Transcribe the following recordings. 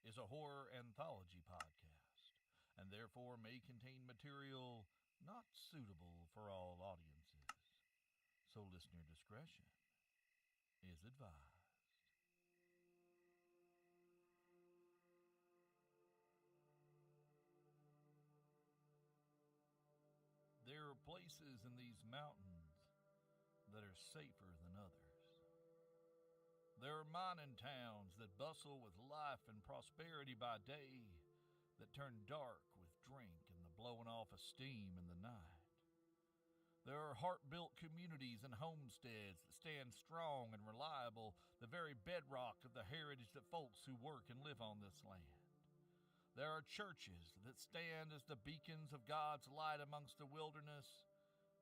is a horror anthology podcast, and therefore may contain material not suitable for all audiences. So listener discretion is advised. There are places in these mountains that are safer than others. There are mining towns that bustle with life and prosperity by day, that turn dark with drink and the blowing off of steam in the night. There are heart-built communities and homesteads that stand strong and reliable, the very bedrock of the heritage that folks who work and live on this land. There are churches that stand as the beacons of God's light amongst the wilderness,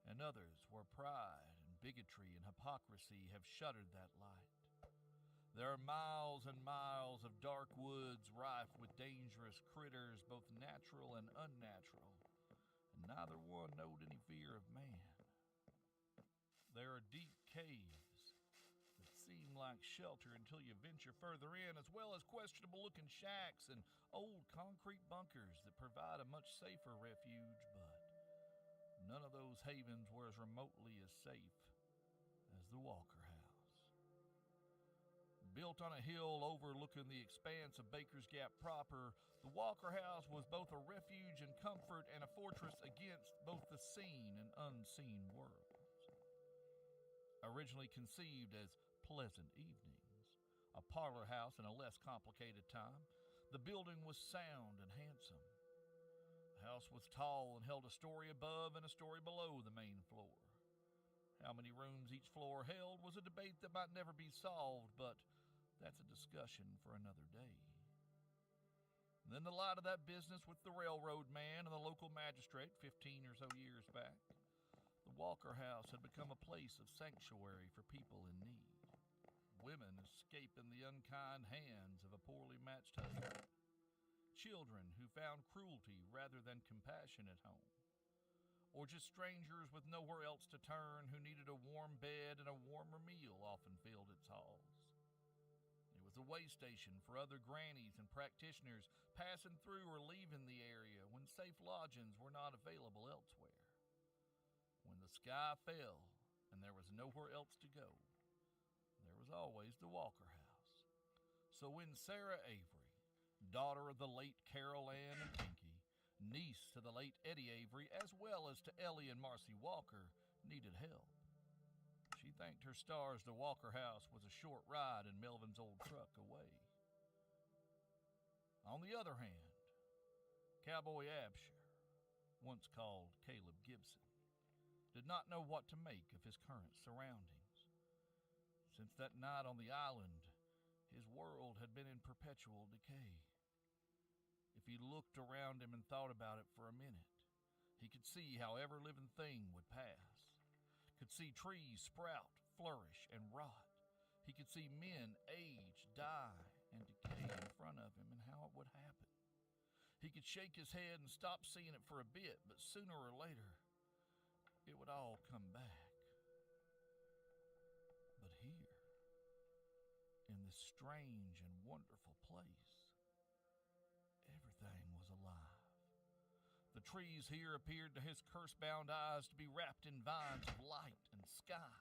and others where pride and bigotry and hypocrisy have shuttered that light. There are miles and miles of dark woods rife with dangerous critters, both natural and unnatural, and neither one knowed any fear of man. There are deep caves that seem like shelter until you venture further in, as well as questionable-looking shacks and old concrete bunkers that provide a much safer refuge, but none of those havens were as remotely as safe as the Walker House. Built on a hill overlooking the expanse of Baker's Gap proper, the Walker House was both a refuge and comfort and a fortress against both the seen and unseen worlds. Originally conceived as pleasant evenings, a parlor house in a less complicated time, the building was sound and handsome. The house was tall and held a story above and a story below the main floor. How many rooms each floor held was a debate that might never be solved, but that's a discussion for another day. And then the light of that business with the railroad man and the local magistrate 15 or so years back, the Walker House had become a place of sanctuary for people in need. Women escaping the unkind hands of a poorly matched husband. Children who found cruelty rather than compassion at home. Or just strangers with nowhere else to turn who needed a warm bed and a warmer meal often filled its halls. It was a way station for other grannies and practitioners passing through or leaving the area when safe lodgings were not available elsewhere. When the sky fell and there was nowhere else to go, there was always the Walker House. So when Sarah Avery, daughter of the late Carol Ann and Pinky, niece to the late Eddie Avery, as well as to Ellie and Marcy Walker, needed help, she thanked her stars the Walker House was a short ride in Melvin's old truck away. On the other hand, Cowboy Absher, once called Caleb Gibson, did not know what to make of his current surroundings. Since that night on the island, his world had been in perpetual decay. If he looked around him and thought about it for a minute, he could see how every living thing would pass. Could see trees sprout, flourish, and rot. He could see men age, die, and decay in front of him and how it would happen. He could shake his head and stop seeing it for a bit, but sooner or later, it would all come back. But here, in this strange and wonderful place, everything was alive. The trees here appeared to his curse-bound eyes to be wrapped in vines of light and sky.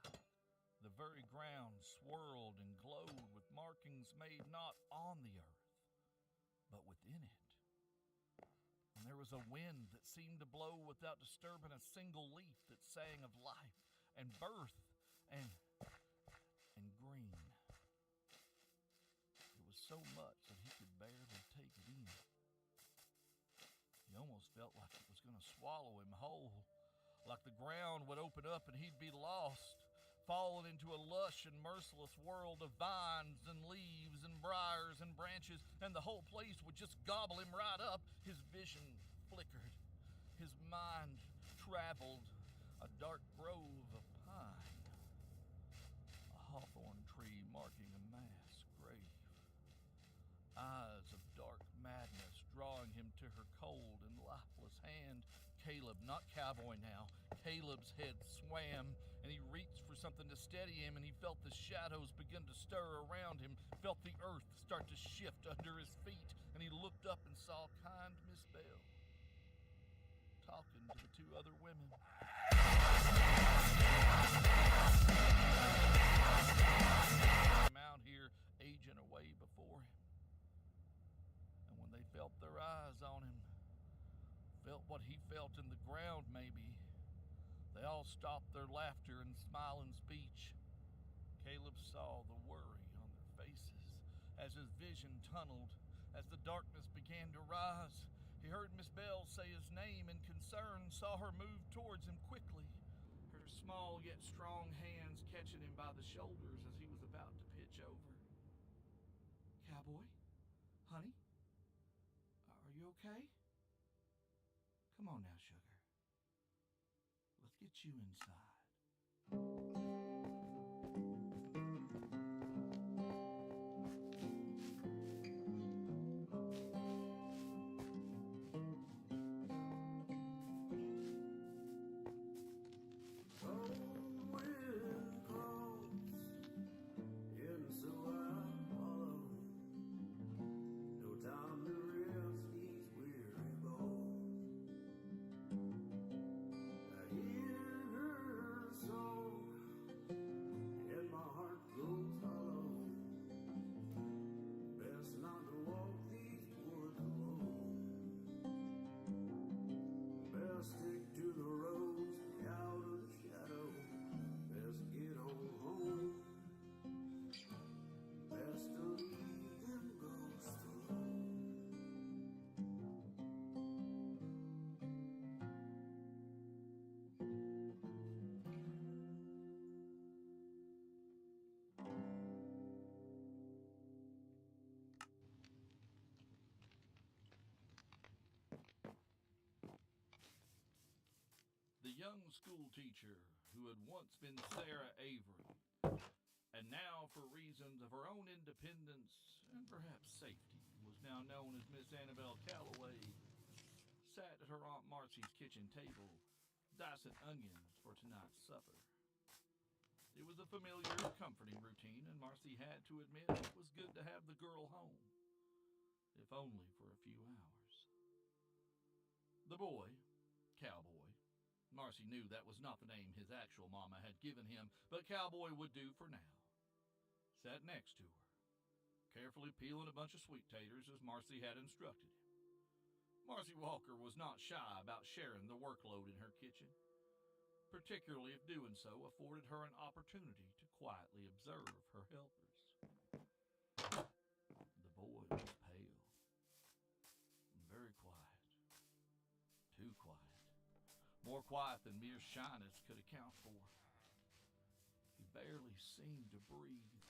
The very ground swirled and glowed with markings made not on the earth, but within it. And there was a wind that seemed to blow without disturbing a single leaf that sang of life and birth and green. It was so much that he could barely take it in. He almost felt like it was going to swallow him whole, like the ground would open up and he'd be lost, falling into a lush and merciless world of vines and leaves and briars and branches, and the whole place would just gobble him right up. His vision flickered. His mind traveled. A dark grove of pine, a hawthorn tree marking a mass grave. Eyes of dark madness drawing him to her cold and lifeless hand. Caleb, not Cowboy now, Caleb's head swam, and he reached for something to steady him, and he felt the shadows begin to stir around around him, felt the earth start to shift under his feet, and he looked up and saw kind Miss Bell talking to the two other women. Him out here aging away before him. And when they felt their eyes on him, felt what he felt in the ground maybe, they all stopped their laughter and smiling speech. Caleb saw the worry on their faces as his vision tunneled. As the darkness began to rise, he heard Miss Bell say his name in concern, saw her move towards him quickly, her small yet strong hands catching him by the shoulders as he was about to pitch over. Cowboy? Honey? Are you okay? Come on now, sugar. Let's get you inside. Stick to the road, out of the shadow. Best get on home. Best to leave them ghosts alone. The young school teacher who had once been Sarah Avery, and now for reasons of her own independence and perhaps safety was now known as Miss Annabelle Calloway, sat at her Aunt Marcy's kitchen table, dicing onions for tonight's supper. It was a familiar, comforting routine, and Marcy had to admit it was good to have the girl home, if only for a few hours. The boy, Cowboy, Marcy knew that was not the name his actual mama had given him, but Cowboy would do for now, sat next to her, carefully peeling a bunch of sweet taters as Marcy had instructed him. Marcy Walker was not shy about sharing the workload in her kitchen, particularly if doing so afforded her an opportunity to quietly observe her helpers. The boy was pale, very quiet, too quiet. More quiet than mere shyness could account for. He barely seemed to breathe.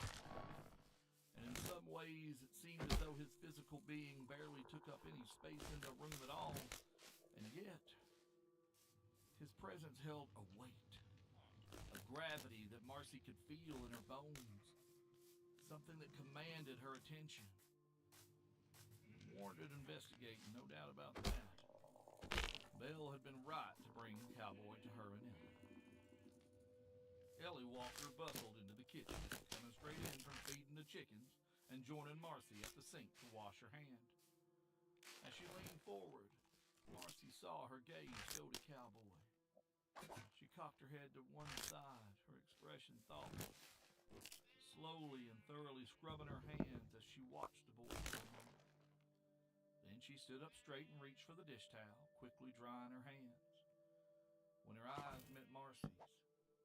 And in some ways, it seemed as though his physical being barely took up any space in the room at all. And yet, his presence held a weight, a gravity that Marcy could feel in her bones, something that commanded her attention. Warranted investigating, no doubt about that. Belle had been right to bring Cowboy to her and Ellie Walker bustled into the kitchen, coming straight in from feeding the chickens and joining Marcy at the sink to wash her hand. As she leaned forward, Marcy saw her gaze go to Cowboy. She cocked her head to one side, her expression thoughtful, slowly and thoroughly scrubbing her hands as she watched the boy for a moment. Then she stood up straight and reached for the dish towel, quickly drying her hands. When her eyes met Marcy's,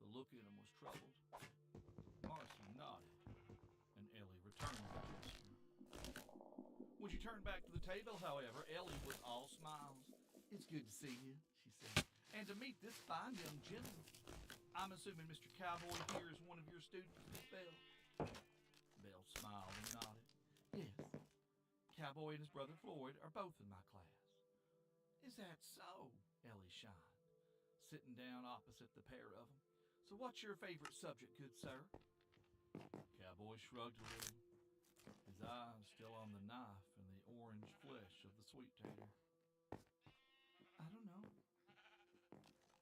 the look in them was troubled. Marcy nodded, and Ellie returned the gesture. When she turned back to the table, however, Ellie was all smiles. "It's good to see you," she said, "and to meet this fine young gentleman. I'm assuming Mr. Cowboy here is one of your students, Miss Belle." Belle smiled and nodded. "Yes. Cowboy and his brother Floyd are both in my class." "Is that so?" Ellie shined, sitting down opposite the pair of them. "So what's your favorite subject, good sir?" Cowboy shrugged a little, his eyes still on the knife and the orange flesh of the sweet tater. "I don't know.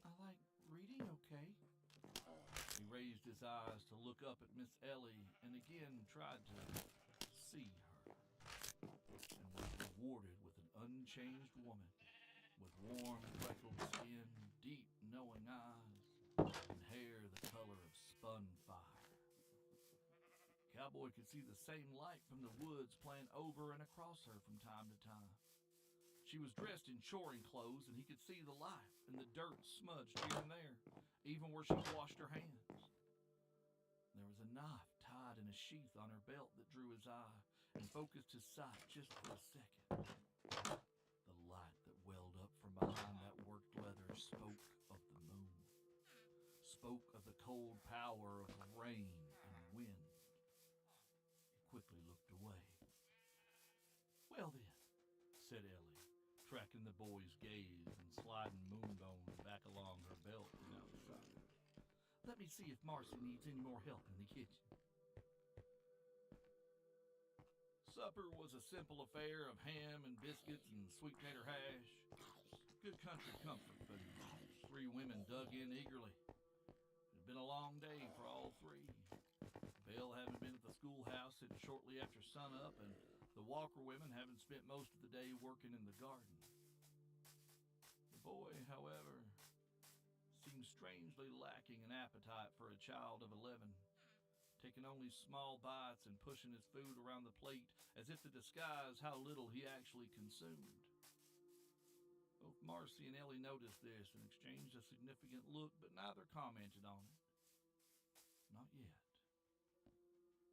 I like reading okay." He raised his eyes to look up at Miss Ellie and again tried to see her, and was rewarded with an unchanged woman with warm, freckled skin, deep, knowing eyes, and hair the color of spun fire. Cowboy could see the same light from the woods playing over and across her from time to time. She was dressed in shoring clothes, and he could see the life and the dirt smudged here and there, even where she washed her hands. There was a knife tied in a sheath on her belt that drew his eye and focused his sight just for a second. The light that welled up from behind that worked leather spoke of the moon, spoke of the cold power of rain and wind. He quickly looked away. "Well then," said Ellie, tracking the boy's gaze and sliding Moonbone back along her belt and outside. "Let me see if Marcy needs any more help in the kitchen." Supper was a simple affair of ham and biscuits and sweet tater hash. Good country comfort food. 3 women dug in eagerly. It had been a long day for all 3. Bill having been at the schoolhouse since shortly after sunup, and the Walker women having spent most of the day working in the garden. The boy, however, seemed strangely lacking an appetite for a child of 11, taking only small bites and pushing his food around the plate as if to disguise how little he actually consumed. Both Marcy and Ellie noticed this and exchanged a significant look, but neither commented on it. Not yet.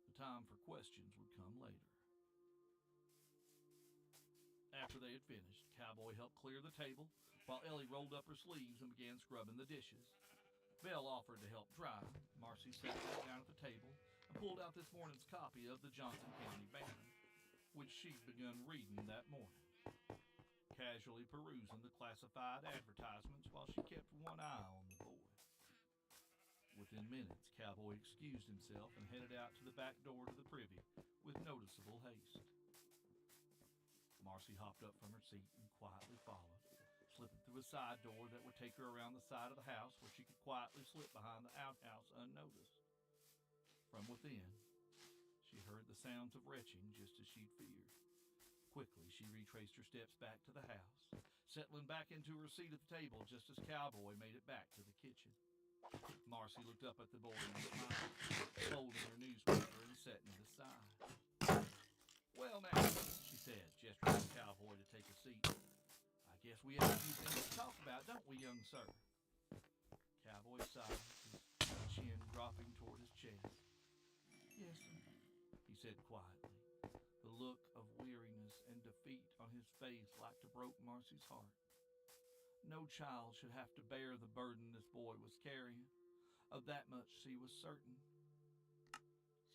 The time for questions would come later. After they had finished, Cowboy helped clear the table, while Ellie rolled up her sleeves and began scrubbing the dishes. Belle offered to help dry. Marcy sat back down at the table and pulled out this morning's copy of the Johnson County Banner, which she'd begun reading that morning, casually perusing the classified advertisements while she kept one eye on the boy. Within minutes, Cowboy excused himself and headed out to the back door to the privy with noticeable haste. Marcy hopped up from her seat and quietly followed, slipping through a side door that would take her around the side of the house where she could quietly slip behind the outhouse unnoticed. From within, she heard the sounds of retching just as she'd feared. Quickly, she retraced her steps back to the house, settling back into her seat at the table just as Cowboy made it back to the kitchen. Marcy looked up at the boy and smiled, folding her newspaper and setting it aside. "Well now," she said, gesturing to Cowboy to take a seat. "I guess we have a few things to talk about, don't we, young sir?" Cowboy sighed, his chin dropping toward his chest. "Yes, sir," he said quietly. The look of weariness and defeat on his face like to broke Marcy's heart. No child should have to bear the burden this boy was carrying. Of that much she was certain.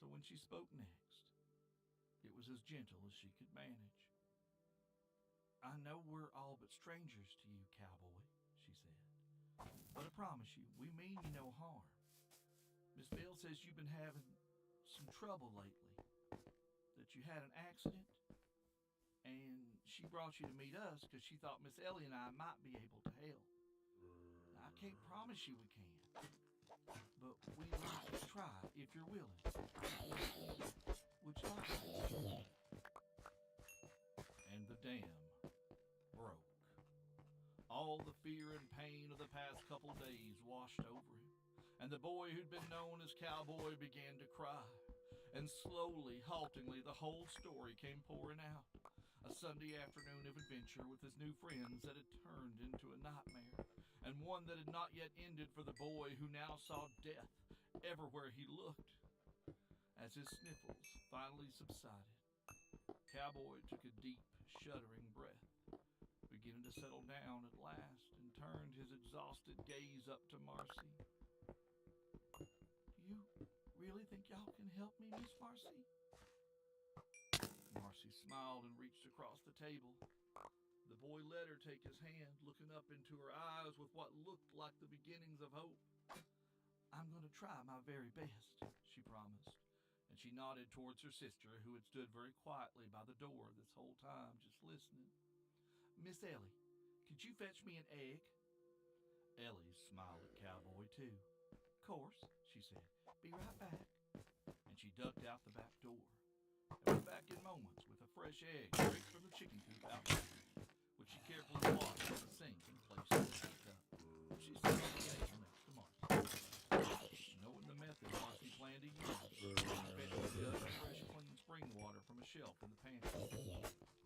So when she spoke next, it was as gentle as she could manage. "I know we're all but strangers to you, Cowboy," she said. "But I promise you, we mean you no harm. Miss Belle says you've been having some trouble lately, that you had an accident, and she brought you to meet us because she thought Miss Ellie and I might be able to help. Now, I can't promise you we can, but we'd like to try if you're willing. Would you like to?" And the dam broke. All the fear and pain of the past couple days washed over him, and the boy who'd been known as Cowboy began to cry. And slowly, haltingly, the whole story came pouring out. A Sunday afternoon of adventure with his new friends that had turned into a nightmare, and one that had not yet ended for the boy who now saw death everywhere he looked. As his sniffles finally subsided, Cowboy took a deep, shuddering breath, beginning to settle down at last, and turned his exhausted gaze up to Marcy. "Do you really think y'all can help me, Miss Marcy?" Marcy smiled and reached across the table. The boy let her take his hand, looking up into her eyes with what looked like the beginnings of hope. "I'm going to try my very best," she promised, and she nodded towards her sister, who had stood very quietly by the door this whole time, just listening. "Miss Ellie, could you fetch me an egg?" Ellie smiled at Cowboy, too. "Course," she said. "Be right back." And she ducked out the back door and was back in moments with a fresh egg straight from the chicken coop out there, which she carefully washed in the sink and placed in the teacup. She sat on the table next to Marcy. Knowing the method Marcy planned to use, she fetched a jug of fresh, clean spring water from a shelf in the pantry,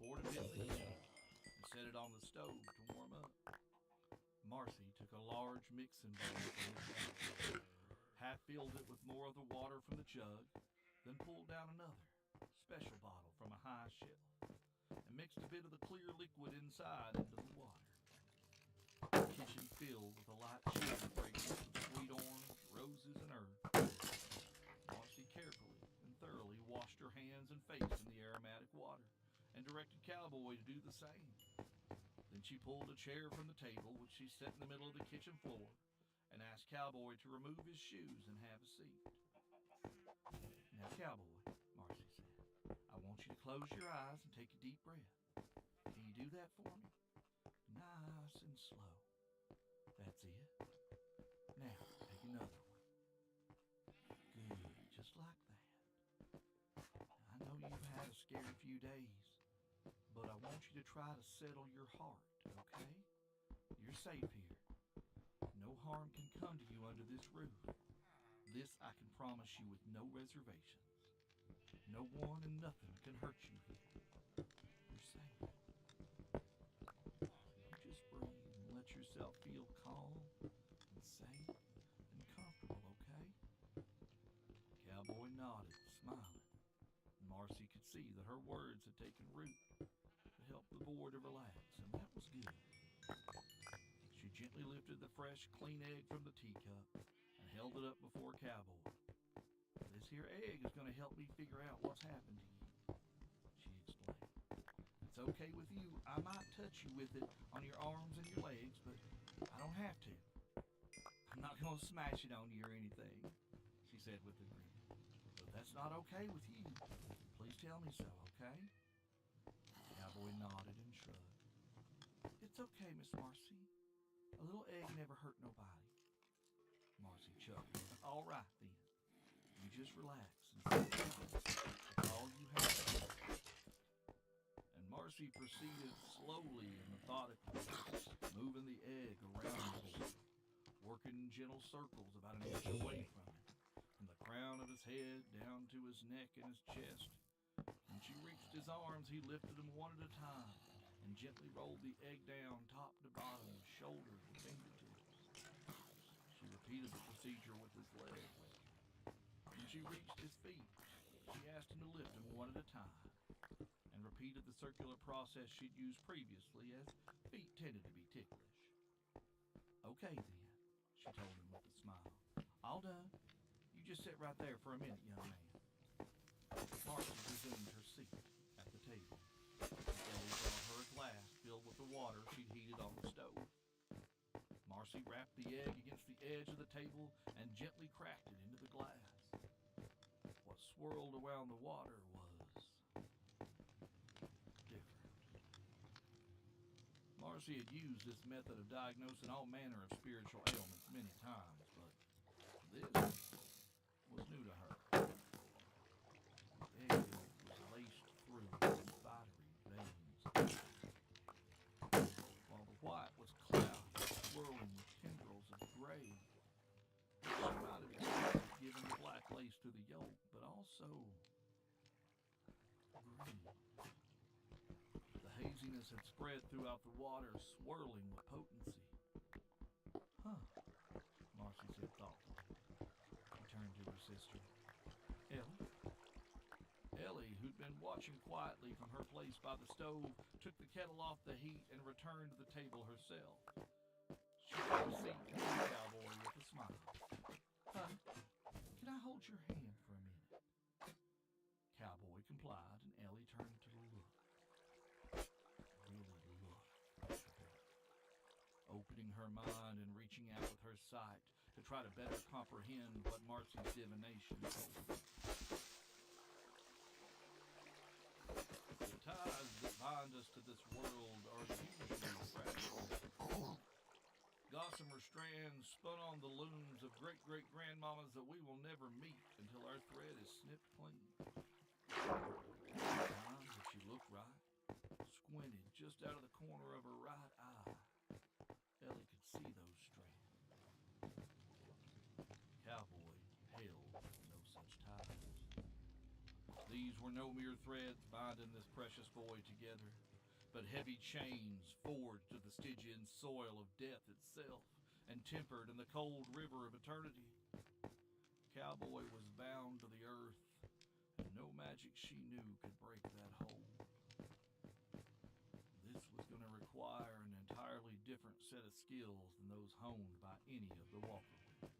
poured a bit in the jug, and set it on the stove to warm up. Marcy took a large mixing bowl from the jug, half filled it with more of the water from the jug, then pulled down another, special bottle from a high shelf, and mixed a bit of the clear liquid inside into the water. The kitchen filled with a light chill fragrance of sweet orange, roses, and earth. Marcy carefully and thoroughly washed her hands and face in the aromatic water and directed Cowboy to do the same. Then she pulled a chair from the table, which she set in the middle of the kitchen floor, and asked Cowboy to remove his shoes and have a seat. "Now, Cowboy," Marcy said, "I want you to close your eyes and take a deep breath. Can you do that for me? Nice and slow. That's it. Now, take another one. Good, just like that. I know you've had a scary few days, but I want you to try to settle your heart, okay? You're safe here. No harm can come to you under this roof. This I can promise you with no reservations. No one and nothing can hurt you here. You're safe. You just breathe and let yourself feel calm and safe and comfortable, okay?" Cowboy nodded, smiling. Marcy could see that her words had taken root to help the boy to relax, and that was good. She gently lifted the fresh, clean egg from the teacup and held it up before Cowboy. "This here egg is going to help me figure out what's happened to you," she explained. "It's okay with you. I might touch you with it on your arms and your legs, but I don't have to. I'm not going to smash it on you or anything," she said with a grin. "But that's not okay with you. Please tell me so, okay?" Cowboy nodded and shrugged. "It's okay, Miss Marcy. A little egg never hurt nobody." Marcy chuckled. "All right, then. You just relax and that's all you have to do." And Marcy proceeded slowly and methodically, moving the egg around the boy, working in gentle circles about an inch away from him, from the crown of his head down to his neck and his chest. When she reached his arms, he lifted them one at a time and gently rolled the egg down top to bottom, shoulders to fingertips. She repeated the procedure with his legs. When she reached his feet, she asked him to lift them one at a time and repeated the circular process she'd used previously, as feet tended to be ticklish. "Okay, then," she told him with a smile. "All done. You just sit right there for a minute, young man." Marcy resumed her seat at the table. Ellie brought her a glass filled with the water she'd heated on the stove. Marcy wrapped the egg against the edge of the table and gently cracked it into the glass. What swirled around the water was different. Marcy had used this method of diagnosing all manner of spiritual ailments many times, but this was new to her. The egg yolk was laced through with spidery veins, while the white was cloudy, swirling with tendrils of gray. She might have expected given the black lace to the yolk, but also green. The haziness had spread throughout the water, swirling with potency. "Huh," Marcy said thoughtfully. She turned to her sister. "Ellie?" Ellie, who'd been watching quietly from her place by the stove, took the kettle off the heat and returned to the table herself. She took a seat next to the Cowboy with a smile. "Honey, can I hold your hand for a minute?" Cowboy complied, and Ellie turned to look. Really look at the boy, opening her mind and reaching out with her sight to try to better comprehend what Marcy's divination told her. The ties that bind us to this world are usually fragile. Gospel gossamer strands spun on the looms of great-great-grandmamas that we will never meet until our thread is snipped clean. Every time that she looked right, squinted just out of the corner of her right eye, Ellie could see those strands. Cowboy held no such ties. These were no mere threads binding this precious boy together, but heavy chains forged of the Stygian soil of death itself and tempered in the cold river of eternity. Cowboy was bound to the earth, and no magic she knew could break that hold. This was going to require an entirely different set of skills than those honed by any of the Walker women.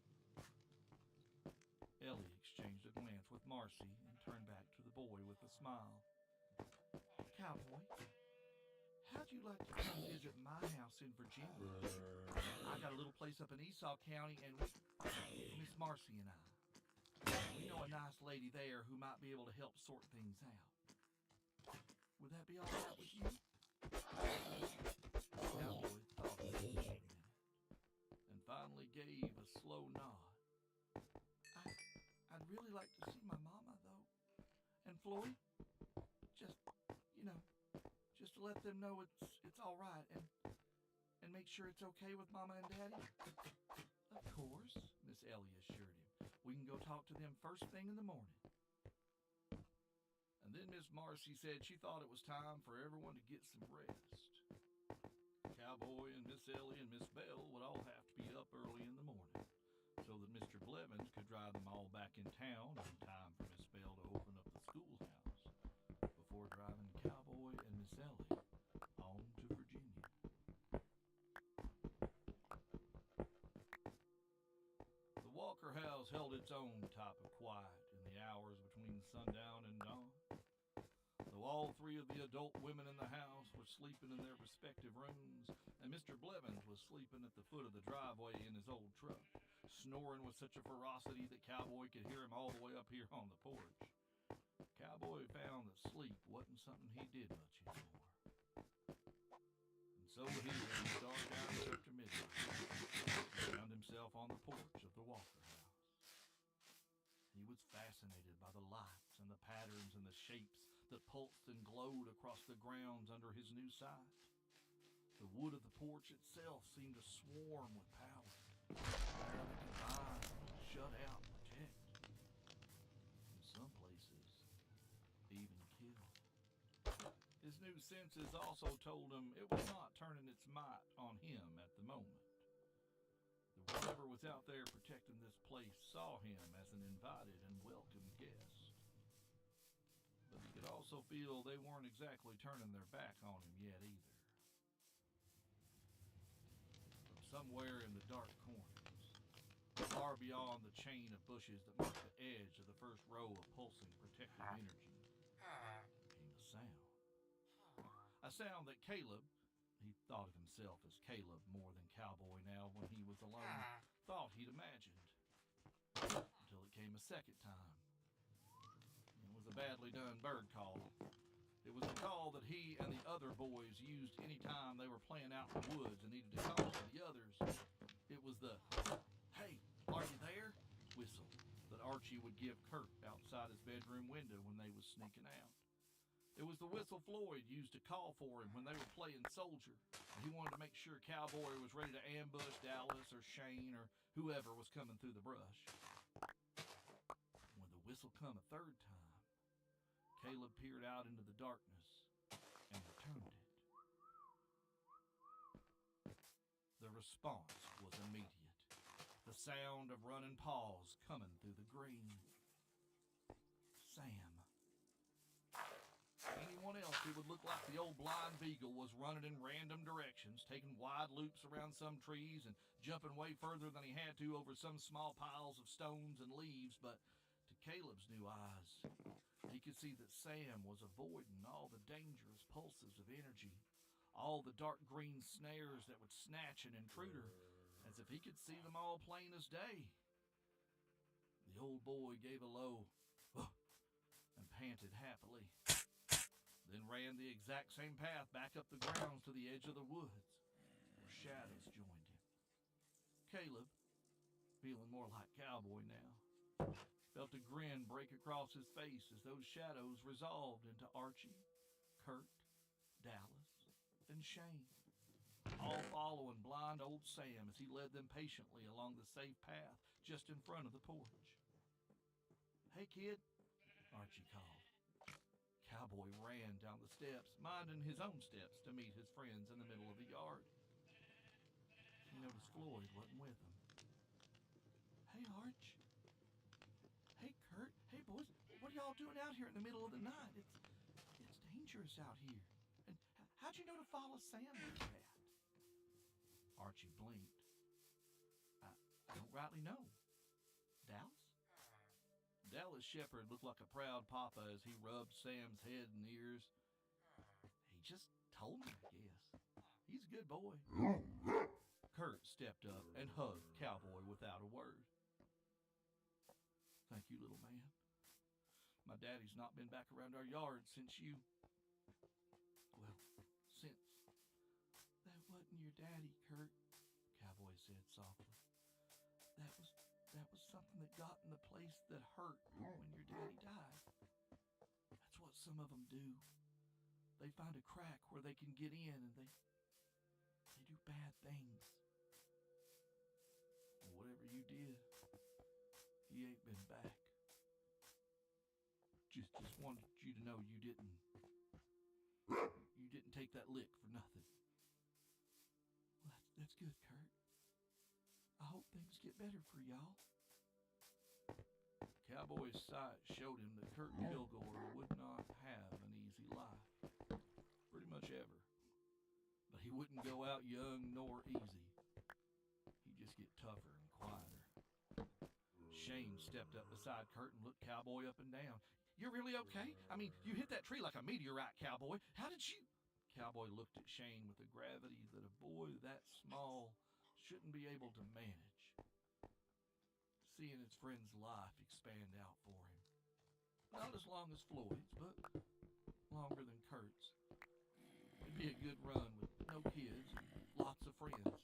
Ellie exchanged a glance with Marcy and turned back to the boy with a smile. Cowboy, how'd you like to come visit my house in Virginia? I got a little place up in Esau County, and Miss Marcy and I, we know a nice lady there who might be able to help sort things out. Would that be all right with you? Cowboy thought for a minute, and finally gave a slow nod. I'd really like to see my mama, though. And Floyd, just, just to let them know it's all right, and make sure it's okay with Mama and Daddy. Of course, Miss Ellie assured him. We can go talk to them first thing in the morning. And then Miss Marcy said she thought it was time for everyone to get some rest. Cowboy and Miss Ellie and Miss Bell would all have to be up early in the morning, so that Mr. Blevins could drive them all back in town in time for Miss Bell to open up the schoolhouse before driving Cowboy and Miss Ellie home to Virginia. The Walker house held its own type of quiet in the hours between sundown and dawn. Though all three of the adult women in the house were sleeping in their respective rooms, and Mr. Blevins was sleeping at the foot of the driveway in his old truck, snoring with such a ferocity that Cowboy could hear him all the way up here on the porch. Cowboy found that sleep wasn't something he did much anymore. And so he, in the dark hours after midnight, found himself on the porch of the Walker house. He was fascinated by the lights and the patterns and the shapes that pulsed and glowed across the grounds under his new site. The wood of the porch itself seemed to swarm with power, barely combine, shut out, protect. In some places, even kill. His new senses also told him it was not turning its might on him at the moment. That whatever was out there protecting this place saw him as an invited and welcome guest. But he could also feel they weren't exactly turning their back on him yet either. From somewhere in the dark corners, far beyond the chain of bushes that marked the edge of the first row of pulsing protective energy, came a sound. A sound that Caleb, he thought of himself as Caleb more than Cowboy now when he was alone, thought he'd imagined. Until it came a second time. It was a badly done bird call. It was a call that he and the other boys used any time they were playing out in the woods and needed to call to the others. It was the, "Hey, are you there?" whistle that Archie would give Kurt outside his bedroom window when they was sneaking out. It was the whistle Floyd used to call for him when they were playing soldier, and he wanted to make sure Cowboy was ready to ambush Dallas or Shane or whoever was coming through the brush. When the whistle come a third time, Caleb peered out into the darkness and returned it. The response was immediate. The sound of running paws coming through the green. Sam. Anyone else, it would look like the old blind beagle was running in random directions, taking wide loops around some trees and jumping way further than he had to over some small piles of stones and leaves. But to Caleb's new eyes, he could see that Sam was avoiding all the dangerous pulses of energy, all the dark green snares that would snatch an intruder, as if he could see them all plain as day. The old boy gave a low, and panted happily. Then ran the exact same path back up the grounds to the edge of the woods, where shadows joined him. Caleb, feeling more like cowboy now, felt a grin break across his face as those shadows resolved into Archie, Kurt, Dallas, and Shane, all following blind old Sam as he led them patiently along the safe path just in front of the porch. "Hey, kid," Archie called. Cowboy ran down the steps, minding his own steps to meet his friends in the middle of the yard. He noticed Floyd wasn't with him. "Hey, Arch. Hey, Kurt. Hey, boys. What are y'all doing out here in the middle of the night? It's dangerous out here. And how'd you know to follow Sam like that?" Archie blinked. I don't rightly know. Dallas? Dallas Shepherd looked like a proud papa as he rubbed Sam's head and ears. "He just told me, I guess. He's a good boy." Kurt stepped up and hugged Cowboy without a word. "Thank you, little man. My daddy's not been back around our yard since you... since..." "That wasn't your daddy, Kurt," Cowboy said softly. That was something that got in the place that hurt when your daddy died. That's what some of them do. They find a crack where they can get in and they do bad things. Whatever you did, he ain't been back. Just wanted you to know you didn't take that lick for nothing." "Well, that's good, Kurt. I hope things get better for y'all." Cowboy's sight showed him that Kurt Kilgore would not have an easy life, pretty much ever. But he wouldn't go out young nor easy. He'd just get tougher and quieter. Shane stepped up beside Kurt and looked Cowboy up and down. "You're really okay? I mean, you hit that tree like a meteorite, Cowboy. How did you..." Cowboy looked at Shane with a gravity that a boy that small shouldn't be able to manage. Seeing his friend's life expand out for him. Not as long as Floyd's, but longer than Kurt's. It'd be a good run with no kids and lots of friends.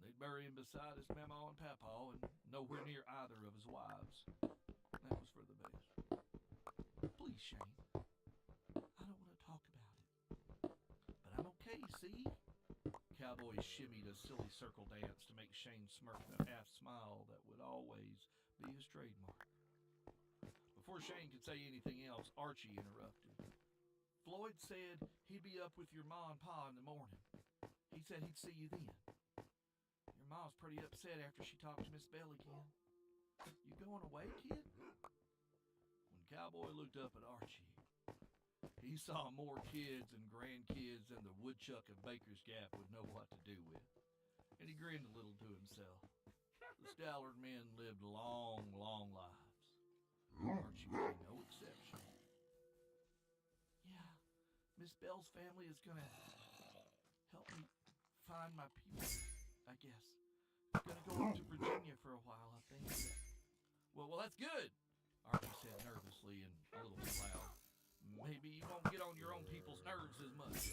They'd bury him beside his mama and papa and nowhere near either of his wives. That was for the best. "Please, Shane, I don't want to talk about it. But I'm okay, see?" Cowboy shimmied a silly circle dance to make Shane smirk that half smile that would always be his trademark. Before Shane could say anything else, Archie interrupted. "Floyd said he'd be up with your ma and pa in the morning. He said he'd see you then. Your ma's pretty upset after she talked to Miss Bell again. You going away, kid?" When Cowboy looked up at Archie, he saw more kids and grandkids than the woodchuck of Baker's Gap would know what to do with, and he grinned a little to himself. The Stallard men lived long, long lives. Archie was no exception. "Yeah, Miss Bell's family is going to help me find my people, I guess. I'm going to go up to Virginia for a while, I think." Well, that's good," Archie said nervously and a little loud. "Maybe you won't get on your own people's nerves as much."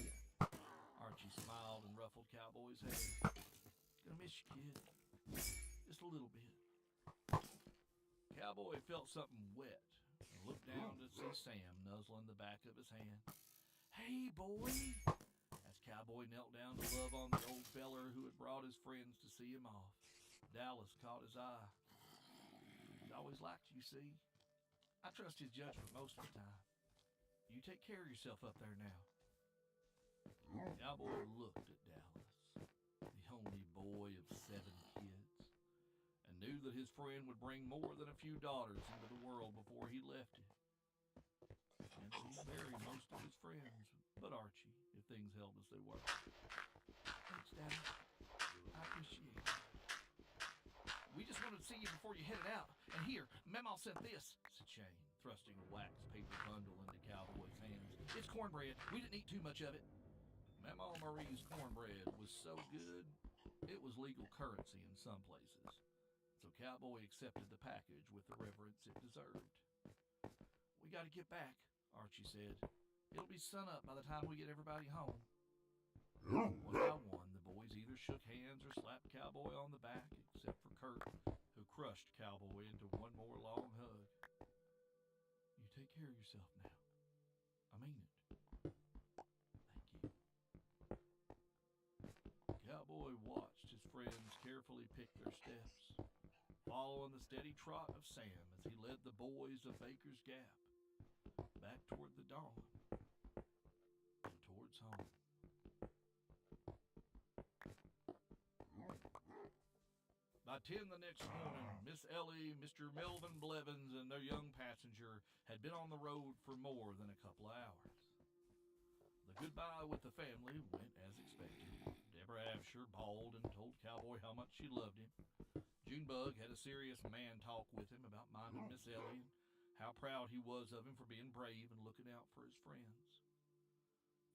Archie smiled and ruffled Cowboy's hair. "Gonna miss you, kid. Just a little bit." Cowboy felt something wet and looked down to see Sam nuzzling the back of his hand. "Hey, boy!" As Cowboy knelt down to love on the old feller who had brought his friends to see him off, Dallas caught his eye. "He's always liked you, see? I trust his judgment most of the time. You take care of yourself up there now." Cowboy looked at Dallas, the only boy of 7 kids, and knew that his friend would bring more than a few daughters into the world before he left it. And he'd bury most of his friends, but Archie, if things held as they were. "Thanks, Daddy. I appreciate it." "We just wanted to see you before you headed out. And here, Mama sent this," said Shane, thrusting a wax paper bundle into Cowboy's hands. "It's cornbread. We didn't eat too much of it." Mama Marie's cornbread was so good, it was legal currency in some places. So Cowboy accepted the package with the reverence it deserved. "We got to get back," Archie said. "It'll be sunup by the time we get everybody home." One by one, the boys either shook hands or slapped Cowboy on the back, except for Kurt, who crushed Cowboy into one more long hug. You take care of yourself now. I mean it. Thank you. Cowboy watched his friends carefully pick their steps, following the steady trot of Sam as he led the boys of Baker's Gap back toward the dawn and towards home. By 10 the next morning, Miss Ellie, Mr. Melvin Blevins, and their young passenger had been on the road for more than a couple of hours. The goodbye with the family went as expected. Deborah Absher bawled and told Cowboy how much she loved him. Junebug had a serious man talk with him about minding Miss Ellie and how proud he was of him for being brave and looking out for his friends.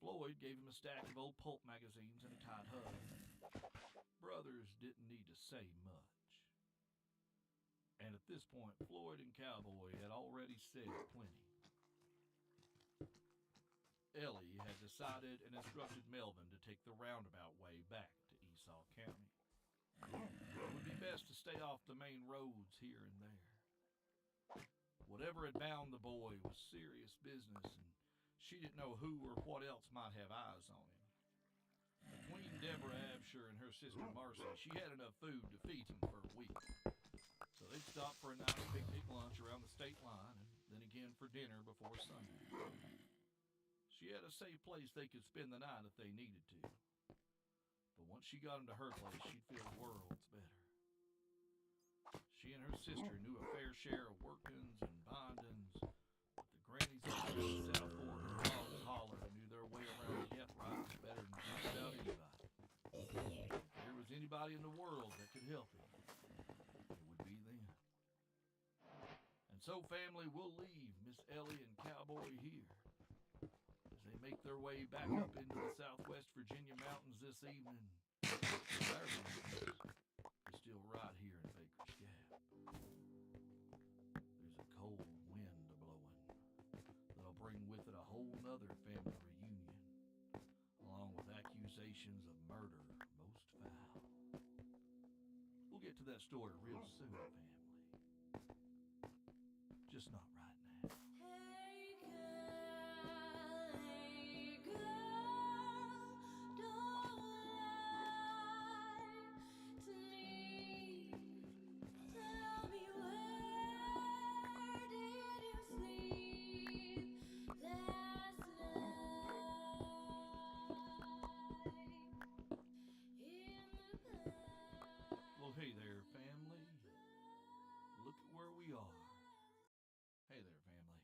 Floyd gave him a stack of old pulp magazines and a tight hug. Brothers didn't need to say much. And at this point, Floyd and Cowboy had already said plenty. Ellie had decided and instructed Melvin to take the roundabout way back to Esau County. It would be best to stay off the main roads here and there. Whatever had bound the boy was serious business, and she didn't know who or what else might have eyes on him. Between Deborah Absher and her sister Marcy, she had enough food to feed him for a week. So they'd stop for a nice picnic lunch around the state line, and then again for dinner before Sunday. She had a safe place they could spend the night if they needed to. But once she got into her place, she'd feel worlds better. She and her sister knew a fair share of workings and bindings, but the grannies up there in South Fork and Boggs Holler knew their way around the rights better than just about anybody. If there was anybody in the world that could help him, it would be them. And so, family, we'll leave Miss Ellie and Cowboy here as they make their way back up into the southwest Virginia mountains this evening. Our business is still right here in Baker's Gap. There's a cold wind a-blowing that'll bring with it a whole nother family reunion, along with accusations of murder most foul. We'll get to that story real soon, family. Just not right now. Hey girl, don't lie to me. Tell me, where did you sleep last night? Well, hey there, family. Look at where we are. Hey there, family.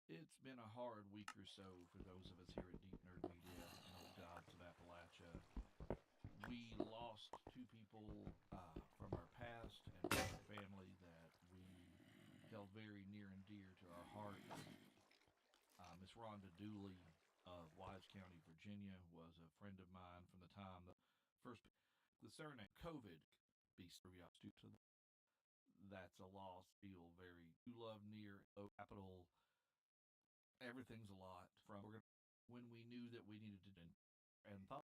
It's been a hard week or so for those of us here at Deep Nerd Media and Old Gods of Appalachia. We lost two people from our past and from our family that we held very near and dear to our hearts. Miss Rhonda Dooley of Wise County, Virginia, was a friend of mine from the time the surname COVID that's a loss. Feel very love near capital. Everything's a lot from when we knew that we needed to do and thought.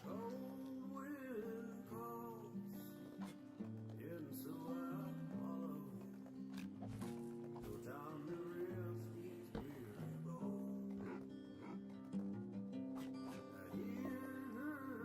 Cold wind calls, and so I follow. No time to rest these weary bones. I hear her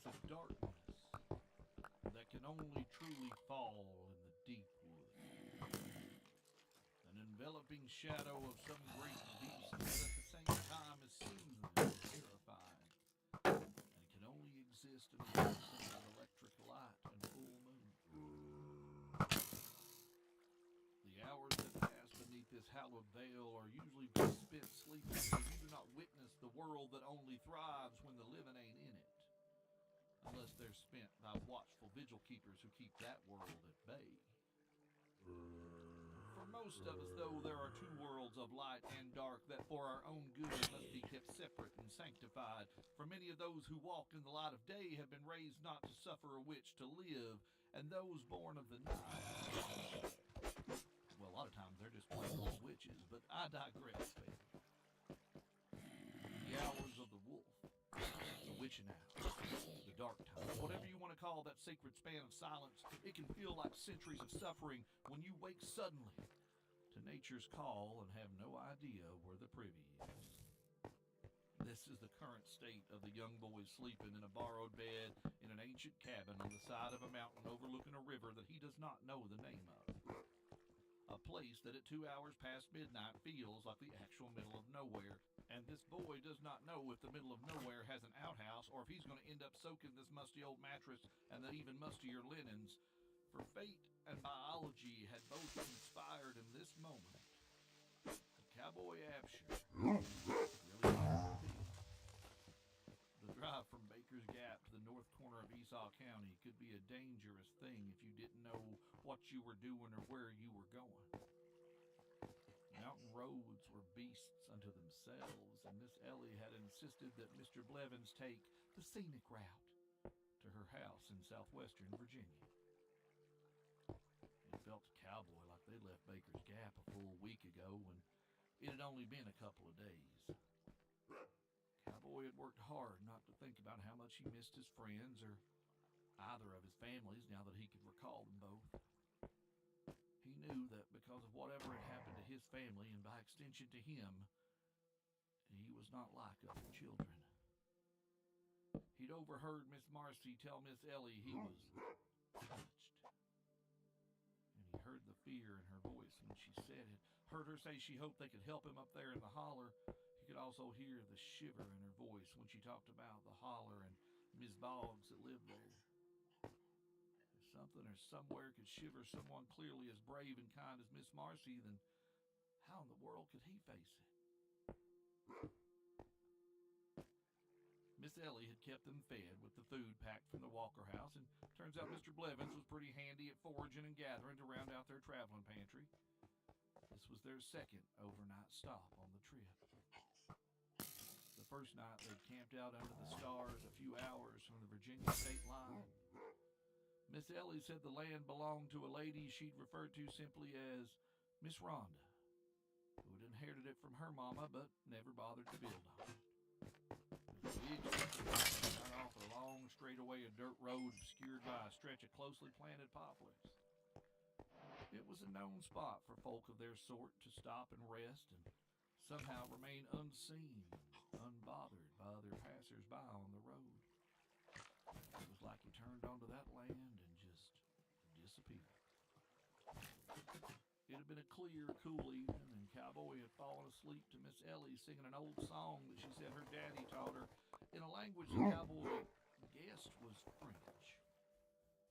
is a darkness that can only truly fall in the deep woods. An enveloping shadow of some great beast that at the same time is soothing and terrifying, and can only exist in the presence of electric light and full moon. The hours that pass beneath this hallowed veil are usually best spent sleeping, so you do not witness the world that only thrives when the living ain't in it, unless they're spent by watchful vigil keepers who keep that world at bay. For most of us, though, there are two worlds of light and dark that for our own good must be kept separate and sanctified. For many of those who walk in the light of day have been raised not to suffer a witch to live, and those born of the night, well, a lot of times they're just plain old witches, but I digress, baby. The hours of the wolf, the witching hour, the dark time, whatever you want to call that sacred span of silence, it can feel like centuries of suffering when you wake suddenly to nature's call and have no idea where the privy is. This is the current state of the young boy sleeping in a borrowed bed in an ancient cabin on the side of a mountain overlooking a river that he does not know the name of. A place that at 2 hours past midnight feels like the actual middle of nowhere, and this boy does not know if the middle of nowhere has an outhouse or if he's going to end up soaking this musty old mattress and the even mustier linens, for fate and biology had both conspired in this moment. The cowboy Absher really wanted to be. The drive from Baker's Gap to the north corner of Esau County could be a dangerous thing if you didn't know what you were doing or where you were going. Mountain roads were beasts unto themselves, and Miss Ellie had insisted that Mr. Blevins take the scenic route to her house in southwestern Virginia. It felt to Cowboy like they left Baker's Gap a full week ago, and it had only been a couple of days. Cowboy had worked hard not to think about how much he missed his friends or either of his families now that he could recall them both. He knew that because of whatever had happened to his family and by extension to him, he was not like other children. He'd overheard Miss Marcy tell Miss Ellie he was touched. And he heard the fear in her voice when she said it, heard her say she hoped they could help him up there in the holler. He could also hear the shiver in her voice when she talked about the holler and Miss Boggs that lived there. If something or somewhere could shiver someone clearly as brave and kind as Miss Marcy, then how in the world could he face it? Miss Ellie had kept them fed with the food packed from the Walker house, and turns out Mr. Blevins was pretty handy at foraging and gathering to round out their traveling pantry. This was their second overnight stop on the trip. The first night they'd camped out under the stars a few hours from the Virginia state line. Miss Ellie said the land belonged to a lady she'd referred to simply as Miss Rhonda, who had inherited it from her mama but never bothered to build on it. It was a big right off a long straightaway of dirt road obscured by a stretch of closely planted poplars. It was a known spot for folk of their sort to stop and rest and somehow remain unseen, unbothered by other passers-by on the road. It was like you turned onto that land and just disappeared. It had been a clear, cool evening, and Cowboy had fallen asleep to Miss Ellie singing an old song that she said her daddy taught her in a language the Cowboy guessed was French.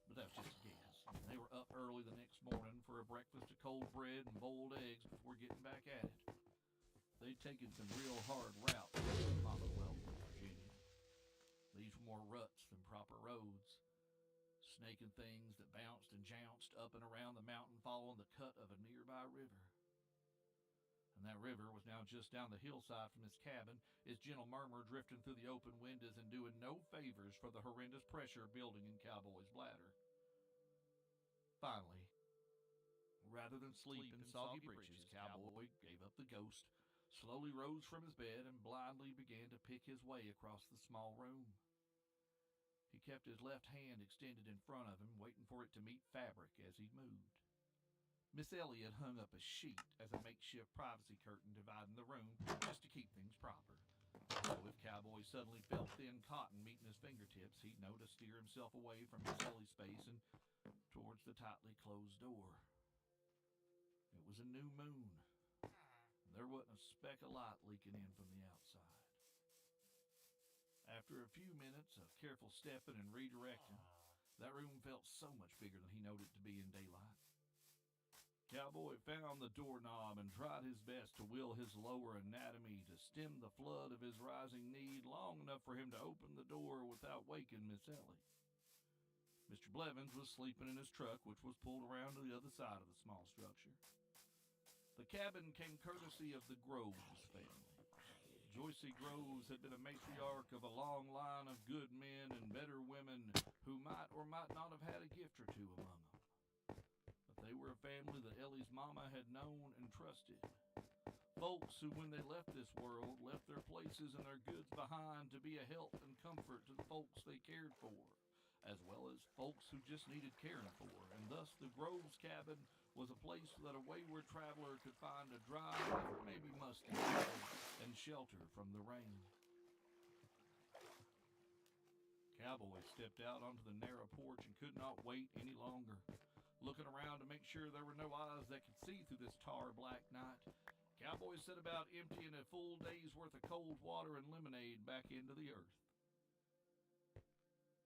But that was just a guess. They were up early the next morning for a breakfast of cold bread and boiled eggs before getting back at it. They'd taken some real hard routes to Commonwealth of Virginia. These were more ruts than proper roads, snaking things that bounced and jounced up and around the mountain following the cut of a nearby river. And that river was now just down the hillside from his cabin, its gentle murmur drifting through the open windows and doing no favors for the horrendous pressure building in Cowboy's bladder. Finally, rather than sleep in soggy britches, Cowboy gave up the ghost, slowly rose from his bed, and blindly began to pick his way across the small room. He kept his left hand extended in front of him, waiting for it to meet fabric as he moved. Miss Ellie had hung up a sheet as a makeshift privacy curtain dividing the room, just to keep things proper. So if Cowboy suddenly felt thin cotton meeting his fingertips, he'd know to steer himself away from Miss Ellie's space and towards the tightly closed door. It was a new moon. There wasn't a speck of light leaking in from the outside. After a few minutes of careful stepping and redirecting, that room felt so much bigger than he noted it to be in daylight. Cowboy found the doorknob and tried his best to will his lower anatomy to stem the flood of his rising need long enough for him to open the door without waking Miss Ellie. Mr. Blevins was sleeping in his truck, which was pulled around to the other side of the small structure. The cabin came courtesy of the Groves family. Joycey Groves had been a matriarch of a long line of good men and better women who might or might not have had a gift or two among them. But they were a family that Ellie's mama had known and trusted. Folks who, when they left this world, left their places and their goods behind to be a help and comfort to the folks they cared for, as well as folks who just needed caring for, and thus the Groves cabin was a place that a wayward traveler could find a dry, maybe musty, and shelter from the rain. Cowboy stepped out onto the narrow porch and could not wait any longer. Looking around to make sure there were no eyes that could see through this tar-black night, Cowboy set about emptying a full day's worth of cold water and lemonade back into the earth.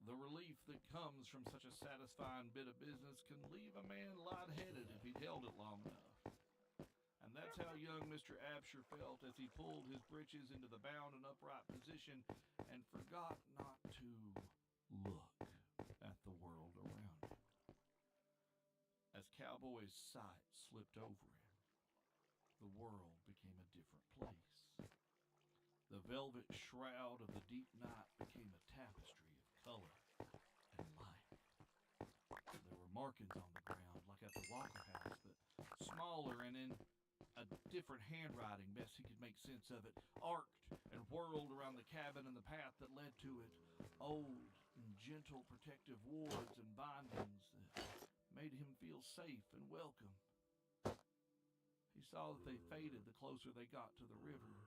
The relief that comes from such a satisfying bit of business can leave a man lightheaded if he'd held it long enough. And that's how young Mr. Absher felt as he pulled his breeches into the bound and upright position and forgot not to look at the world around him. As Cowboy's sight slipped over him, the world became a different place. The velvet shroud of the deep night became a tapestry of color and light. There were markings on the ground like at the Walker house, but smaller and in a different handwriting, best he could make sense of it, arced and whirled around the cabin and the path that led to it, old and gentle protective wards and bindings that made him feel safe and welcome. He saw that they faded the closer they got to the river.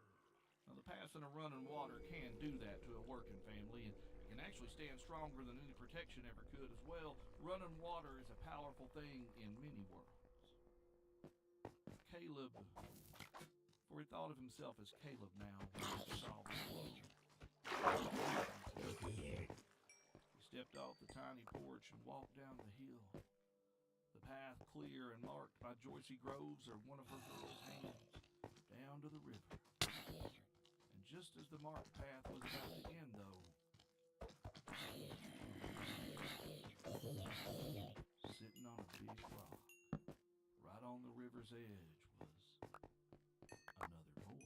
Now, the passing of running water can do that to a working family, and it can actually stand stronger than any protection ever could as well. Running water is a powerful thing in many worlds. Caleb, for he thought of himself as Caleb now when he saw the world. He stepped off the tiny porch and walked down the hill. The path clear and marked by Joycey Groves or one of her girls' hands, down to the river. And just as the marked path was about to end, though, sitting on a big rock, right on the river's edge, was another boy.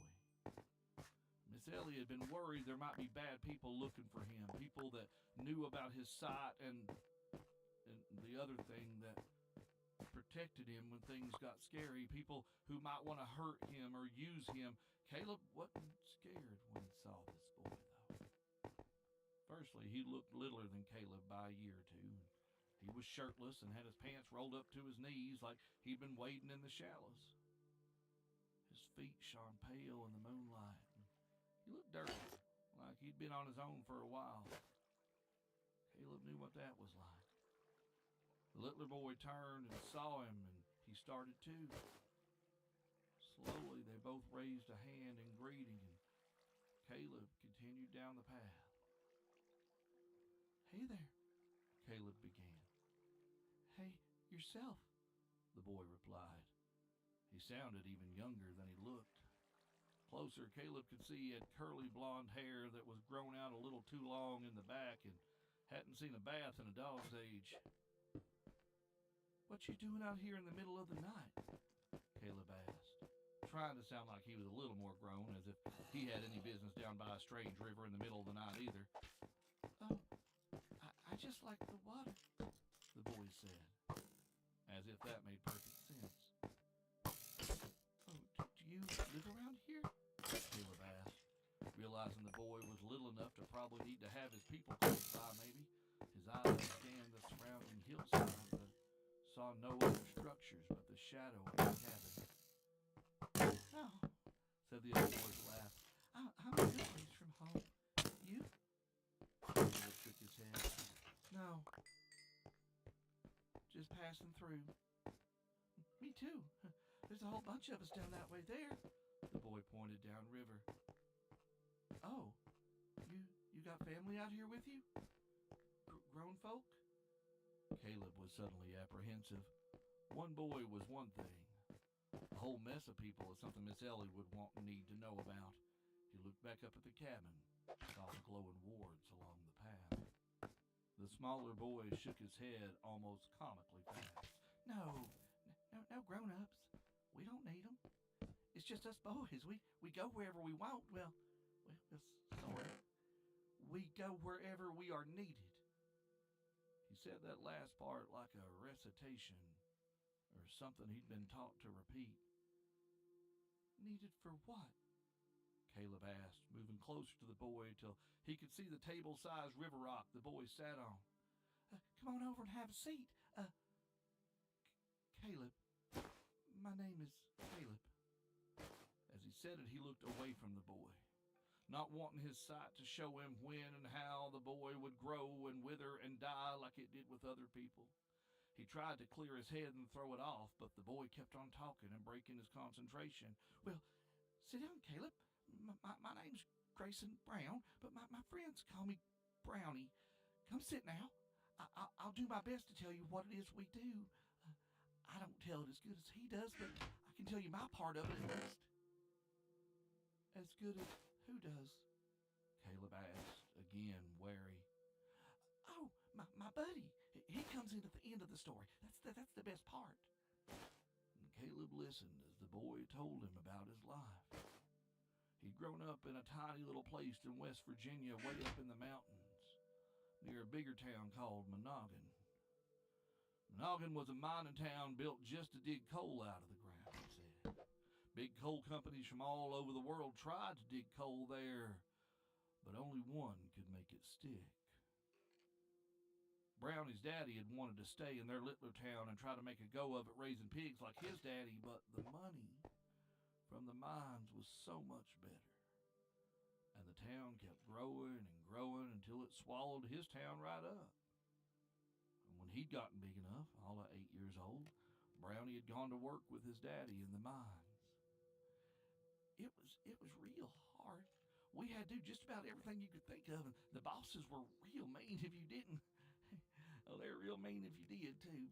Miss Ellie had been worried there might be bad people looking for him, people that knew about his sight and the other thing that protected him when things got scary, people who might want to hurt him or use him. Caleb wasn't scared when he saw this boy, though. Firstly, he looked littler than Caleb by a year or two. He was shirtless and had his pants rolled up to his knees like he'd been wading in the shallows. His feet shone pale in the moonlight, and he looked dirty, like he'd been on his own for a while. Caleb knew what that was like. The littler boy turned and saw him, and he started too. Slowly, they both raised a hand in greeting, and Caleb continued down the path. "Hey there," Caleb began. "Hey, yourself," the boy replied. He sounded even younger than he looked. Closer, Caleb could see he had curly blonde hair that was grown out a little too long in the back and hadn't seen a bath in a dog's age. "What you doing out here in the middle of the night?" Caleb asked, trying to sound like he was a little more grown, as if he had any business down by a strange river in the middle of the night either. "Oh, I just like the water," the boy said, as if that made perfect sense. "Oh, do you live around here?" Caleb asked, realizing the boy was little enough to probably need to have his people close by maybe. His eyes scanned the surrounding hillside, but saw no other structures but the shadow of the cabin. "No," said the other boy with a laugh. "I'm a village. now. Just passing through. Me too. There's a whole bunch of us down that way there. The boy pointed downriver. Oh, you got family out here with you? Grown folk? Caleb was suddenly apprehensive. One boy was one thing. A whole mess of people is something Miss Ellie would want and need to know about. He looked back up at the cabin, saw the glowing wards along the path. The smaller boy shook his head almost comically fast. No grown-ups. We don't need them. It's just us boys. We go wherever we want. Well, sort of. We go wherever we are needed. He said that last part like a recitation or something he'd been taught to repeat. Needed for what? Caleb asked, moving closer to the boy till he could see the table-sized river rock the boy sat on. Come on over and have a seat. Caleb. My name is Caleb. As he said it, he looked away from the boy, not wanting his sight to show him when and how the boy would grow and wither and die like it did with other people. He tried to clear his head and throw it off, but the boy kept on talking and breaking his concentration. Well, sit down, Caleb. My name's Grayson Brown, but my friends call me Brownie. Come sit now. I'll do my best to tell you what it is we do. I don't tell it as good as he does, but I can tell you my part of it at least. As good as who does? Caleb asked, again wary. Oh, my buddy. He comes in at the end of the story. That's the best part. And Caleb listened as the boy told him about his life. He'd grown up in a tiny little place in West Virginia, way up in the mountains, near a bigger town called Mondaze. Mondaze was a mining town built just to dig coal out of the ground, he said. Big coal companies from all over the world tried to dig coal there, but only one could make it stick. Brownie's daddy had wanted to stay in their littler town and try to make a go of it raising pigs like his daddy, but the money from the mines was so much better. And the town kept growing and growing until it swallowed his town right up. And when he'd gotten big enough, all of 8 years old, Brownie had gone to work with his daddy in the mines. It was real hard. We had to do just about everything you could think of, and the bosses were real mean if you didn't. Well, they were real mean if you did, too,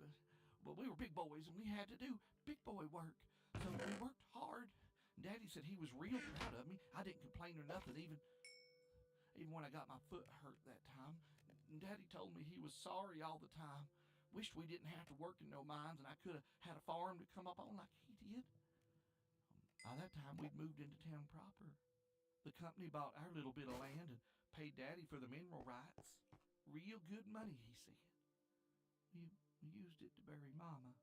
but we were big boys, and we had to do big boy work. So we worked hard. Daddy said he was real proud of me. I didn't complain or nothing, even when I got my foot hurt that time. And Daddy told me he was sorry all the time. Wished we didn't have to work in no mines, and I could have had a farm to come up on like he did. By that time, we'd moved into town proper. The company bought our little bit of land and paid Daddy for the mineral rights. Real good money, he said. We used it to bury Mama.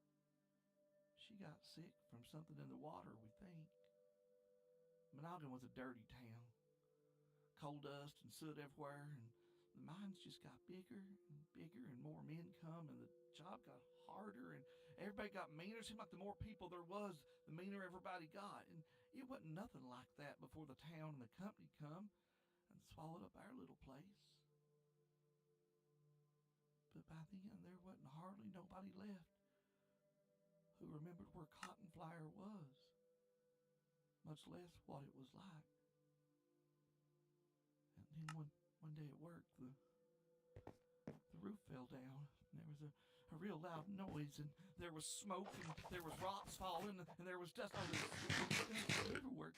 She got sick from something in the water, we think. Mondaze was a dirty town. Coal dust and soot everywhere, and the mines just got bigger and bigger, and more men come, and the job got harder, and everybody got meaner. It seemed like the more people there was, the meaner everybody got. And it wasn't nothing like that before the town and the company come and swallowed up our little place. But by then, there wasn't hardly nobody left who remembered where Cotton Flyer was, much less what it was like. And then one day at work, the roof fell down, and there was a real loud noise, and there was smoke, and there was rocks falling, and there was dust everywhere.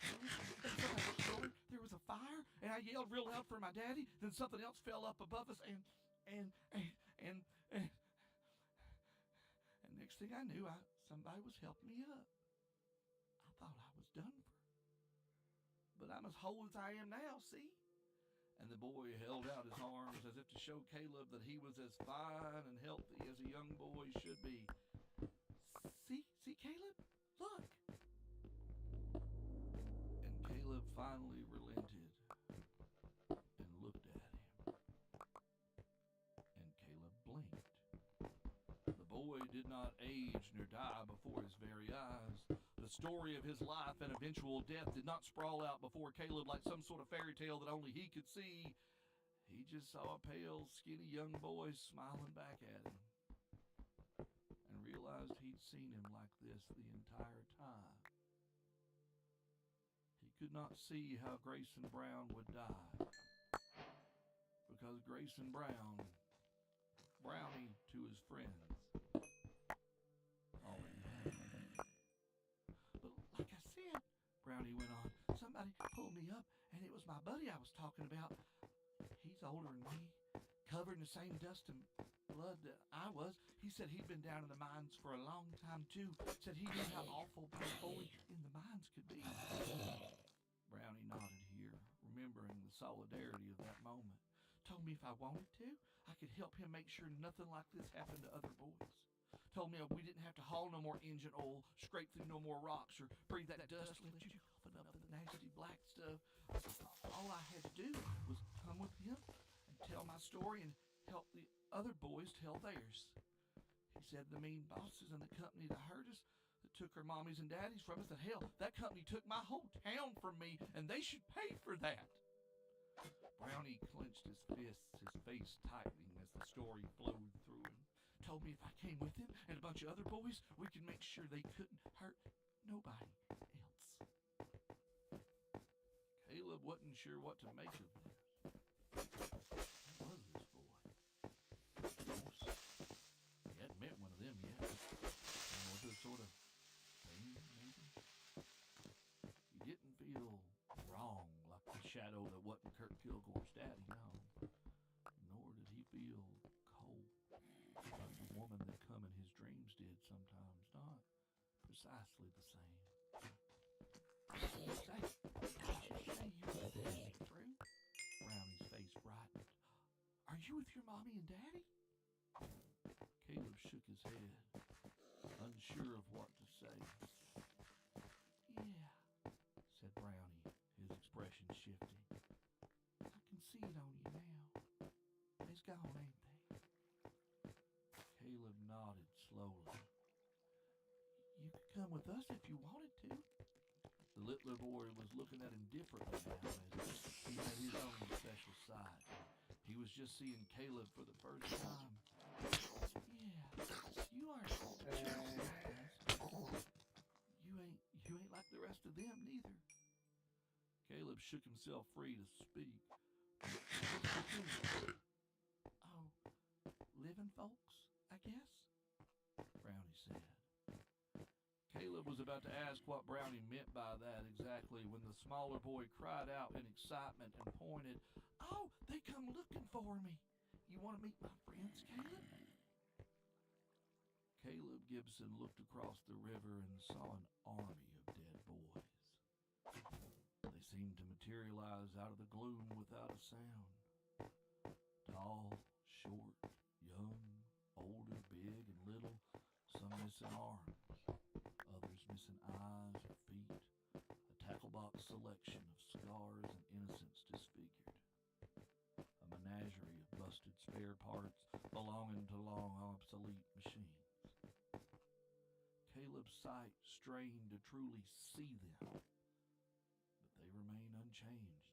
There was a fire, and I yelled real loud for my daddy. Then something else fell up above us, and next thing I knew, somebody was helping me up. I thought I was done for, but I'm as whole as I am now. See? And the boy held out his arms as if to show Caleb that he was as fine and healthy as a young boy should be. See, Caleb? Look. And Caleb finally relented and looked at him. And Caleb blinked. The boy did not age nor die before his very eyes. The story of his life and eventual death did not sprawl out before Caleb like some sort of fairy tale that only he could see. He just saw a pale, skinny young boy smiling back at him and realized he'd seen him like this the entire time. He could not see how Grayson Brown would die, because Grayson Brown, Brownie to his friends, already had. But like I said, Brownie went on, somebody pulled me up, and it was my buddy I was talking about. He's older than me, covered in the same dust and blood that I was. He said he'd been down in the mines for a long time, too. Said he knew how awful being a boy in the mines could be. Brownie nodded here, remembering the solidarity of that moment. Told me if I wanted to, I could help him make sure nothing like this happened to other boys. Told me we didn't have to haul no more engine oil, scrape through no more rocks, or breathe that dust, let you coughing up the nasty black stuff. All I had to do was come with him and tell my story and help the other boys tell theirs. He said the mean bosses in the company that hurt us, that took our mommies and daddies from us, that hell, that company took my whole town from me, and they should pay for that. Brownie clenched his fists, his face tightening as the story flowed through him. Told me if I came with him and a bunch of other boys, we could make sure they couldn't hurt nobody else. Caleb wasn't sure what to make of this. Who was this boy? Of course, he hadn't met one of them yet. And was it sort of thing, maybe? He didn't feel wrong like the shadow that wasn't Kurt Kilgore's daddy, no. Nor did he feel cold like the woman that come in his dreams did sometimes. Not precisely the same. Did you say you were through? Brownie's face brightened. Are you with your mommy and daddy? Caleb shook his head, unsure of what to say. Yeah, said Brownie, his expression shifting. I can see it on you now. They's gone, ain't they? Caleb nodded slowly. You could come with us if you wanted to. The littler boy was looking at him differently now, as he had his own special side. He was just seeing Caleb for the first time. Yeah, you aren't You ain't like the rest of them, neither. Caleb shook himself free to speak. Oh, living folks, I guess? Brownie said. Caleb was about to ask what Brownie meant by that exactly when the smaller boy cried out in excitement and pointed. Oh, they come looking for me. You want to meet my friends, Caleb? Caleb Gibson looked across the river and saw an army of dead boys. They seemed to materialize out of the gloom without a sound. Tall, short, young, older, big, and little, some missing arms. Others missing eyes or feet, a tackle box selection of scars and innocence disfigured. A menagerie of busted spare parts belonging to long obsolete machines. Caleb's sight strained to truly see them, but they remained unchanged.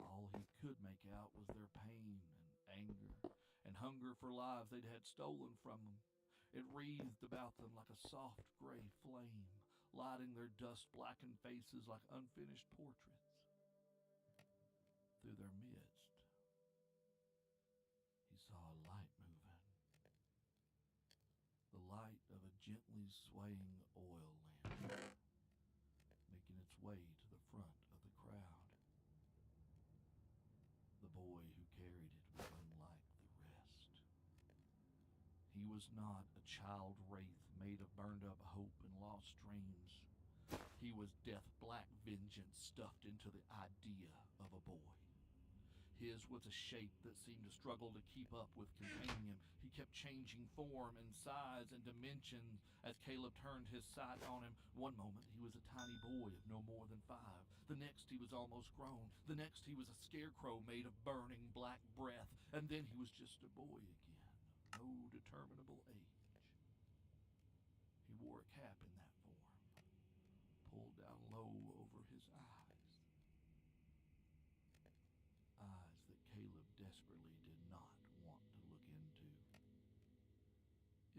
All he could make out was their pain and anger and hunger for lives they'd had stolen from them. It wreathed about them like a soft gray flame, lighting their dust-blackened faces like unfinished portraits. Through their midst, he saw a light moving. The light of a gently swaying oil lamp, making its way to the front of the crowd. The boy who carried it was unlike the rest. He was not a child wraith made of burned-up hope and lost dreams. He was death-black vengeance stuffed into the idea of a boy. His was a shape that seemed to struggle to keep up with containing him. He kept changing form and size and dimensions as Caleb turned his sight on him. One moment he was a tiny boy of no more than 5. The next he was almost grown. The next he was a scarecrow made of burning black breath. And then he was just a boy again, of no determinable age. He wore a cap in that form, pulled down low over his eyes. Eyes that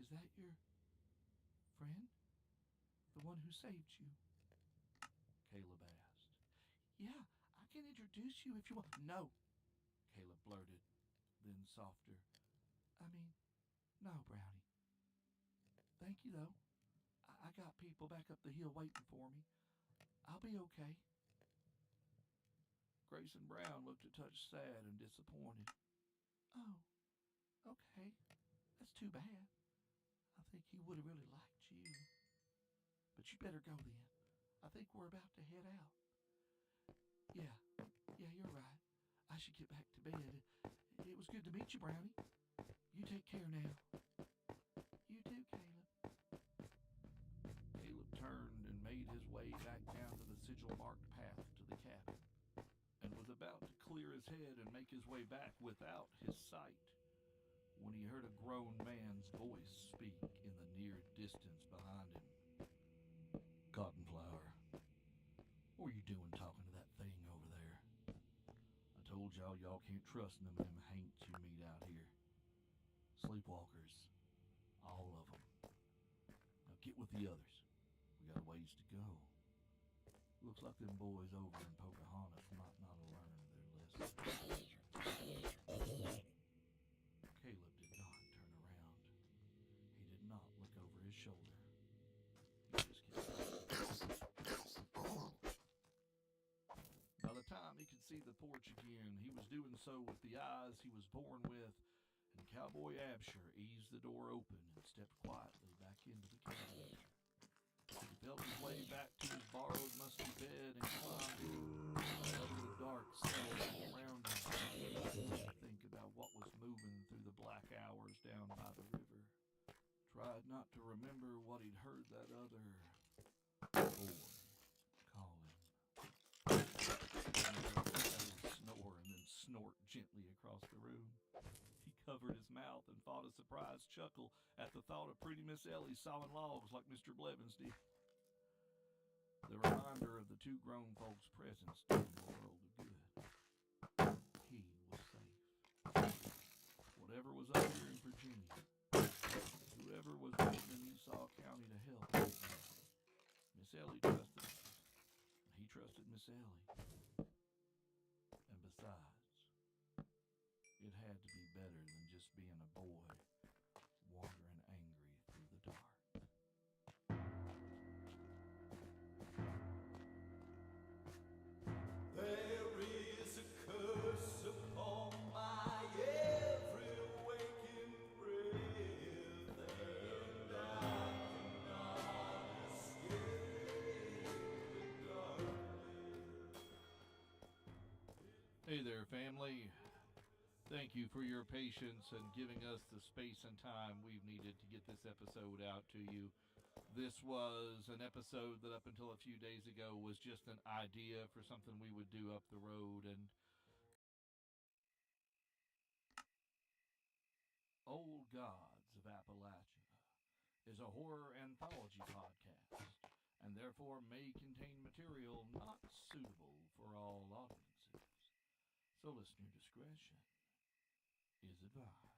Is that your friend? The one who saved you? Caleb asked. Yeah, I can introduce you if you want. No, Caleb blurted, then softer. I mean, no, Brownie. Thank you, though. I got people back up the hill waiting for me. I'll be okay. Grayson Brown looked a touch sad and disappointed. Oh, okay. That's too bad. I think he would have really liked you. But you better go then. I think we're about to head out. Yeah, you're right. I should get back to bed. It was good to meet you, Brownie. You take care now. You too, Caleb. Caleb turned and made his way back down to the sigil-marked path to the cabin, and was about to clear his head and make his way back without his sight, when he heard a grown man's voice speak in the near distance behind him. Cottonflower, what are you doing talking to that thing over there? I told y'all can't trust none of them haints you meet out here. Sleepwalkers, all of them. Now get with the others. We got a ways to go. Looks like them boys over in Pocahontas might not have learned their lesson. Caleb did not turn around. He did not look over his shoulder. He just kept walking. By the time he could see the porch again, he was doing so with the eyes he was born with, and Cowboy Absher eased the door open and stepped quietly back into the cabin. He felt his way back to his borrowed musty bed and climbed over the dark cells around him. Think about what was moving through the black hours down by the river. Tried not to remember what he'd heard that other boy call him. Snore and then snort gently across the room. He covered his mouth and fought a surprised chuckle at the thought of pretty Miss Ellie sawing logs like Mr. Blevins did. The reminder of the two grown folks' presence did him a world of good. He was safe. Whatever was up here in Virginia, whoever was waiting in Esau County to help, Miss Ellie trusted him. He trusted Miss Ellie. And besides, it had to be better than just being a boy wandering angry through the dark. There is a curse upon my every waking breath, and I cannot escape the darkness. Hey there, family. Thank you for your patience and giving us the space and time we've needed to get this episode out to you. This was an episode that up until a few days ago was just an idea for something we would do up the road, and Old Gods of Appalachia is a horror anthology podcast, and therefore may contain material not suitable for all audiences. So listener discretion is advised.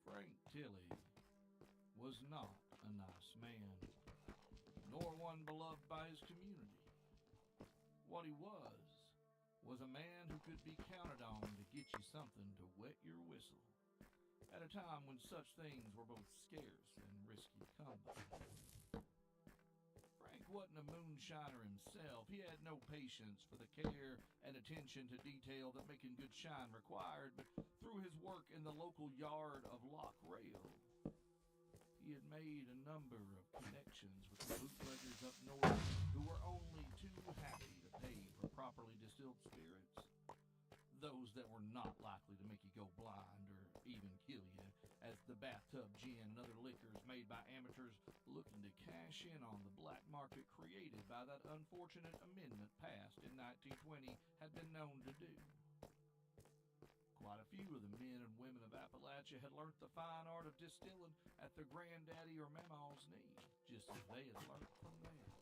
Frank Tilley was not a nice man, nor one beloved by his community. What he was a man who could be counted on to get you something to wet your whistle, at a time when such things were both scarce and risky to come by. Frank wasn't a moonshiner himself. He had no patience for the care and attention to detail that making good shine required, but through his work in the local yard of Lock Rail, he had made a number of connections with the bootleggers up north who were only too happy to pay for properly distilled spirits. Those that were not likely to make you go blind or even kill you, as the bathtub gin and other liquors made by amateurs looking to cash in on the black market created by that unfortunate amendment passed in 1920 had been known to do. Quite a few of the men and women of Appalachia had learnt the fine art of distilling at their granddaddy or mama's knee, just as they had learnt from theirs.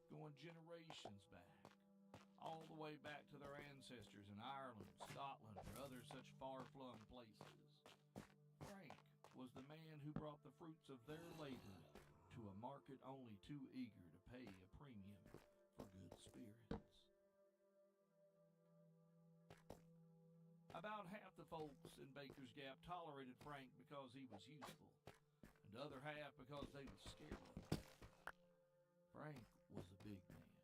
going generations back, all the way back to their ancestors in Ireland, Scotland, or other such far-flung places. Frank was the man who brought the fruits of their labor to a market only too eager to pay a premium for good spirits. About half the folks in Baker's Gap tolerated Frank because he was useful, and the other half because they was scared of him. Frank was a big man.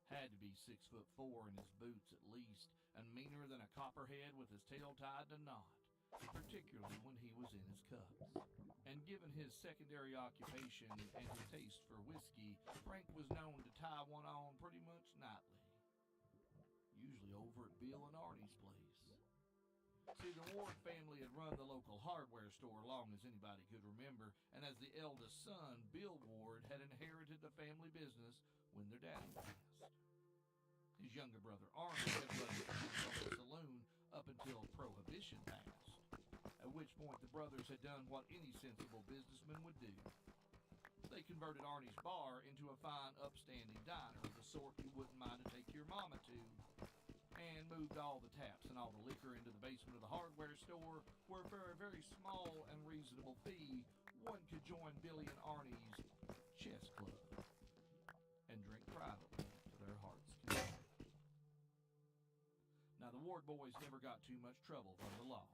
Had to be 6'4" in his boots at least, and meaner than a copperhead with his tail tied in a knot, particularly when he was in his cups. And given his secondary occupation and his taste for whiskey, Frank was known to tie one on pretty much nightly, usually over at Bill and Arnie's place. See, the Ward family had run the local hardware store long as anybody could remember, and as the eldest son, Bill Ward had inherited the family business when their daddy passed. His younger brother, Arnie, had run the saloon up until Prohibition passed, at which point the brothers had done what any sensible businessman would do. They converted Arnie's bar into a fine, upstanding diner of the sort you wouldn't mind to take your mama to, and moved all the taps and all the liquor into the basement of the hardware store, where for a very small and reasonable fee, one could join Billy and Arnie's chess club and drink privately to their heart's content. Now, the Ward boys never got too much trouble from the law,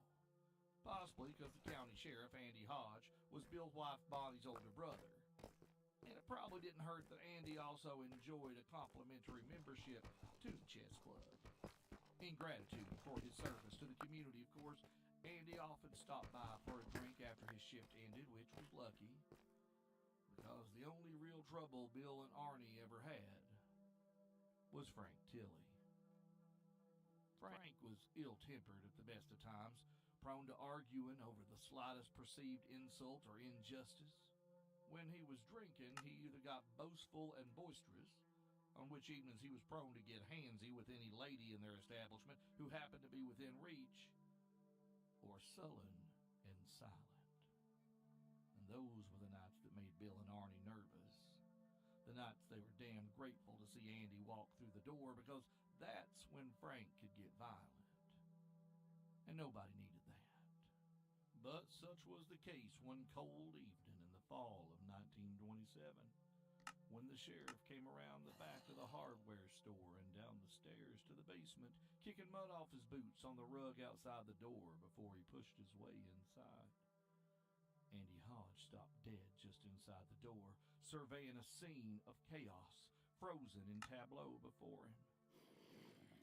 possibly because the county sheriff, Andy Hodge, was Bill's wife Bonnie's older brother. And it probably didn't hurt that Andy also enjoyed a complimentary membership to the chess club. In gratitude for his service to the community, of course, Andy often stopped by for a drink after his shift ended, which was lucky, because the only real trouble Bill and Arnie ever had was Frank Tilley. Frank was ill-tempered at the best of times, prone to arguing over the slightest perceived insult or injustice. When he was drinking, he either got boastful and boisterous, on which evenings he was prone to get handsy with any lady in their establishment who happened to be within reach, or sullen and silent. And those were the nights that made Bill and Arnie nervous. The nights they were damn grateful to see Andy walk through the door, because that's when Frank could get violent. And nobody needed that. But such was the case one cold evening in the fall of 1927, when the sheriff came around the back of the hardware store and down the stairs to the basement, kicking mud off his boots on the rug outside the door before he pushed his way inside. Andy Hodge stopped dead just inside the door, surveying a scene of chaos, frozen in tableau before him.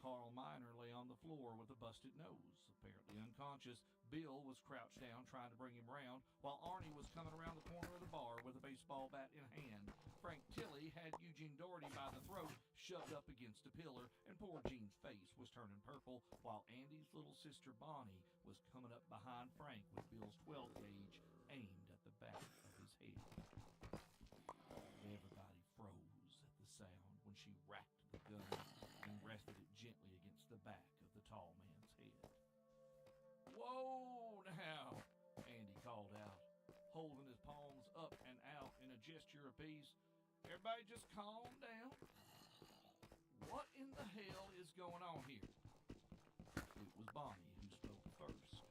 Carl Miner lay on the floor with a busted nose, apparently unconscious. Bill was crouched down trying to bring him round, while Arnie was coming around the corner of the bar with a baseball bat in hand. Frank Tilley had Eugene Doherty by the throat, shoved up against a pillar, and poor Gene's face was turning purple, while Andy's little sister Bonnie was coming up behind Frank with Bill's 12 gauge aimed at the back of his head. Everybody froze at the sound when she racked the gun and rested it gently against the back of the tall man's head. "Whoa now," Andy called out, holding his palms up and out in a gesture of peace. "Everybody just calm down. What in the hell is going on here?" It was Bonnie who spoke first,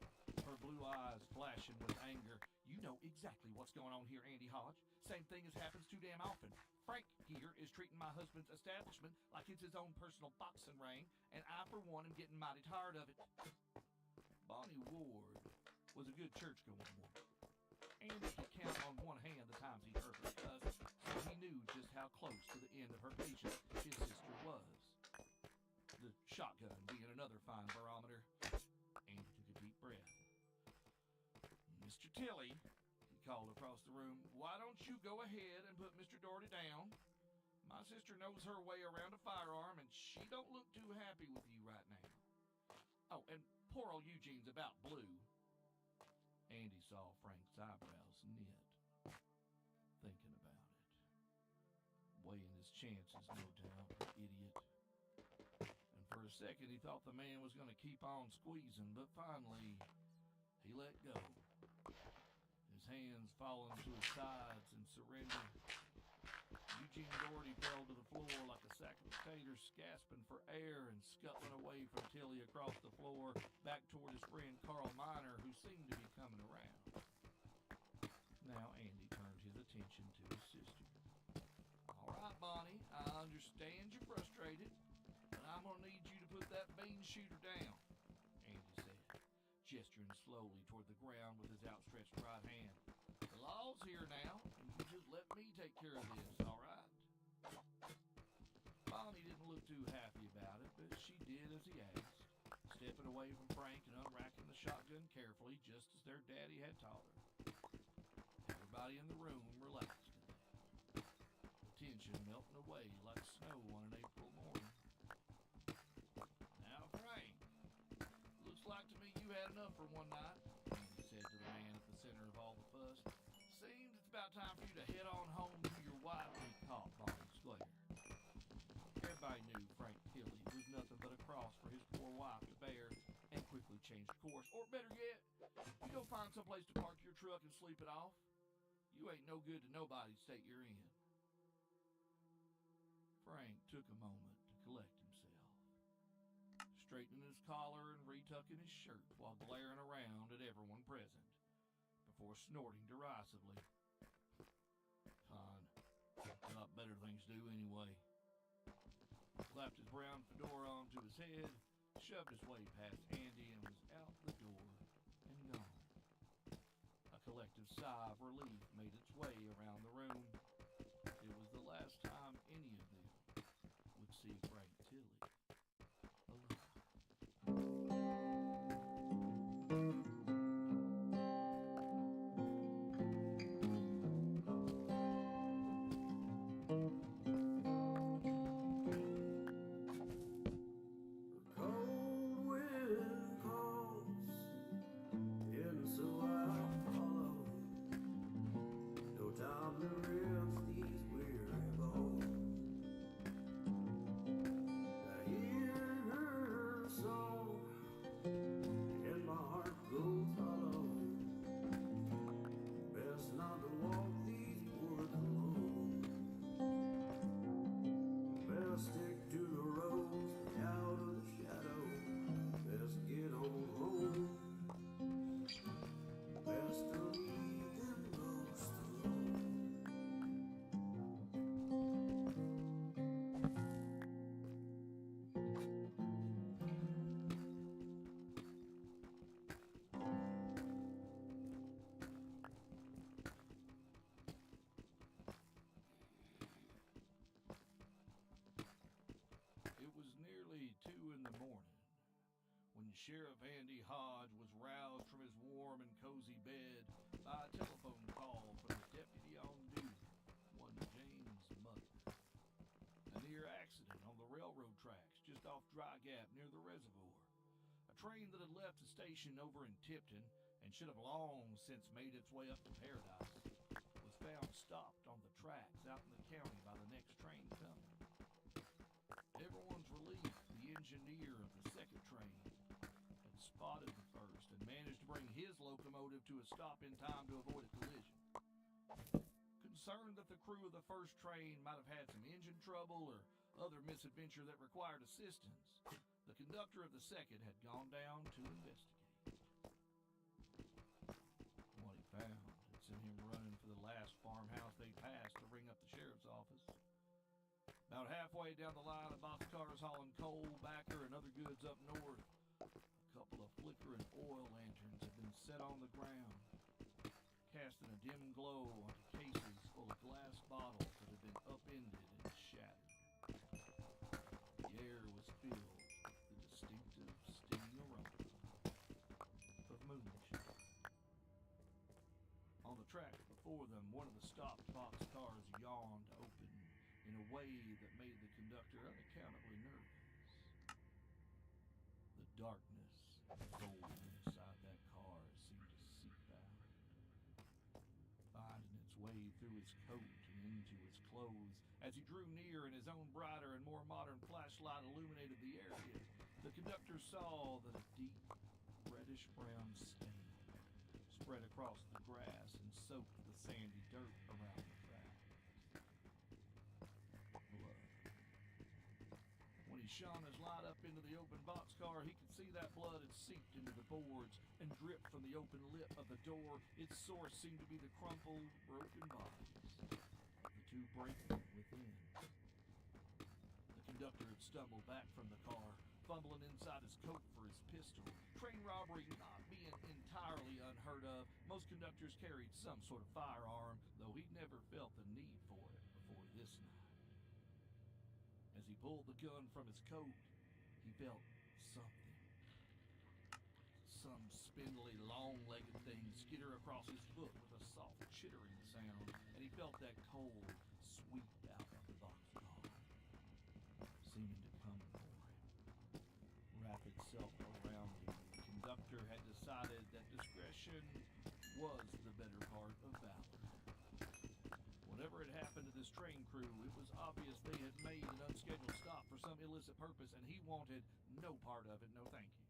her blue eyes flashing with anger. "You know exactly what's going on here, Andy Hodge. Same thing as happens too damn often. Frank here is treating my husband's establishment like it's his own personal boxing ring, and I, for one, am getting mighty tired of it." Bonnie Ward was a good church-going woman. Andy could count on one hand the times he'd heard her cuss, so he knew just how close to the end of her patience his sister was. The shotgun being another fine barometer. Andy took a deep breath. "Mr. Tilley," he called across the room, "why don't you go ahead and put Mr. Doherty down? My sister knows her way around a firearm, and she don't look too happy with you right now. Oh, and poor old Eugene's about blue." Andy saw Frank's eyebrows knit, thinking about it. Weighing his chances, no doubt, the idiot. And for a second he thought the man was going to keep on squeezing, but finally he let go, his hands falling to his sides in surrender. Eugene Doherty fell to the floor like a sack of potatoes, gasping for air and scuttling away from Tilly across the floor, back toward his friend Carl Miner, who seemed to be coming around. Now Andy turned his attention to his sister. "All right, Bonnie, I understand you're frustrated, but I'm going to need you to put that bean shooter down," Andy said, gesturing slowly toward the ground with his outstretched right hand. "The law's here now, and you just let me take care of this, all right?" Bonnie didn't look too happy about it, but she did as he asked, stepping away from Frank and unracking the shotgun carefully, just as their daddy had taught her. Everybody in the room relaxed at that, the tension melting away like snow on an April morning. "Now, Frank, looks like to me you had enough for one night," Andy said to the man at the center of all the fuss. "Seems it's about time for you to head on home to your wife," he caught Bonnie's glare. Everybody knew Frank Tilly was nothing but a cross for his poor wife to bear, and quickly changed course. "Or better yet, you go find someplace to park your truck and sleep it off. You ain't no good to nobody state you're in." Frank took a moment to collect himself, straightening his collar and retucking his shirt while glaring around at everyone present, before snorting derisively. "Fine. Got better things to do anyway." He clapped his brown fedora onto his head, shoved his way past Andy, and was out the door and gone. A collective sigh of relief made its way around the room. It was the last time any of them would see Frank Tilly alive. Cold wind calls, and so I follow. No time to rest these weary bones. I hear her song, and my heart goes hollow. Best not to walk these woods alone. Best stick to the road, stay out of the shadow. Best get on home. Best to leave them ghosts alone. It was nearly 2 in the morning when Sheriff Andy Hodge was roused from his warm and cozy bed by a telephone call from the deputy on duty, one James Mutler. A near accident on the railroad tracks just off Dry Gap near the reservoir. A train that had left the station over in Tipton and should have long since made its way up to Paradise was found stopped on the tracks out in the county by the next train coming. Everyone's relief, the engineer of the second train had spotted the first and managed to bring his locomotive to a stop in time to avoid a collision. Concerned that the crew of the first train might have had some engine trouble or other misadventure that required assistance, the conductor of the second had gone down to investigate. What he found had sent him running for the last farmhouse they passed to ring up the sheriff's office. About halfway down the line, of boxcars hauling coal, backer, and other goods up north, a couple of flickering oil lanterns had been set on the ground, casting a dim glow onto cases full of glass bottles that had been upended and shattered. The air was filled with the distinctive, stinging aroma of moonshine. On the track before them, one of the stopped boxcars yawned open in a way that made the conductor unaccountably nervous. The darkness and cold inside that car seemed to seep out, finding its way through his coat and into his clothes. As he drew near and his own brighter and more modern flashlight illuminated the area, the conductor saw that a deep, reddish-brown stain spread across the grass and soaked the sandy dirt around the tracks. shone his light up into the open boxcar, he could see that blood had seeped into the boards and dripped from the open lip of the door. Its source seemed to be the crumpled, broken bodies of the two brakemen within. The conductor had stumbled back from the car, fumbling inside his coat for his pistol. Train robbery not being entirely unheard of, most conductors carried some sort of firearm, though he'd never felt the need for it before this night. As he pulled the gun from his coat, he felt something. Some spindly, long-legged thing skitter across his foot with a soft chittering sound, and he felt that cold sweep out of the boxcar, seeming to come for him. Wrap itself around him. The conductor had decided that discretion was the better part of valor. Whatever had happened to this train crew, it was obvious they had made an unscheduled stop for some illicit purpose, and he wanted no part of it, no thank you.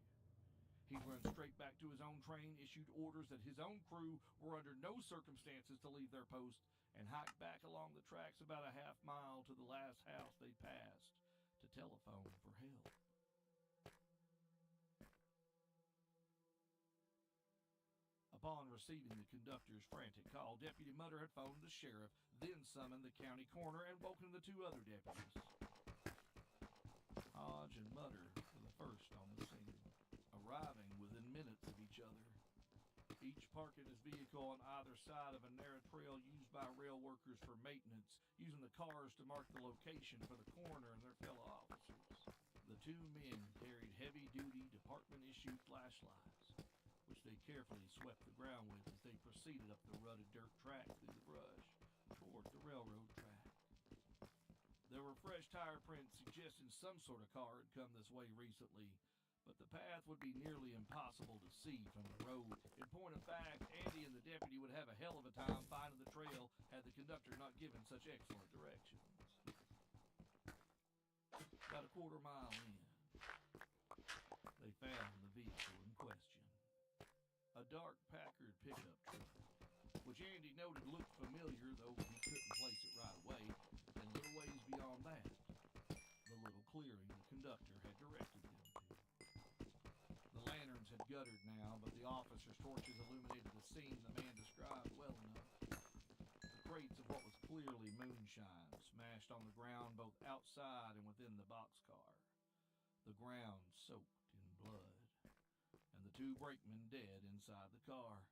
He'd run straight back to his own train, issued orders that his own crew were under no circumstances to leave their post, and hiked back along the tracks about a half mile to the last house they passed to telephone for help. Upon receiving the conductor's frantic call, Deputy Mutter had phoned the sheriff, then summoned the county coroner and woken the two other deputies. Hodge and Mutter were the first on the scene, arriving within minutes of each other, each parking his vehicle on either side of a narrow trail used by rail workers for maintenance, using the cars to mark the location for the coroner and their fellow officers. The two men carried heavy-duty department-issued flashlights, which they carefully swept the ground with as they proceeded up the rutted dirt track through the brush toward the railroad track. There were fresh tire prints suggesting some sort of car had come this way recently, but the path would be nearly impossible to see from the road. In point of fact, Andy and the deputy would have a hell of a time finding the trail had the conductor not given such excellent directions. About a quarter mile in, they found the vehicle in question. A dark Packard pickup truck, which Andy noted looked familiar, though he couldn't place it right away, and a little ways beyond that, the little clearing the conductor had directed them to. The lanterns had guttered now, but the officers' torches illuminated the scene the man described well enough. The crates of what was clearly moonshine smashed on the ground both outside and within the boxcar, the ground soaked in blood, and the two brakemen dead inside the car.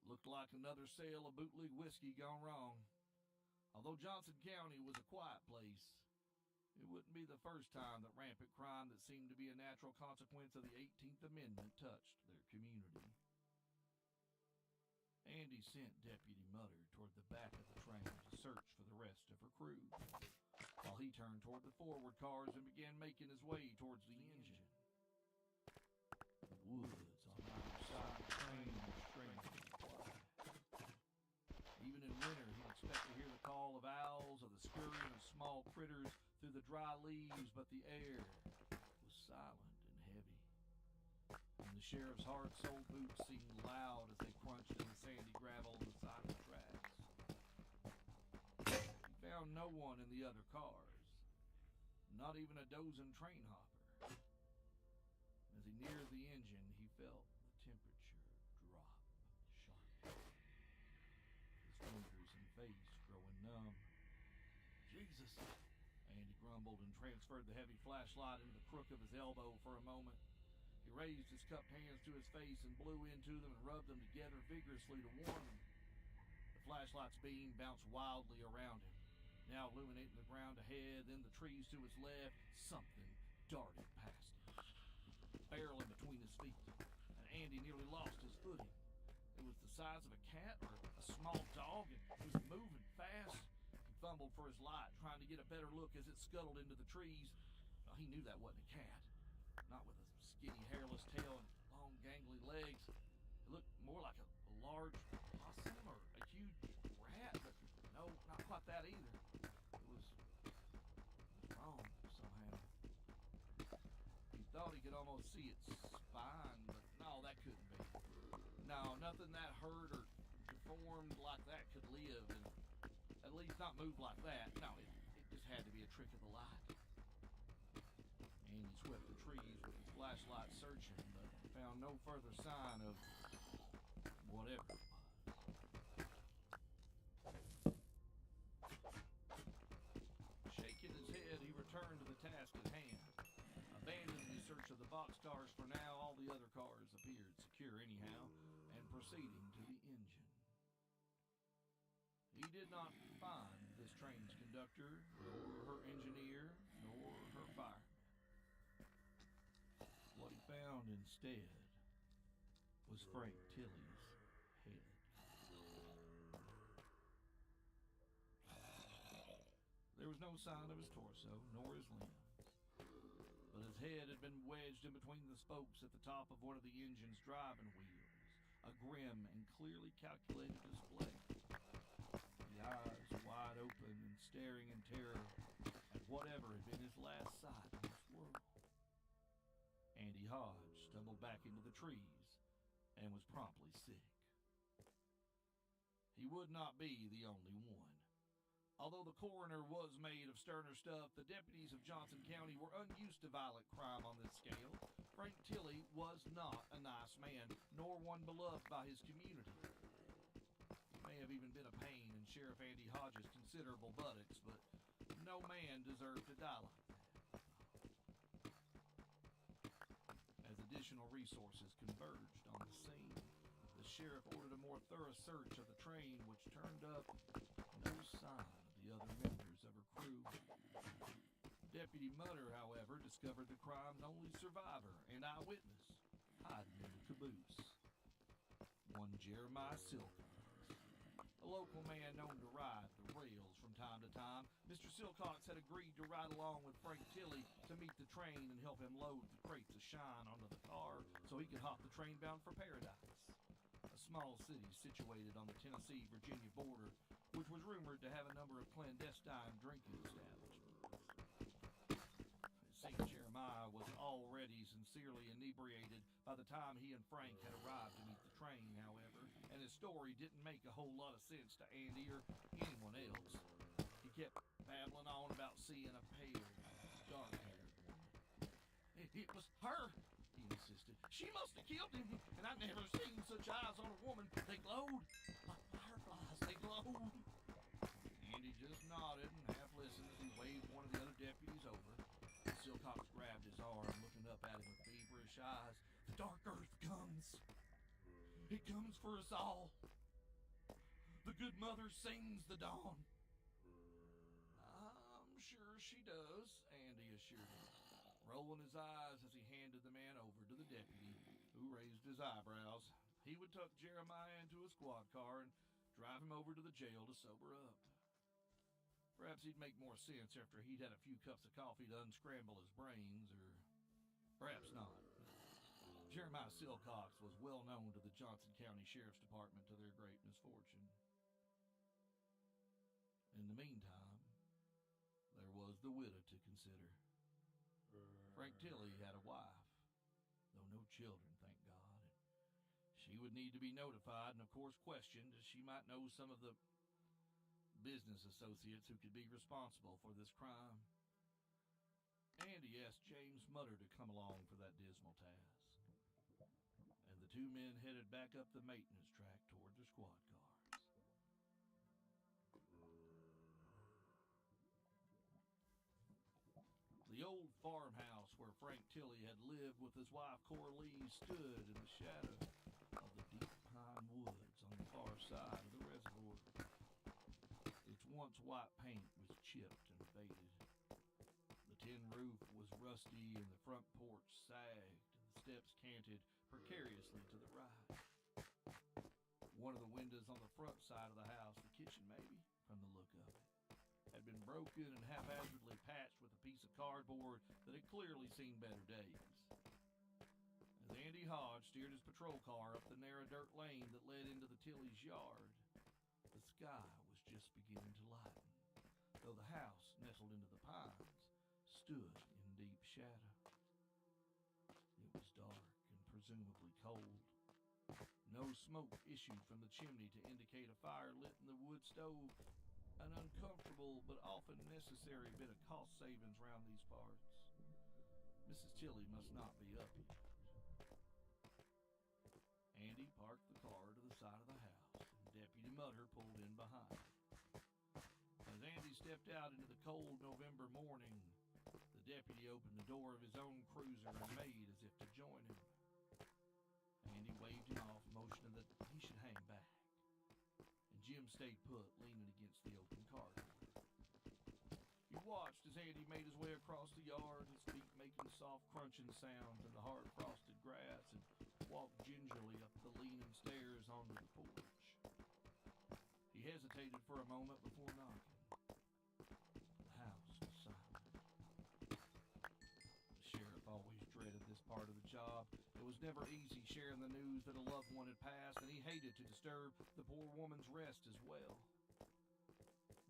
Looked like another sale of bootleg whiskey gone wrong. Although Johnson County was a quiet place, it wouldn't be the first time that rampant crime that seemed to be a natural consequence of the 18th Amendment touched their community. Andy sent Deputy Mutter toward the back of the train to search for the rest of her crew, while he turned toward the forward cars and began making his way towards the engine. The woods on either side of the train were strangely quiet. Even in winter, he'd expect to hear the call of owls or the scurrying of small critters through the dry leaves, but the air was silent and heavy, and the sheriff's hard-soled boots seemed loud as they crunched in the sandy gravel on the side of the tracks. He found no one in the other cars, not even a dozing train hopper. As he neared the engine, he felt the temperature drop sharply, his fingers and face growing numb. Jesus, Andy grumbled and transferred the heavy flashlight into the crook of his elbow for a moment. He raised his cupped hands to his face and blew into them and rubbed them together vigorously to warm him. The flashlight's beam bounced wildly around him, now illuminating the ground ahead, then the trees to his left. Something darted past him, barreling between his feet, and Andy nearly lost his footing. It was the size of a cat or a small dog, and it was moving fast. He fumbled for his light, trying to get a better look as it scuttled into the trees. Well, he knew that wasn't a cat, not with a skinny, hairless tail and long, gangly legs. It looked more like a large possum or a huge rat, but no, not quite that either. It was wrong somehow. He thought he could almost see its spine, but no, that couldn't be. No, nothing that hurt or deformed like that could live, and at least not move like that. No, it just had to be a trick of the light. trees with his flashlight searching, but found no further sign of whatever it was. Shaking his head, he returned to the task at hand. Abandoning his search of the boxcars for now, all the other cars appeared secure anyhow, and proceeding to the engine. He did not find this train's conductor, nor her engineer, nor her fireman. What he found instead was Frank Tilley's head. There was no sign of his torso, nor his limbs, but his head had been wedged in between the spokes at the top of one of the engine's driving wheels, a grim and clearly calculated display. The eyes wide open and staring in terror at whatever had been his last sight in this world. Andy Hodge stumbled back into the trees and was promptly sick. He would not be the only one. Although the coroner was made of sterner stuff, the deputies of Johnson County were unused to violent crime on this scale. Frank Tilley was not a nice man, nor one beloved by his community. He may have even been a pain in Sheriff Andy Hodges' considerable buttocks, but no man deserved to die like that. As additional resources converged on the scene, the sheriff ordered a more thorough search of the train, which turned up no sign of the other members of her crew. Deputy Mutter, however, discovered the crime's only survivor and eyewitness hiding in the caboose. One Jeremiah Silcox, a local man known to ride the rails from time to time. Mr. Silcox had agreed to ride along with Frank Tilley to meet the train and help him load the crates of shine onto the car so he could hop the train bound for Paradise, a small city situated on the Tennessee-Virginia border, which was rumored to have a number of clandestine drinking establishments. It seems Jeremiah was already sincerely inebriated by the time he and Frank had arrived to meet the train, however, and his story didn't make a whole lot of sense to Andy or anyone else. He kept babbling on about seeing a pale, dark-haired woman. It was her, he insisted. She must have killed him, and I've never seen such eyes on a woman. They glowed like fireflies. They glowed. Andy just nodded and half listened as he waved one of the other deputies over. Silcox grabbed his arm, looking up at him with feverish eyes. The dark earth comes. It comes for us all. The good mother sings the dawn. I'm sure she does, Andy assured him, rolling his eyes as he handed the man over to the deputy, who raised his eyebrows. He would tuck Jeremiah into a squad car and drive him over to the jail to sober up. Perhaps he'd make more sense after he'd had a few cups of coffee to unscramble his brains, or perhaps not. Jeremiah Silcox was well known to the Johnson County Sheriff's Department to their great misfortune. In the meantime, there was the widow to consider. Frank Tilley had a wife, though no children, thank God. And she would need to be notified and, of course, questioned, as she might know some of the business associates who could be responsible for this crime. Andy asked James Mutter to come along for that dismal task, and the two men headed back up the maintenance track toward their squad cars. The old farmhouse where Frank Tilley had lived with his wife Coralie stood in the shadow of the deep pine woods on the far side of the reservoir. Its once white paint was chipped and faded. The tin roof was rusty and the front porch sagged, and the steps canted precariously to the right. One of the windows on the front side of the house, the kitchen maybe, from the look of it, had been broken and haphazardly patched with a piece of cardboard that had clearly seen better days. As Andy Hodge steered his patrol car up the narrow dirt lane that led into the Tilley's yard, the sky was just beginning to lighten, though the house, nestled into the pines, stood in deep shadow. It was dark and presumably cold. No smoke issued from the chimney to indicate a fire lit in the wood stove, an uncomfortable but often necessary bit of cost savings round these parts. Mrs. Tilley must not be up yet. Andy parked the car to the side of the house, and Deputy Mutter pulled in behind him. As Andy stepped out into the cold November morning, the deputy opened the door of his own cruiser and made as if to join him. Andy waved him off, motioning that he should hang back, and Jim stayed put, leaning against the open car door. He watched as Andy made his way across the yard, his feet making soft crunching sounds in the hard frosted grass, and walked gingerly up the leaning stairs onto the porch. He hesitated for a moment before knocking. The house was silent. The sheriff always dreaded this part of the job. It was never easy sharing the news that a loved one had passed, and he hated to disturb the poor woman's rest as well.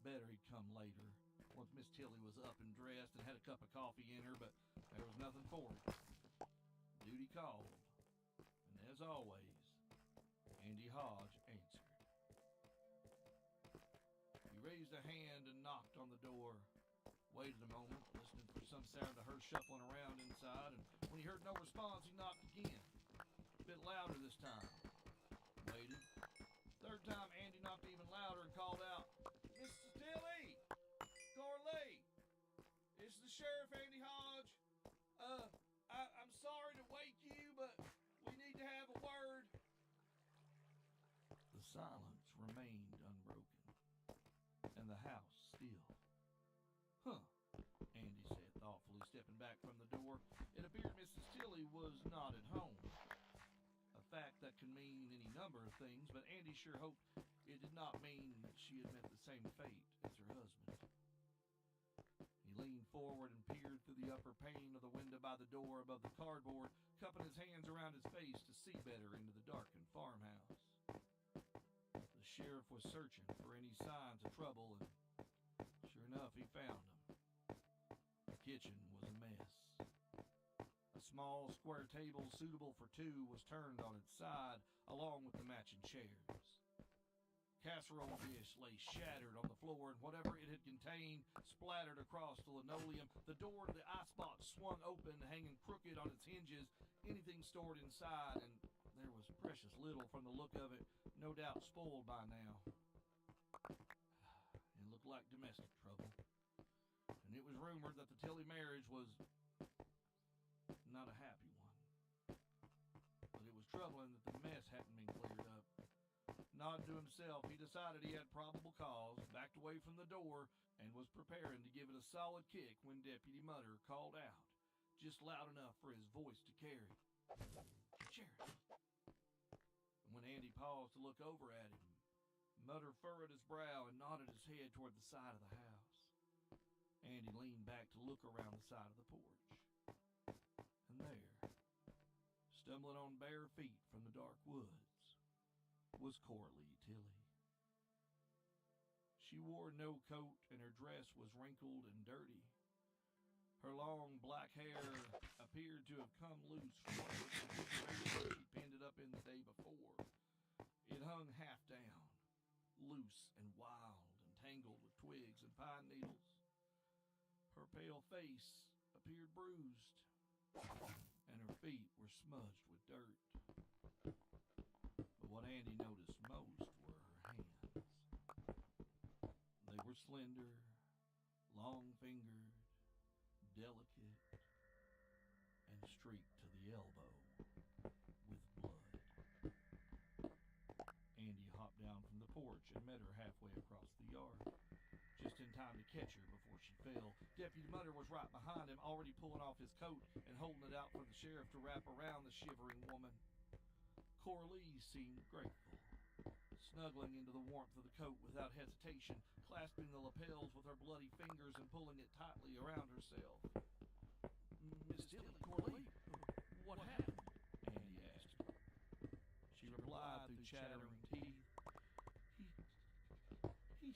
Better he'd come later, once Miss Tilly was up and dressed and had a cup of coffee in her, but there was nothing for it. Duty called, and as always, Andy Hodge answered. He raised a hand and knocked on the door, waited a moment, listening for some sound of her shuffling around inside, and when he heard no response, he knocked again, a bit louder this time. Waited. Third time, Andy knocked even louder and called out, "Mrs. Tilly! Corley! It's the sheriff, Andy Hodge. I'm sorry to wake you, but we need to have a word." The silence remained unbroken, and the house still. "Huh," Andy said thoughtfully, stepping back from the door. It appeared Mrs. Tilly was not at home. A fact that can mean any number of things, but Andy sure hoped it did not mean that she had met the same fate as her husband. He leaned forward and peered through the upper pane of the window by the door above the cardboard, cupping his hands around his face to see better into the darkened farmhouse. The sheriff was searching for any signs of trouble, and sure enough, he found them. The kitchen was a mess. A small square table suitable for two was turned on its side, along with the matching chairs. Casserole dish lay shattered on the floor, and whatever it had contained splattered across the linoleum. The door to the icebox swung open, hanging crooked on its hinges. Anything stored inside, and there was precious little from the look of it, no doubt spoiled by now. It looked like domestic trouble, and it was rumored that the Tilly marriage was not a happy one. But it was troubling that the mess hadn't been cleared up. Nodding to himself, he decided he had probable cause, backed away from the door, and was preparing to give it a solid kick when Deputy Mutter called out, just loud enough for his voice to carry, "Sheriff!" And when Andy paused to look over at him, Mutter furrowed his brow and nodded his head toward the side of the house. Andy leaned back to look around the side of the porch. And there, stumbling on bare feet from the dark woods, was Corley Tilly. She wore no coat, and her dress was wrinkled and dirty. Her long black hair appeared to have come loose from where she pinned it up in the day before. It hung half down, loose and wild and tangled with twigs and pine needles. Her pale face appeared bruised, and her feet were smudged with dirt. But what Andy noticed most were her hands. They were slender, long-fingered, delicate, and streaked to the elbow with blood. Andy hopped down from the porch and met her halfway across the yard, just in time to catch her before she fell. Deputy Mutter was right behind him, already pulling off his coat and holding it out for the sheriff to wrap around the shivering woman. Corley seemed grateful, snuggling into the warmth of the coat without hesitation, clasping the lapels with her bloody fingers and pulling it tightly around herself. "Miss Tilly, Corley, what happened?" Andy asked. She replied through chattering teeth, He's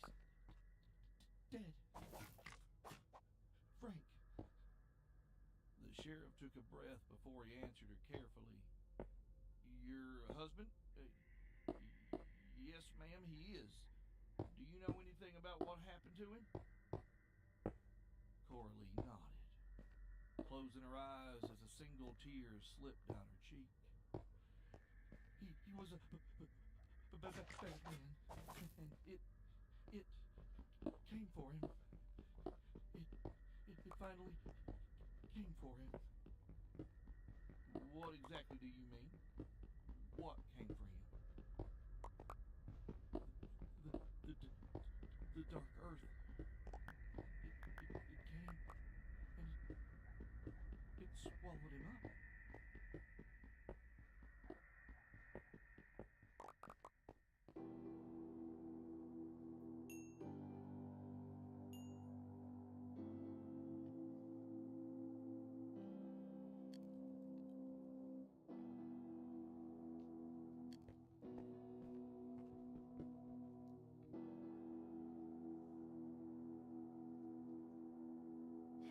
dead. Frank." The sheriff took a breath before he answered her carefully. "Your husband? Yes, ma'am, he is. Do you know anything about what happened to him?" Corley nodded, closing her eyes as a single tear slipped down her cheek. He was a bad man, and it came for him. It finally came for him. What exactly do you mean? What came for him? The dark earth. It came and it swallowed him up.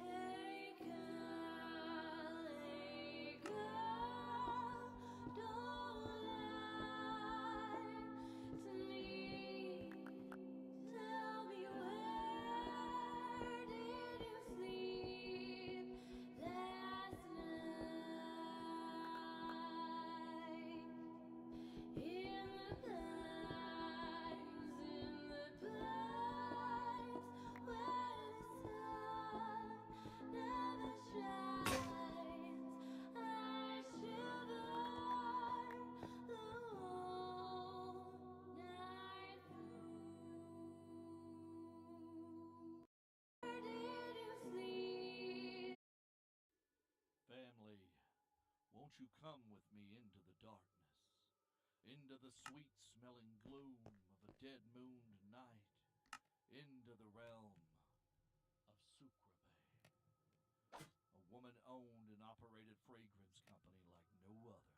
Hey girl, don't lie to me. Tell me, where did you sleep last night? In the pines, where the sun never shines. I shiver the whole night through. Where did you sleep? Family, won't you come with me into the darkness, into the sweet-smelling gloom of a dead-mooned night, into the realm of Sucreabeille, a woman-owned and operated fragrance company like no other,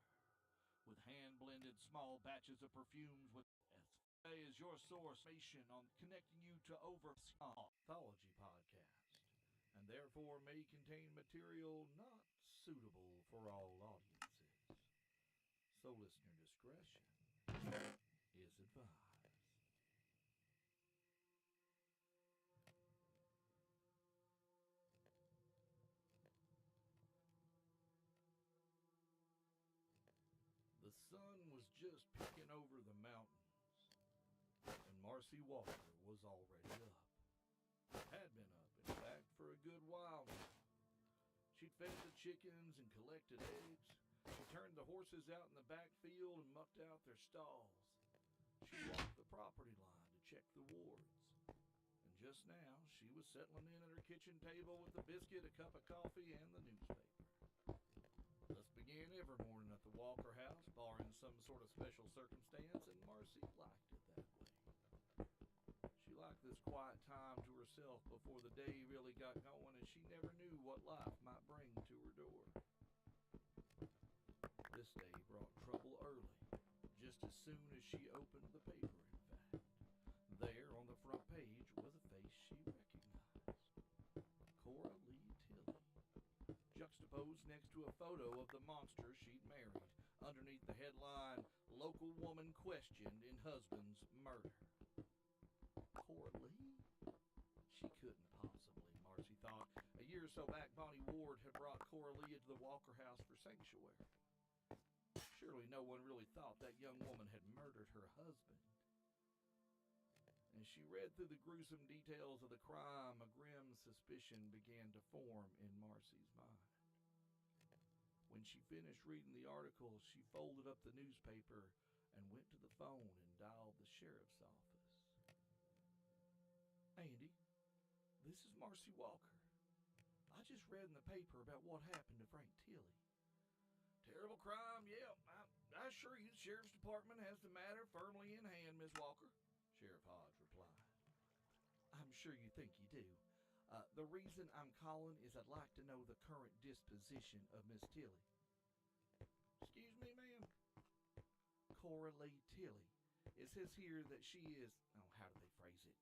with hand-blended small batches of perfumes with SA is your source on connecting you to over anthology podcast, and therefore may contain material not suitable for all audiences. So listener discretion is advised. The sun was just peeking over the mountains, and Marcy Walker was already up. Had been up, in fact, for a good while now. She'd fed the chickens and collected eggs. She turned the horses out in the back field and mucked out their stalls. She walked the property line to check the wards. And just now, she was settling in at her kitchen table with a biscuit, a cup of coffee, and the newspaper. Thus began every morning at the Walker house, barring some sort of special circumstance, and Marcy liked it that way. She liked this quiet time to herself before the day really got going, and she never knew what life might bring to her door. This day brought trouble early, just as soon as she opened the paper, in fact. There on the front page was a face she recognized. Cora Lee Tilley. Juxtaposed next to a photo of the monster she'd married, underneath the headline, "Local Woman Questioned in Husband's Murder." Cora Lee? She couldn't possibly, Marcy thought. A year or so back, Bonnie Ward had brought Cora Lee into the Walker house for sanctuary. Surely no one really thought that young woman had murdered her husband. As she read through the gruesome details of the crime, a grim suspicion began to form in Marcy's mind. When she finished reading the article, she folded up the newspaper and went to the phone and dialed the sheriff's office. "Andy, this is Marcy Walker. I just read in the paper about what happened to Frank Tilley." "Terrible crime, yeah. I assure you the sheriff's department has the matter firmly in hand, Miss Walker," Sheriff Hodge replied. "I'm sure you think you do. The reason I'm calling is I'd like to know the current disposition of Miss Tilley." "Excuse me, ma'am?" "Cora Lee Tilley. It says here that she is, how do they phrase it?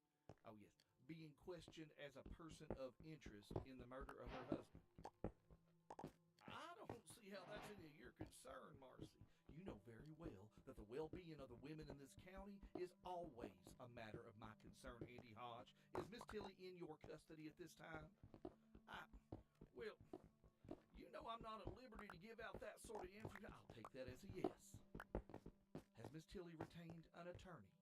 Oh, yes, being questioned as a person of interest in the murder of her husband." "I don't see how that's any of your concern, Marcy. You know very well that the well-being of the women in this county is always a matter of my concern, Andy Hodge. Is Miss Tilley in your custody at this time?" Well, you know I'm not at liberty give out that sort of information? I'll take that as a yes. Has Miss Tilly retained an attorney?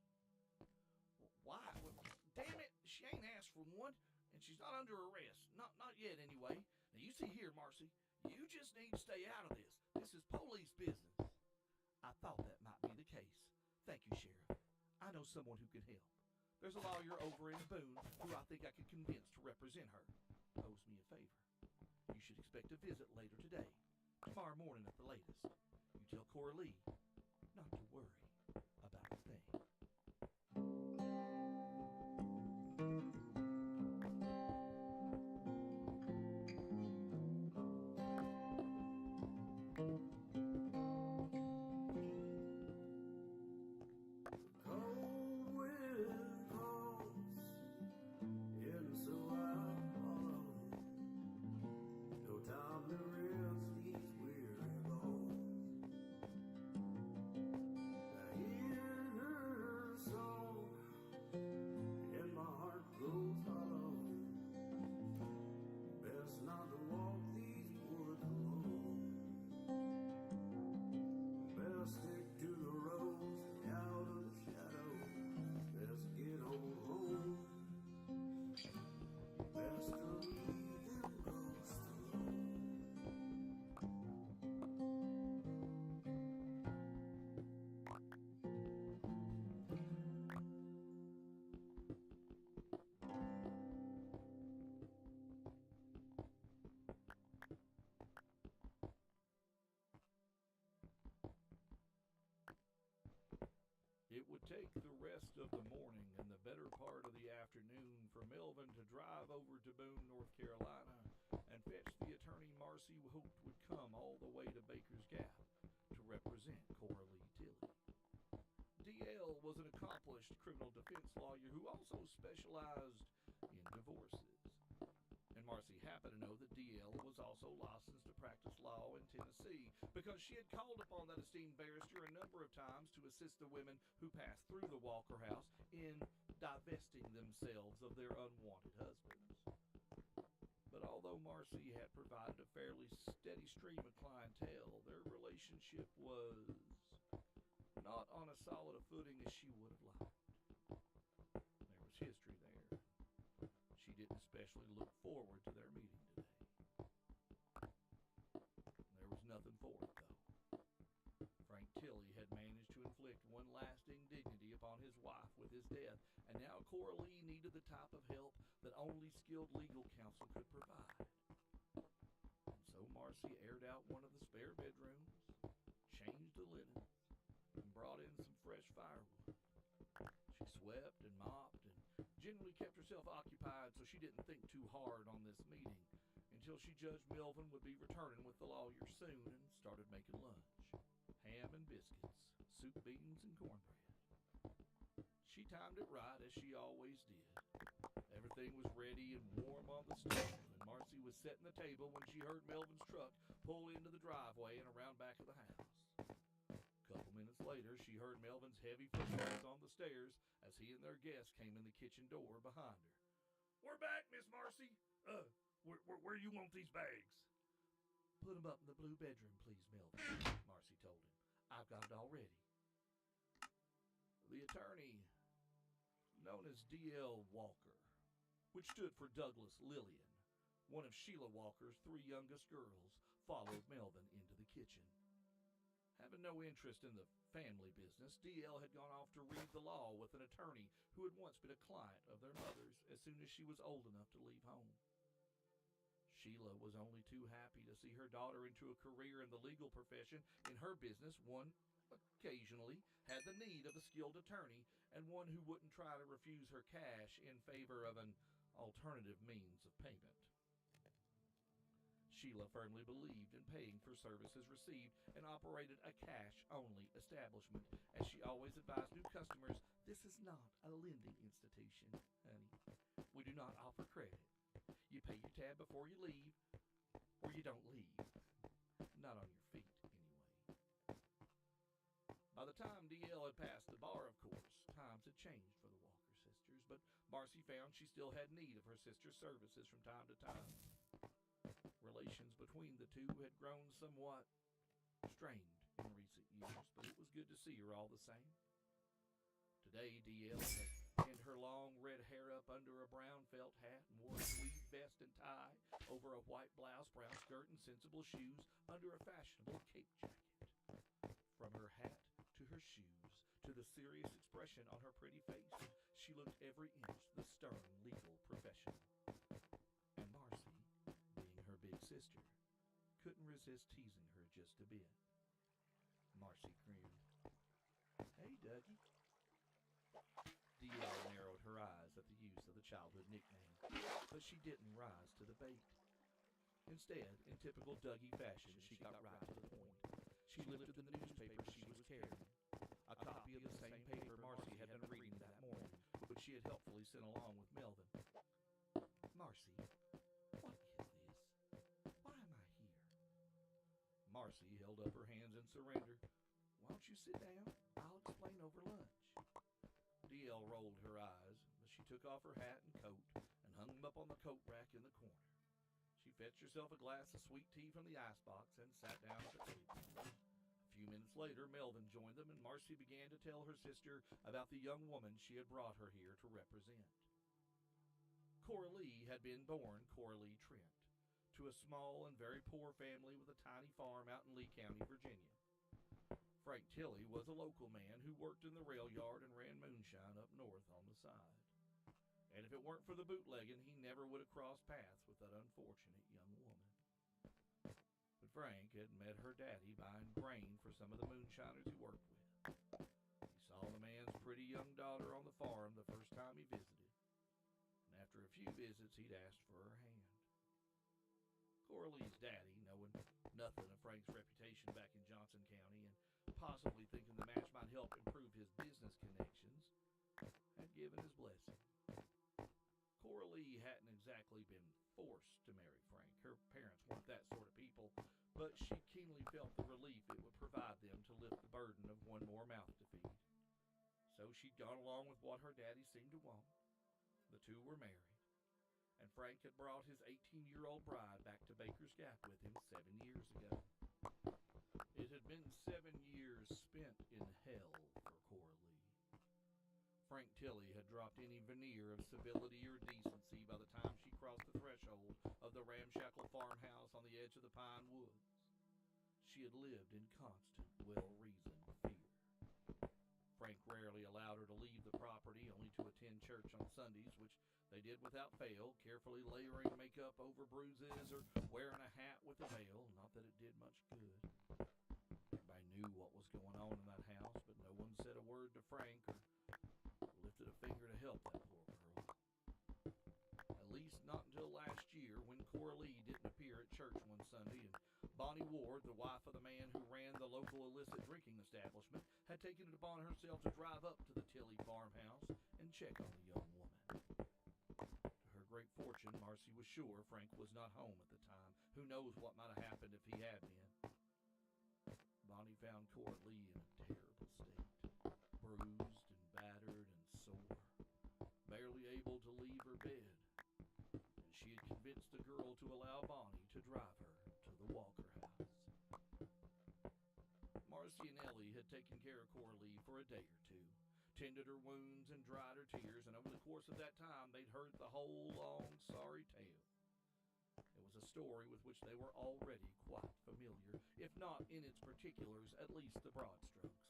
Why? Well, damn it, she ain't asked for one, and she's not under arrest. Not yet, anyway. Now, you see here, Marcy, you just need to stay out of this. This is police business. I thought that might be the case. Thank you, Sheriff. I know someone who can help. There's a lawyer over in Boone who I think I could convince to represent her. Owes me a favor. You should expect a visit later today, tomorrow morning at the latest. You tell Cora Lee not to worry about a thing. Cold wind calls, and so I follow. No time to rest these weary bones. I hear her song, and my heart grows hollow. Best not to walk these woods alone. Best stick to the road, stay out of the shadow. Best get on home. Best to leave them ghosts alone. It would take the rest of the morning and the better part of the afternoon for Melvin to drive over to Boone, North Carolina, and fetch the attorney Marcy hoped would come all the way to Baker's Gap to represent Cora Lee Tilly. DL was an accomplished criminal defense lawyer who also specialized in divorces. And Marcy happened to know that DL was also licensed to practice law in Tennessee because she had called upon that esteemed barrister a number of times to assist the women who passed through the Walker house in divesting themselves of their unwanted husbands. But although Marcy had provided a fairly steady stream of clientele, their relationship was not on as solid a footing as she would have liked. There was history there. She didn't especially look forward to their meeting today. There was nothing for it, though. Frank Tilly had managed to inflict one lasting dignity upon his wife with his death, and now Cora Lee needed the type of help that only skilled legal counsel could provide. And so Marcy aired out one of the spare bedrooms, changed the linens, and brought in some fresh firewood. She swept and mopped and generally kept herself occupied so she didn't think too hard on this meeting until she judged Melvin would be returning with the lawyer soon and started making lunch. Ham and biscuits, soup, beans, and cornbread. She timed it right, as she always did. Everything was ready and warm on the stove, and Marcy was setting the table when she heard Melvin's truck pull into the driveway and around back of the house. A couple minutes later, she heard Melvin's heavy footsteps on the stairs as he and their guest came in the kitchen door behind her. We're back, Miss Marcy. Where you want these bags? Put them up in the blue bedroom, please, Melvin, Marcy told him. I've got it already. The attorney, known as D.L. Walker, which stood for Douglas Lillian, one of Sheila Walker's 3 youngest girls, followed Melvin into the kitchen. Having no interest in the family business, D.L. had gone off to read the law with an attorney who had once been a client of their mother's as soon as she was old enough to leave home. Sheila was only too happy to see her daughter into a career in the legal profession. In her business, one occasionally had the need of a skilled attorney and one who wouldn't try to refuse her cash in favor of an alternative means of payment. Sheila firmly believed in paying for services received and operated a cash-only establishment. As she always advised new customers, this is not a lending institution, honey. We do not offer credit. You pay your tab before you leave, or you don't leave. Not on your feet, anyway. By the time D.L. had passed the bar, of course, times had changed for the Walker sisters, but Marcy found she still had need of her sister's services from time to time. Relations between the two had grown somewhat strained in recent years, but it was good to see her all the same. Today, DL had pinned her long red hair up under a brown felt hat and wore a tweed vest and tie over a white blouse, brown skirt, and sensible shoes under a fashionable cape jacket. From her hat to her shoes to the serious expression on her pretty face, she looked every inch the stern legal professional. And Marcy, being her big sister, couldn't resist teasing her just a bit. Marcy grinned. "Hey, Dougie." DL narrowed her eyes at the use of the childhood nickname, but she didn't rise to the bait. Instead, in typical Dougie fashion, she got right to the point. She lifted the newspaper she was carrying, a copy of the same paper Marcy had been reading that morning, which she had helpfully sent along with Melvin. "Marcy, what is this? Why am I here?" Marcy held up her hands in surrender. "Why don't you sit down? I'll explain over lunch." DL rolled her eyes, but she took off her hat and coat and hung them up on the coat rack in the corner. She fetched herself a glass of sweet tea from the icebox and sat down at the table. A few minutes later, Melvin joined them, and Marcy began to tell her sister about the young woman she had brought her here to represent. Coralie had been born Coralie Trent to a small and very poor family with a tiny farm out in Lee County, Virginia. Frank Tilley was a local man who worked in the rail yard and ran moonshine up north on the side. And if it weren't for the bootlegging, he never would have crossed paths with that unfortunate young woman. But Frank had met her daddy buying grain for some of the moonshiners he worked with. He saw the man's pretty young daughter on the farm the first time he visited, and after a few visits, he'd asked for her hand. Coralie's daddy, knowing nothing of Frank's reputation back in Johnson County and possibly thinking the match might help improve his business connections, had given his blessing. Coralie hadn't exactly been forced to marry Frank. Her parents weren't that sort of people, but she keenly felt the relief it would provide them to lift the burden of one more mouth to feed. So she'd gone along with what her daddy seemed to want. The two were married, and Frank had brought his 18-year-old bride back to Baker's Gap with him 7 years ago. It had been 7 years spent in hell for Coralie. Frank Tilley had dropped any veneer of civility or decency by the time she crossed the threshold of the ramshackle farmhouse on the edge of the pine woods. She had lived in constant, well-reasoned fear. Frank rarely allowed her to leave the property, only to attend church on Sundays, which they did without fail, carefully layering makeup over bruises or wearing a hat with a veil, not that it did much good. Everybody knew what was going on in that house, but no one said a word to Frank or lifted a finger to help that poor girl. At least not until last year, when Coralie didn't appear at church one Sunday, and Bonnie Ward, the wife of the man who ran the local illicit drinking establishment, had taken it upon herself to drive up to the Tilley farmhouse and check on the young woman. To her great fortune, Marcy was sure Frank was not home at the time. Who knows what might have happened if he had been. Bonnie found Coralie in a terrible state, bruised and battered and sore, barely able to leave her bed, and she had convinced the girl to allow Bonnie to drive her to the Walker house. Marcy and Ellie had taken care of Coralie for a day or two, tended her wounds and dried her tears, and over the course of that time they'd heard the whole long, sorry tale. It was a story with which they were already quite familiar, if not in its particulars, at least the broad strokes.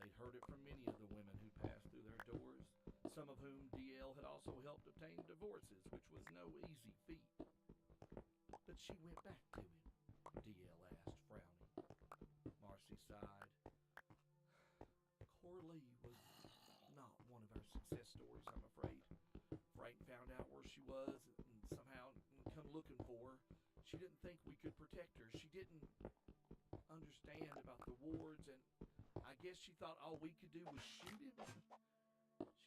They'd heard it from many of the women who passed through their doors, some of whom DL had also helped obtain divorces, which was no easy feat. But she went back to him, DL asked, frowning. Marcy sighed. Coralie was not one of our success stories, I'm afraid. Frank found out where she was and somehow come looking for her. She didn't think we could protect her. She didn't understand about the wards, and I guess she thought all we could do was shoot him.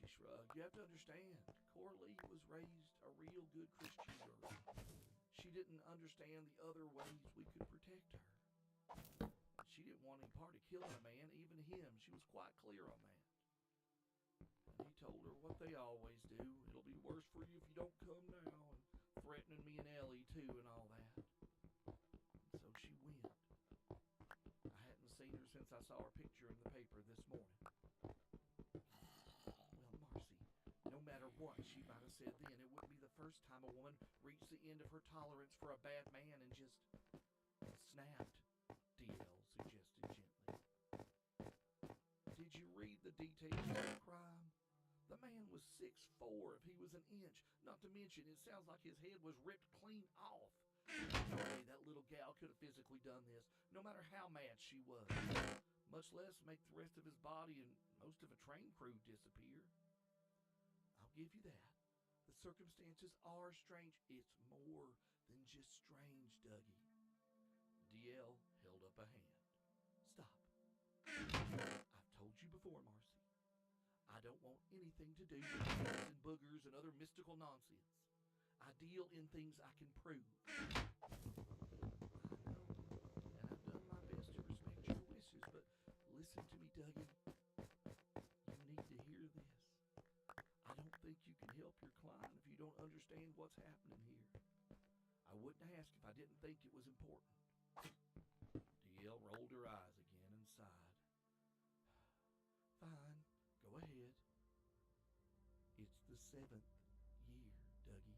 She shrugged. You have to understand, Coralie was raised a real good Christian girl. She didn't understand the other ways we could protect her. She didn't want any part of killing a man, even him. She was quite clear on that. And he told her what they always do. It'll be worse for you if you don't come now, and threatening me and Ellie too and all that. And so she went. saw her picture in the paper this morning. Well, Marcy, no matter what she might have said then, it wouldn't be the first time a woman reached the end of her tolerance for a bad man and just snapped, DL suggested gently. Did you read the details of the crime? The man was 6'4" if he was an inch. Not to mention, it sounds like his head was ripped clean off. No way that little gal could have physically done this, no matter how mad she was. Much less make the rest of his body and most of a train crew disappear. I'll give you that. The circumstances are strange. It's more than just strange, Dougie. DL held up a hand. Stop. I've told you before, Marcy. I don't want anything to do with demons and boogers and other mystical nonsense. I deal in things I can prove. I know, and I've done my best to respect your wishes, but listen to me, Dougie. You need to hear this. I don't think you can help your client if you don't understand what's happening here. I wouldn't ask if I didn't think it was important. DL rolled her eyes again and sighed. Fine, go ahead. It's the 7th year, Dougie.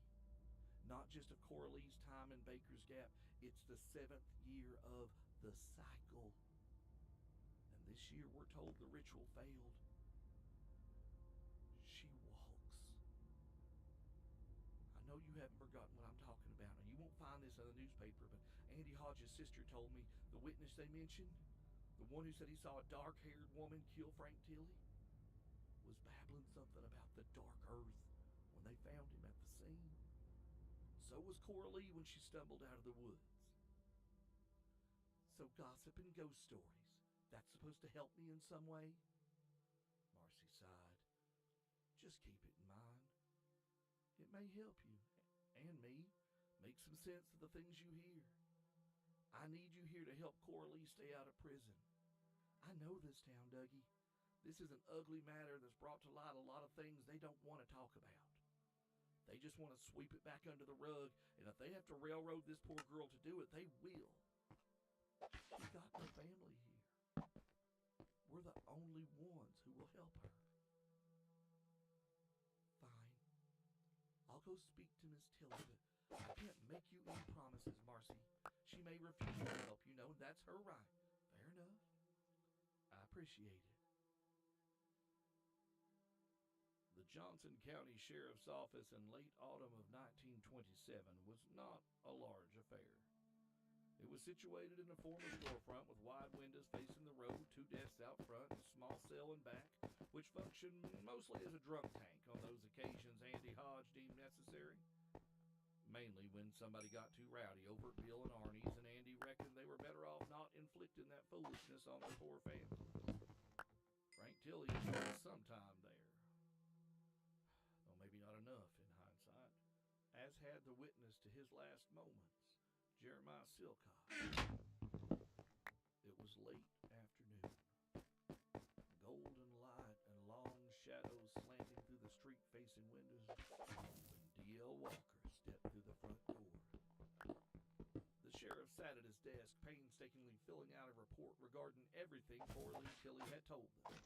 Not just of Coralie's time in Baker's Gap, it's the 7th year of the cycle. And this year we're told the ritual failed. She walks. I know you haven't forgotten what I'm talking about, and you won't find this in the newspaper, but Andy Hodges' sister told me the witness they mentioned, the one who said he saw a dark-haired woman kill Frank Tilley, was babbling something about the dark earth when they found him at the scene. So was Coralie when she stumbled out of the woods. So gossip and ghost stories, that's supposed to help me in some way? Marcy sighed. Just keep it in mind. It may help you, and me, make some sense of the things you hear. I need you here to help Coralie stay out of prison. I know this town, Dougie. This is an ugly matter that's brought to light a lot of things they don't want to talk about. They just want to sweep it back under the rug, and if they have to railroad this poor girl to do it, they will. She's got no family here. We're the only ones who will help her. Fine. I'll go speak to Miss Tilley, but I can't make you any promises, Marcy. She may refuse to help, you know, and that's her right. Fair enough. I appreciate it. The Johnson County Sheriff's Office in late autumn of 1927 was not a large affair. It was situated in a former storefront with wide windows facing the road, 2 desks out front, and a small cell in back, which functioned mostly as a drunk tank on those occasions Andy Hodge deemed necessary. Mainly when somebody got too rowdy over at Bill and Arnie's, and Andy reckoned they were better off not inflicting that foolishness on their poor family. Frank Tilley spent some time there, though maybe not enough in hindsight, as had the witness to his last moments, Jeremiah Silcock. It was late afternoon. Golden light and long shadows slanting through the street-facing windows when D.L. Walker stepped through the front door. The sheriff sat at his desk, painstakingly filling out a report regarding everything Coralie Tilley had told them,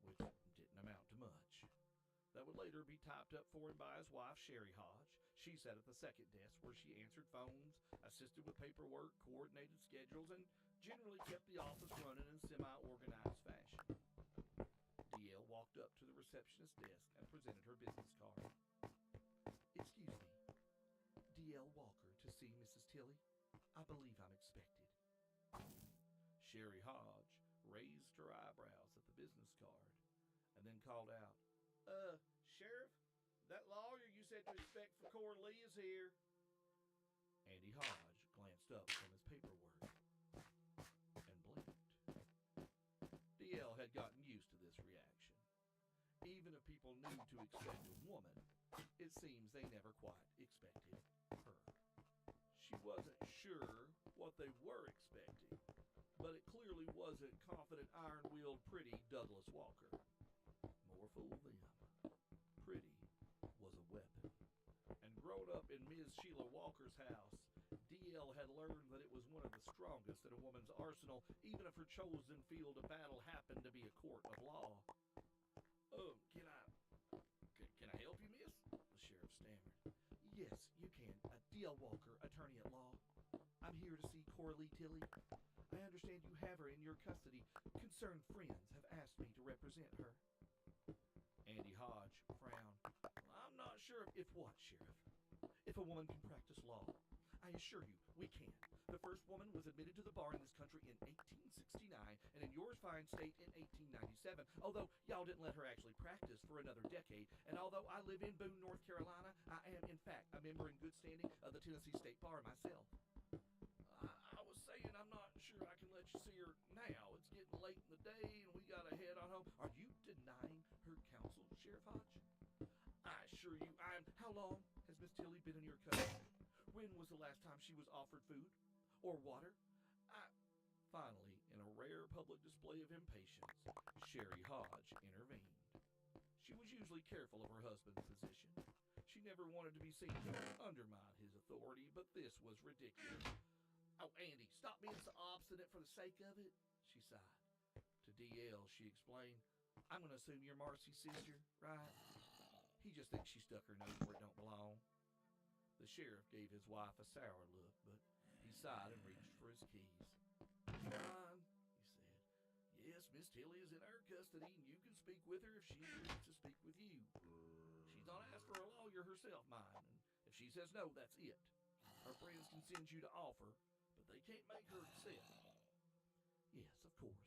which didn't amount to much. That would later be typed up for him by his wife, Sherry Hodge. She sat at the second desk where she answered phones, assisted with paperwork, coordinated schedules, and generally kept the office running in semi-organized fashion. D.L. walked up to the receptionist's desk and presented her business card. Excuse me, D.L. Walker to see Mrs. Tilley. I believe I'm expected. Sherry Hodge raised her eyebrows at the business card and then called out, Sheriff, that lawyer you said to expect for Coralie is here. Andy Hodge glanced up from his paperwork and blinked. D.L. had gotten used to this reaction. Even if people knew to expect a woman, it seems they never quite expected her. She wasn't sure what they were expecting, but it clearly wasn't confident, iron-willed, pretty Douglas Walker. More fool them. Pretty was a weapon. And grown up in Ms. Sheila Walker's house, D.L. had learned that it was one one of the strongest in a woman's arsenal, even if her chosen field of battle happened to be a court of law. Can I help you, miss? The sheriff stammered. Yes, you can. D.L. Walker, attorney at law. I'm here to see Coralie Tilley. I understand you have her in your custody. Concerned friends have asked me to represent her. Andy Hodge frowned. I'm not sure if what, Sheriff? If a woman can practice law. I assure you, we can. The first woman was admitted to the bar in this country in 1869, and in yours fine state in 1897, although y'all didn't let her actually practice for another decade. And although I live in Boone, North Carolina, I am, in fact, a member in good standing of the Tennessee State Bar myself. I was saying I'm not sure I can let you see her now. It's getting late in the day, and we gotta head on home. Are you denying her counsel, Sheriff Hodge? I assure you I am. How long has Miss Tilley been in your custody? When was the last time she was offered food or water? Finally, in a rare public display of impatience, Sherry Hodge intervened. She was usually careful of her husband's position. She never wanted to be seen to undermine his authority, but this was ridiculous. Oh, Andy, stop being so obstinate for the sake of it, she sighed. To D.L., she explained, I'm going to assume you're Marcy's sister, right? He just thinks she stuck her nose where it don't belong. The sheriff gave his wife a sour look, but he sighed and reached for his keys. Fine, he said. Yes, Miss Tilley is in our custody, and you can speak with her if she agrees to speak with you. She's not asked for a lawyer herself, mind, and if she says no, that's it. Her friends can send you to offer, but they can't make her accept. Yes, of course.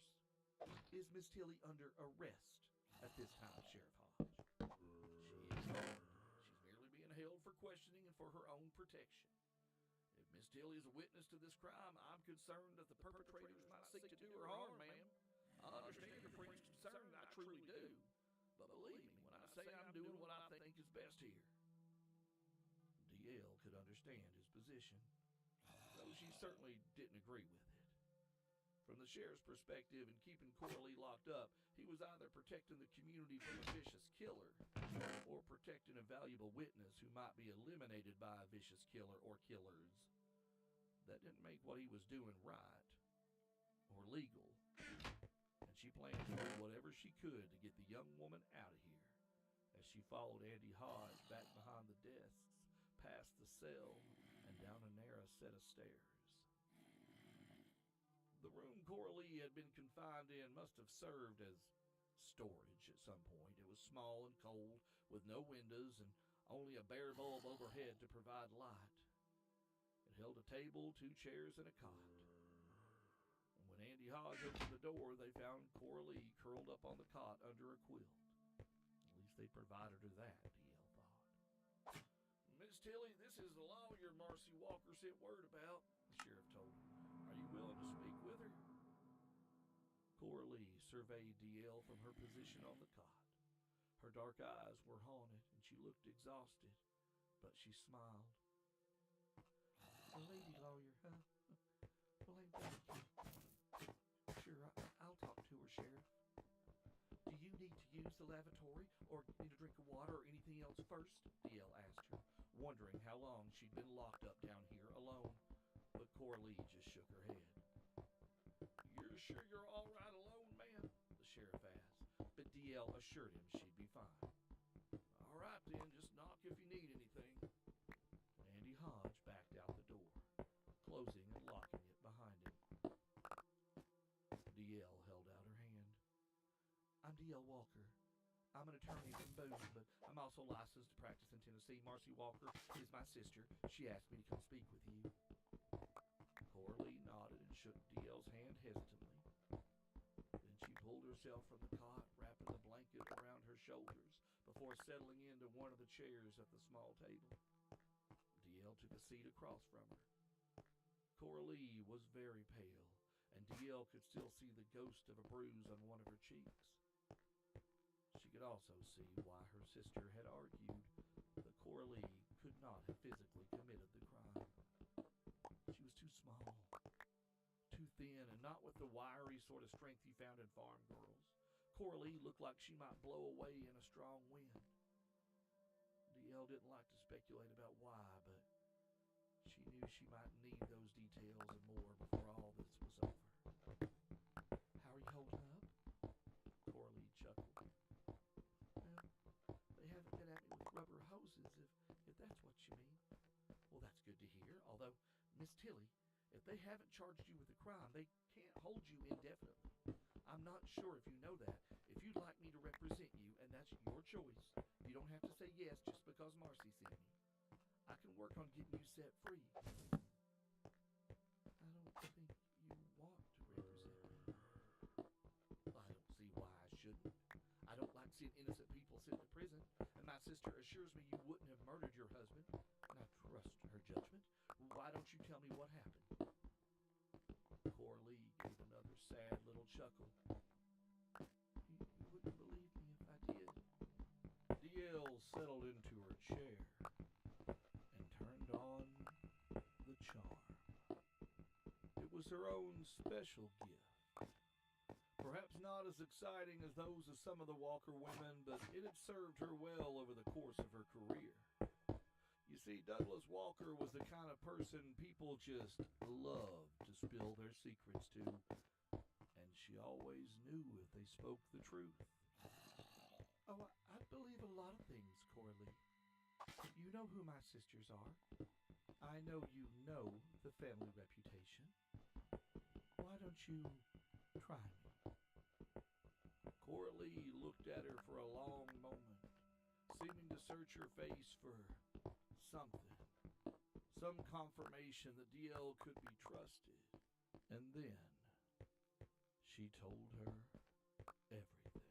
Is Miss Tilley under arrest at this time, Sheriff Hodge? She is not. She's merely being held for questioning and for her own protection. If Miss Tilley is a witness to this crime, I'm concerned that the perpetrators might seek to do her harm, ma'am. I understand your friend's concern, I truly do. But believe me when I say I'm doing what I think is best here. D.L. could understand his position, though she certainly didn't agree with it. From the sheriff's perspective, in keeping Coralie locked up, he was either protecting the community from a vicious killer or protecting a valuable witness who might be eliminated by a vicious killer or killers. That didn't make what he was doing right or legal, and she planned to do whatever she could to get the young woman out of here. As she followed Andy Hodge back behind the desks, past the cell, and down a narrow set of stairs. The room Coralie had been confined in must have served as storage at some point. It was small and cold, with no windows and only a bare bulb overhead to provide light. It held a table, 2 chairs, and a cot. And when Andy Hodge opened the door, they found Coralie curled up on the cot under a quilt. At least they provided her that, D.L. thought. Miss Tilley, this is the lawyer Marcy Walker sent word about, the sheriff told her. Are you willing to speak with her? Coralie surveyed D.L. from her position on the cot. Her dark eyes were haunted, and she looked exhausted, but she smiled. A lady lawyer, huh? Well, ain't that sure, I'll talk to her, Sheriff. Do you need to use the lavatory, or need a drink of water, or anything else first? D.L. asked her, wondering how long she'd been locked up down here alone. But Coralie just shook her head. You're sure you're all right alone, ma'am? The sheriff asked, but D.L. assured him she'd be fine. All right, then, just knock if you need anything. Andy Hodge backed out the door, closing and locking it behind him. D.L. held out her hand. I'm D.L. Walker. I'm an attorney from Boone, but I'm also licensed to practice in Tennessee. Marcy Walker is my sister. She asked me to come speak with you. Coralie nodded and shook D.L.'s hand hesitantly. Then she pulled herself from the cot, wrapping the blanket around her shoulders before settling into one of the chairs at the small table. D.L. took a seat across from her. Coralie was very pale, and D.L. could still see the ghost of a bruise on one of her cheeks. She could also see why her sister had argued that Coralie could not have physically committed the crime. She was too small, too thin, and not with the wiry sort of strength you found in farm girls. Coralie looked like she might blow away in a strong wind. D.L. didn't like to speculate about why, but She knew she might need those details and more before all this was over. How are you holding up? Coralie chuckled. Well, they haven't been at me with rubber hoses, if that's what you mean. Well, that's good to hear, although, Miss Tilly, if they haven't charged you with a crime, they can't hold you indefinitely. I'm not sure if you know that. If you'd like me to represent you, and that's your choice, you don't have to say yes just because Marcy sent me. I can work on getting you set free. I don't think you want to represent me. I don't see why I shouldn't. I don't like seeing innocent people sent to prison, and my sister assures me you wouldn't have murdered your husband, and I trust her judgment. Why don't you tell me what happened? Coralie gave another sad little chuckle. You wouldn't believe me if I did. DL settled into her chair and turned on the charm. It was her own special gift. Perhaps not as exciting as those of some of the Walker women, but it had served her well over the course of her career. You see, Douglas Walker was the kind of person people just loved to spill their secrets to, and she always knew if they spoke the truth. Oh, I believe a lot of things, Coralie. You know who my sisters are. I know you know the family reputation. Why don't you try me? Coralie looked at her for a long moment, seeming to search her face for something, some confirmation that DL could be trusted. And then she told her everything.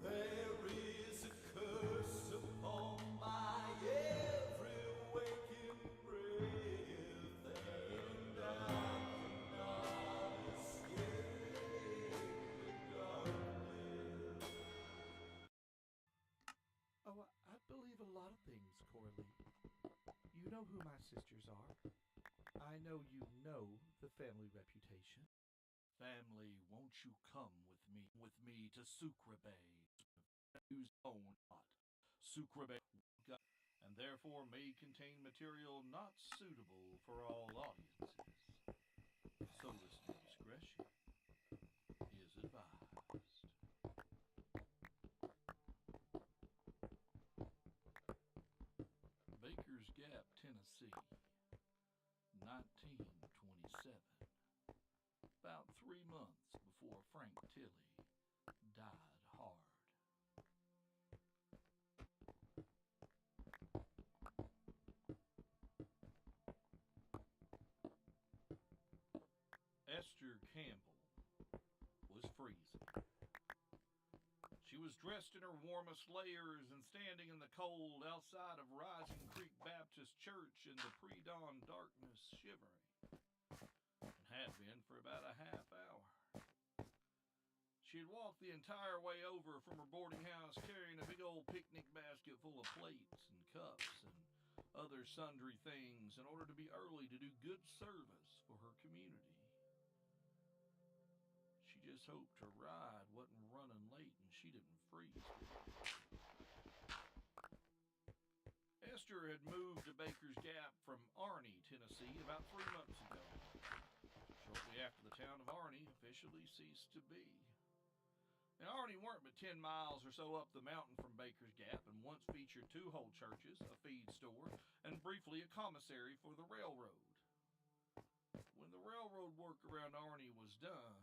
There is a curse upon my every waking breath, and I cannot escape the darkness. Oh, I believe a lot of things, Coralie. You know who my sisters are. I know you know the family reputation. Family, won't you come with me to Sucre Bay? Whose own hot Sucre Bay, and therefore may contain material not suitable for all audiences. So listener discretion is advised. Baker's Gap, Tennessee, 1927. About 3 months before Frank Tilley died hard. Esther Campbell was freezing. She was dressed in her warmest layers and standing in the cold outside of Rising Creek Baptist Church in the pre-dawn darkness, shivering, and had been for about a half hour. She had walked the entire way over from her boarding house carrying a big old picnic basket full of plates and cups and other sundry things in order to be early to do good service for her community. She just hoped her ride wasn't running late and she didn't freeze. Esther had moved to Baker's Gap from Arney, Tennessee about 3 months ago, shortly after the town of Arney officially ceased to be. And Arney weren't but 10 miles or so up the mountain from Baker's Gap and once featured 2 whole churches, a feed store, and briefly a commissary for the railroad. When the railroad work around Arney was done,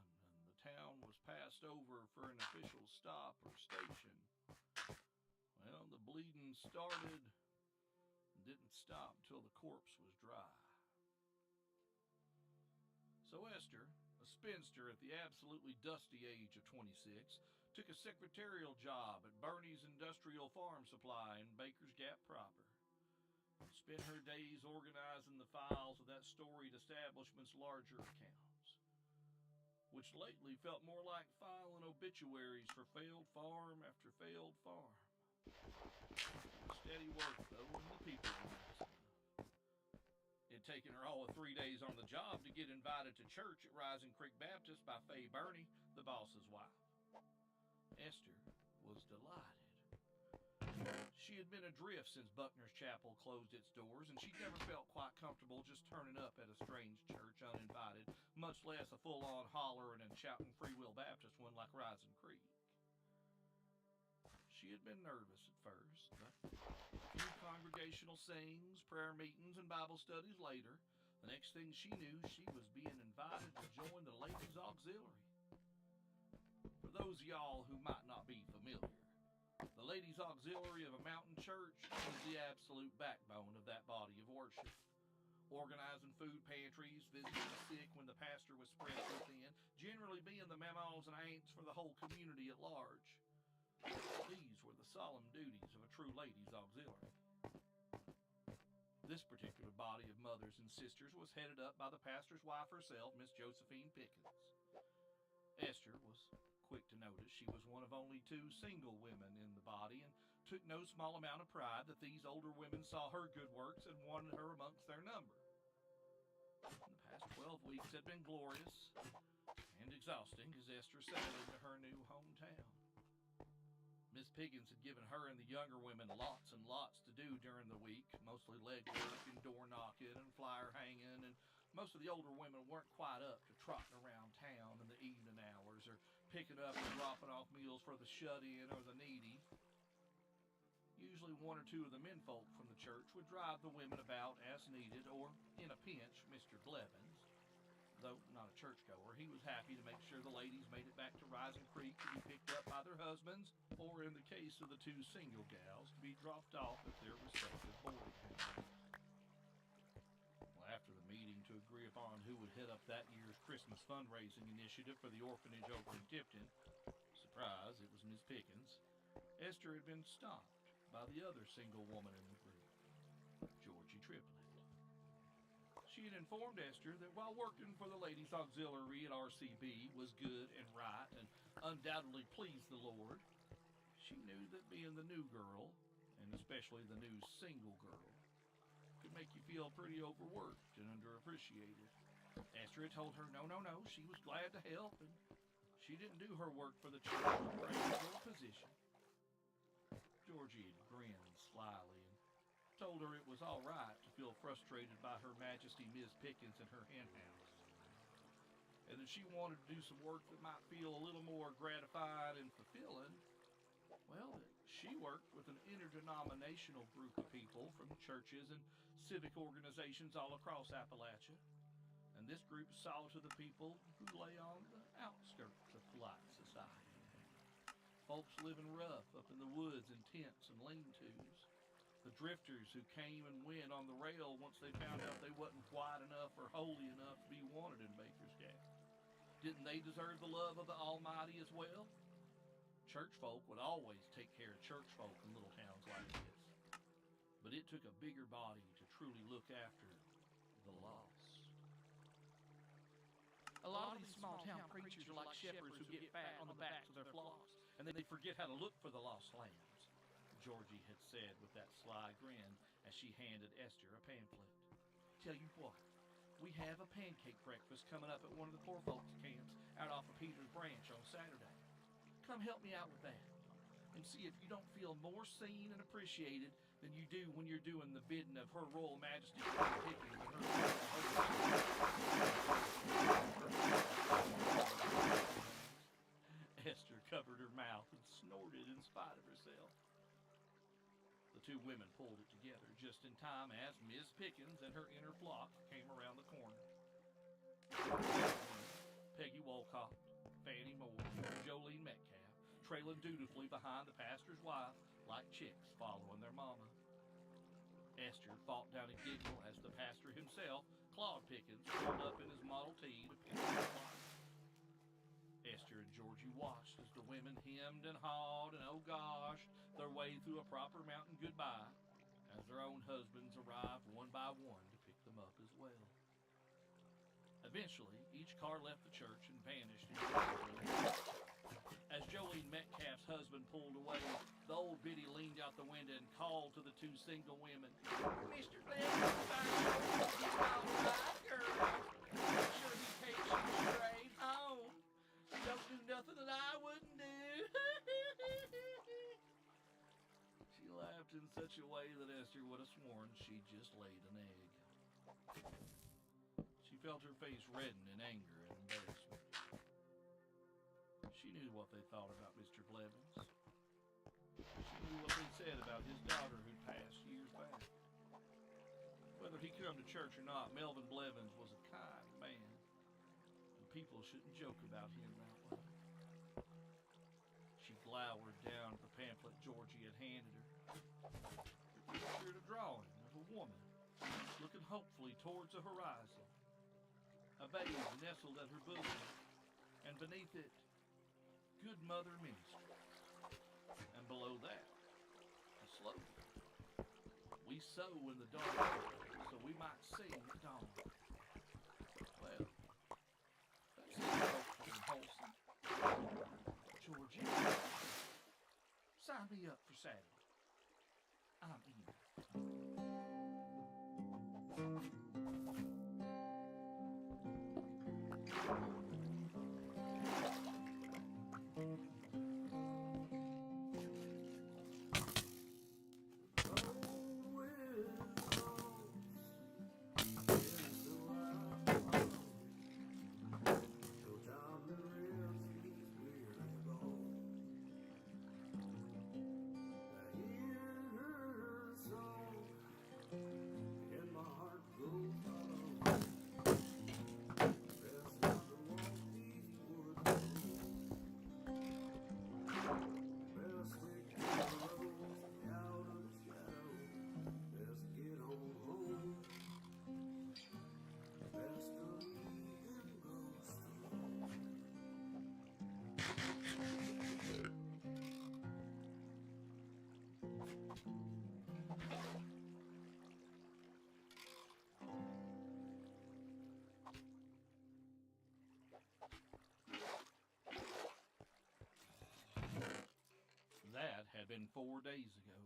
town was passed over for an official stop or station, well, the bleeding started and didn't stop until the corpse was dry. So Esther, a spinster at the absolutely dusty age of 26, took a secretarial job at Bernie's Industrial Farm Supply in Baker's Gap proper, and spent her days organizing the files of that storied establishment's larger accounts, which lately felt more like filing obituaries for failed farm after failed farm. Steady work, though, and the people were nice enough. It had taken her all of 3 days on the job to get invited to church at Rising Creek Baptist by Faye Burney, the boss's wife. Esther was delighted. She had been adrift since Buckner's Chapel closed its doors, and she'd never felt quite comfortable just turning up at a strange church uninvited, much less a full-on hollering and shouting Free Will Baptist one like Rising Creek. She had been nervous at first, but a few congregational sings, prayer meetings, and Bible studies later, the next thing she knew, she was being invited to join the Ladies' Auxiliary. For those of y'all who might not be familiar, the Ladies' Auxiliary of a mountain church is the absolute backbone of that body of worship. Organizing food pantries, visiting the sick when the pastor was spread too thin, generally being the mamas and aunts for the whole community at large. These were the solemn duties of a true Ladies' Auxiliary. This particular body of mothers and sisters was headed up by the pastor's wife herself, Miss Josephine Pickens. Esther was quick to notice she was one of only 2 single women in the body, and took no small amount of pride that these older women saw her good works and wanted her amongst their number. The past 12 weeks had been glorious and exhausting as Esther settled into her new hometown. Miss Pickens had given her and the younger women lots and lots to do during the week, mostly legwork and door knocking and flyer hanging, and most of the older women weren't quite up to trotting around town in the evening hours or picking up and dropping off meals for the shut-in or the needy. Usually 1 or 2 of the menfolk from the church would drive the women about as needed, or, in a pinch, Mr. Blevins, though not a churchgoer, he was happy to make sure the ladies made it back to Rising Creek to be picked up by their husbands, or in the case of the 2 single gals, to be dropped off at their respective boarding houses. Well, after the meeting to agree upon who would head up that year's Christmas fundraising initiative for the orphanage over in Tipton, surprise, it was Miss Pickens, Esther had been stopped by the other single woman in the group, Georgie Triplett. She had informed Esther that while working for the Ladies' Auxiliary at RCB was good and right and undoubtedly pleased the Lord, she knew that being the new girl, and especially the new single girl, could make you feel pretty overworked and underappreciated. Esther had told her no, she was glad to help, and she didn't do her work for the church for a position. Georgie had grinned slyly and told her it was all right to feel frustrated by Her Majesty Miss Pickens and her hen house, and that she wanted to do some work that might feel a little more gratifying and fulfilling, well, that she worked with an interdenominational group of people from churches and civic organizations all across Appalachia, and this group saw to the people who lay on the outskirts of polite society. Folks living rough up in the woods in tents and lean-tos. The drifters who came and went on the rail once they found out they wasn't white enough or holy enough to be wanted in Baker's Gap. Didn't they deserve the love of the Almighty as well? Church folk would always take care of church folk in little towns like this. But it took a bigger body to truly look after the lost. A lot of these small-town preachers are like shepherds who get fat on the backs of their flocks, and then they forget how to look for the lost lambs, Georgie had said with that sly grin as she handed Esther a pamphlet. Tell you what, we have a pancake breakfast coming up at one of the poor folks' camps out off of Peter's Branch on Saturday. Come help me out with that, and see if you don't feel more seen and appreciated than you do when you're doing the bidding of Her Royal Majesty Queen Pickens and her. Esther covered her mouth and snorted in spite of herself. The 2 women pulled it together just in time as Miss Pickens and her inner flock came around the corner. Peggy Wolcott, Fanny Moore, and Jolene Metcalf trailing dutifully behind the pastor's wife like chicks following their mama. Esther fought down a giggle as the pastor himself, Claude Pickens, pulled up in his Model T to pick up the wife. Esther and Georgie watched as the women hemmed and hawed and, oh gosh, their way through a proper mountain goodbye as their own husbands arrived one by one to pick them up as well. Eventually, each car left the church and vanished into the road. As Jolene Metcalf's husband pulled away, the old biddy leaned out the window and called to the 2 single women, Mr. Blevins, he's all right, girl. I'm sure he takes you straight home. Don't do nothing that I wouldn't do. She just laid an egg. She felt her face redden in anger and embarrassment. She knew what they thought about Mr. Blevins. She knew what they said about his daughter who'd passed years back. Whether he come to church or not, Melvin Blevins was a kind man, and people shouldn't joke about him that way. She glowered down at the pamphlet Georgie had handed her. It featured a drawing of a woman looking hopefully towards the horizon, a baby nestled at her bosom, and beneath it, Good Mother Ministry. And below that, a slogan. We sow in the dark, so we might sing at dawn. Well, that's hopeful and wholesome. Georgie, sign me up for Saturday. I'm in. That had been 4 days ago.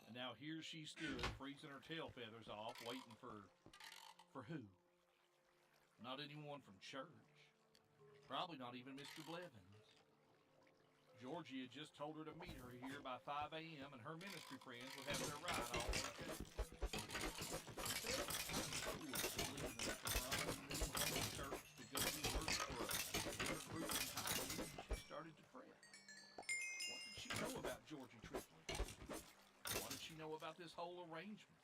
And now here she stood, freezing her tail feathers off, waiting for who? Not anyone from church. Probably not even Mr. Blevins. Georgie had just told her to meet her here by 5 a.m. and her ministry friends would have their ride all weekend. Church to go to work for a group in time, she started to fret. What did she know about Georgie Triplett? What did she know about this whole arrangement?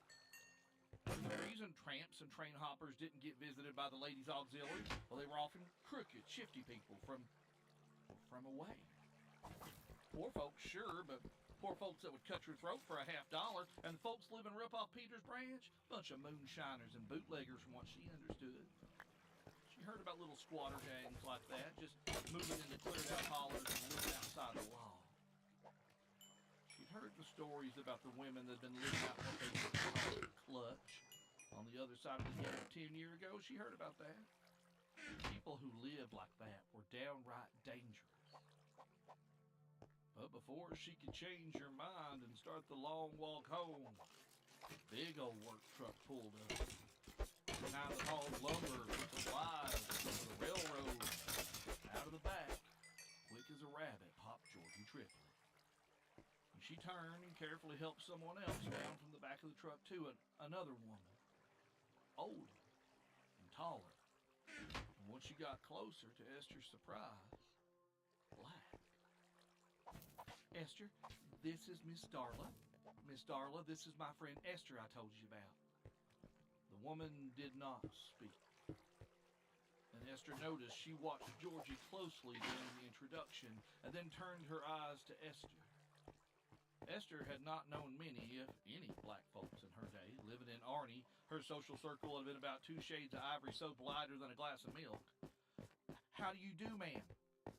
The reason tramps and train hoppers didn't get visited by the ladies' auxiliary, well, they were often crooked, shifty people from away. Poor folks, sure, but poor folks that would cut your throat for $50, and the folks living up off Peter's Branch, bunch of moonshiners and bootleggers from what she understood. She heard about little squatter gangs like that, just moving into cleared out hollers and living outside the law. She'd heard the stories about the women that had been living out what they would call clutch on the other side of the gate 10 years ago. She heard about that. People who lived like that were downright dangerous. But before she could change her mind and start the long walk home, big old work truck pulled up. The kind that hauled lumber for supplies from the railroad. Out of the back, quick as a rabbit, popped Georgie Triplett. And she turned and carefully helped someone else down from the back of the truck too, another woman, older and taller. And when she got closer, to Esther's surprise, black. Esther, this is Miss Darla. Miss Darla, this is my friend Esther I told you about. The woman did not speak. And Esther noticed she watched Georgie closely during the introduction and then turned her eyes to Esther. Esther had not known many, if any, black folks in her day. Living in Arney, her social circle had been about 2 shades of ivory soap lighter than a glass of milk. How do you do, ma'am?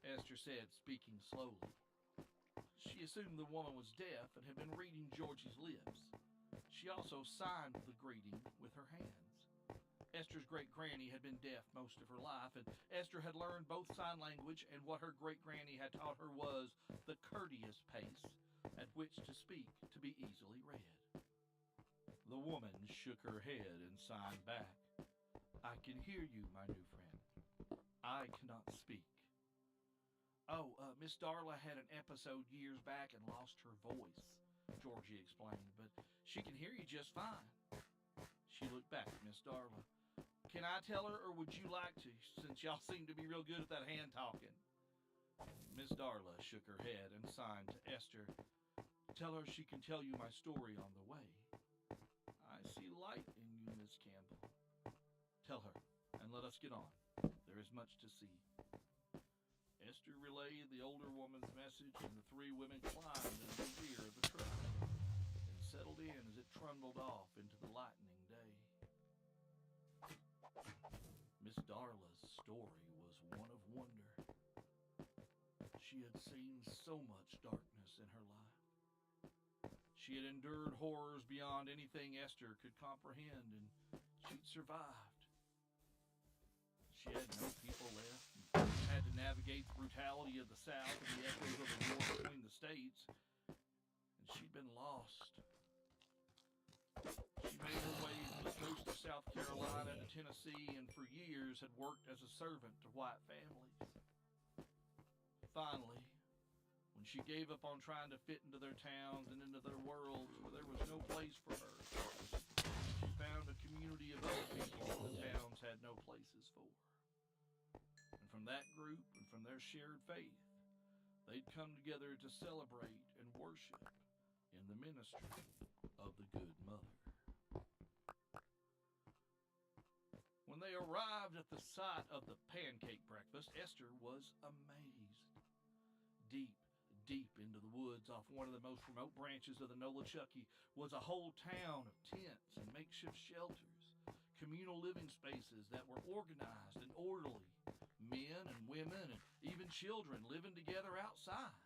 Esther said, speaking slowly. She assumed the woman was deaf and had been reading Georgie's lips. She also signed the greeting with her hands. Esther's great-granny had been deaf most of her life, and Esther had learned both sign language and what her great-granny had taught her was the courteous pace at which to speak to be easily read. The woman shook her head and signed back. I can hear you, my new friend. I cannot speak. Oh, Miss Darla had an episode years back and lost her voice. Georgie explained, but she can hear you just fine. She looked back at Miss Darla. Can I tell her, or would you like to, since y'all seem to be real good at that hand talking? Miss Darla shook her head and signed to Esther. Tell her she can tell you my story on the way. I see light in you, Miss Campbell. Tell her, and let us get on. There is much to see. Esther relayed the older woman's message, and the three women climbed into the rear of the truck and settled in as it trundled off into the lightning day. Miss Darla's story was one of wonder. She had seen so much darkness in her life. She had endured horrors beyond anything Esther could comprehend, and she'd survived. She had no people left, and had to navigate the brutality of the South and the echoes of the war between the states, and she'd been lost. She made her way from the coast of South Carolina to Tennessee, and for years had worked as a servant to white families. Finally, when she gave up on trying to fit into their towns and into their worlds where there was no place for her, she found a community of other people the towns had no places for. And from that group and from their shared faith, they'd come together to celebrate and worship in the ministry of the Good Mother. When they arrived at the site of the pancake breakfast, Esther was amazed. Deep into the woods off one of the most remote branches of the Nolichucky was a whole town of tents and makeshift shelters, communal living spaces that were organized and orderly, men and women and even children living together outside.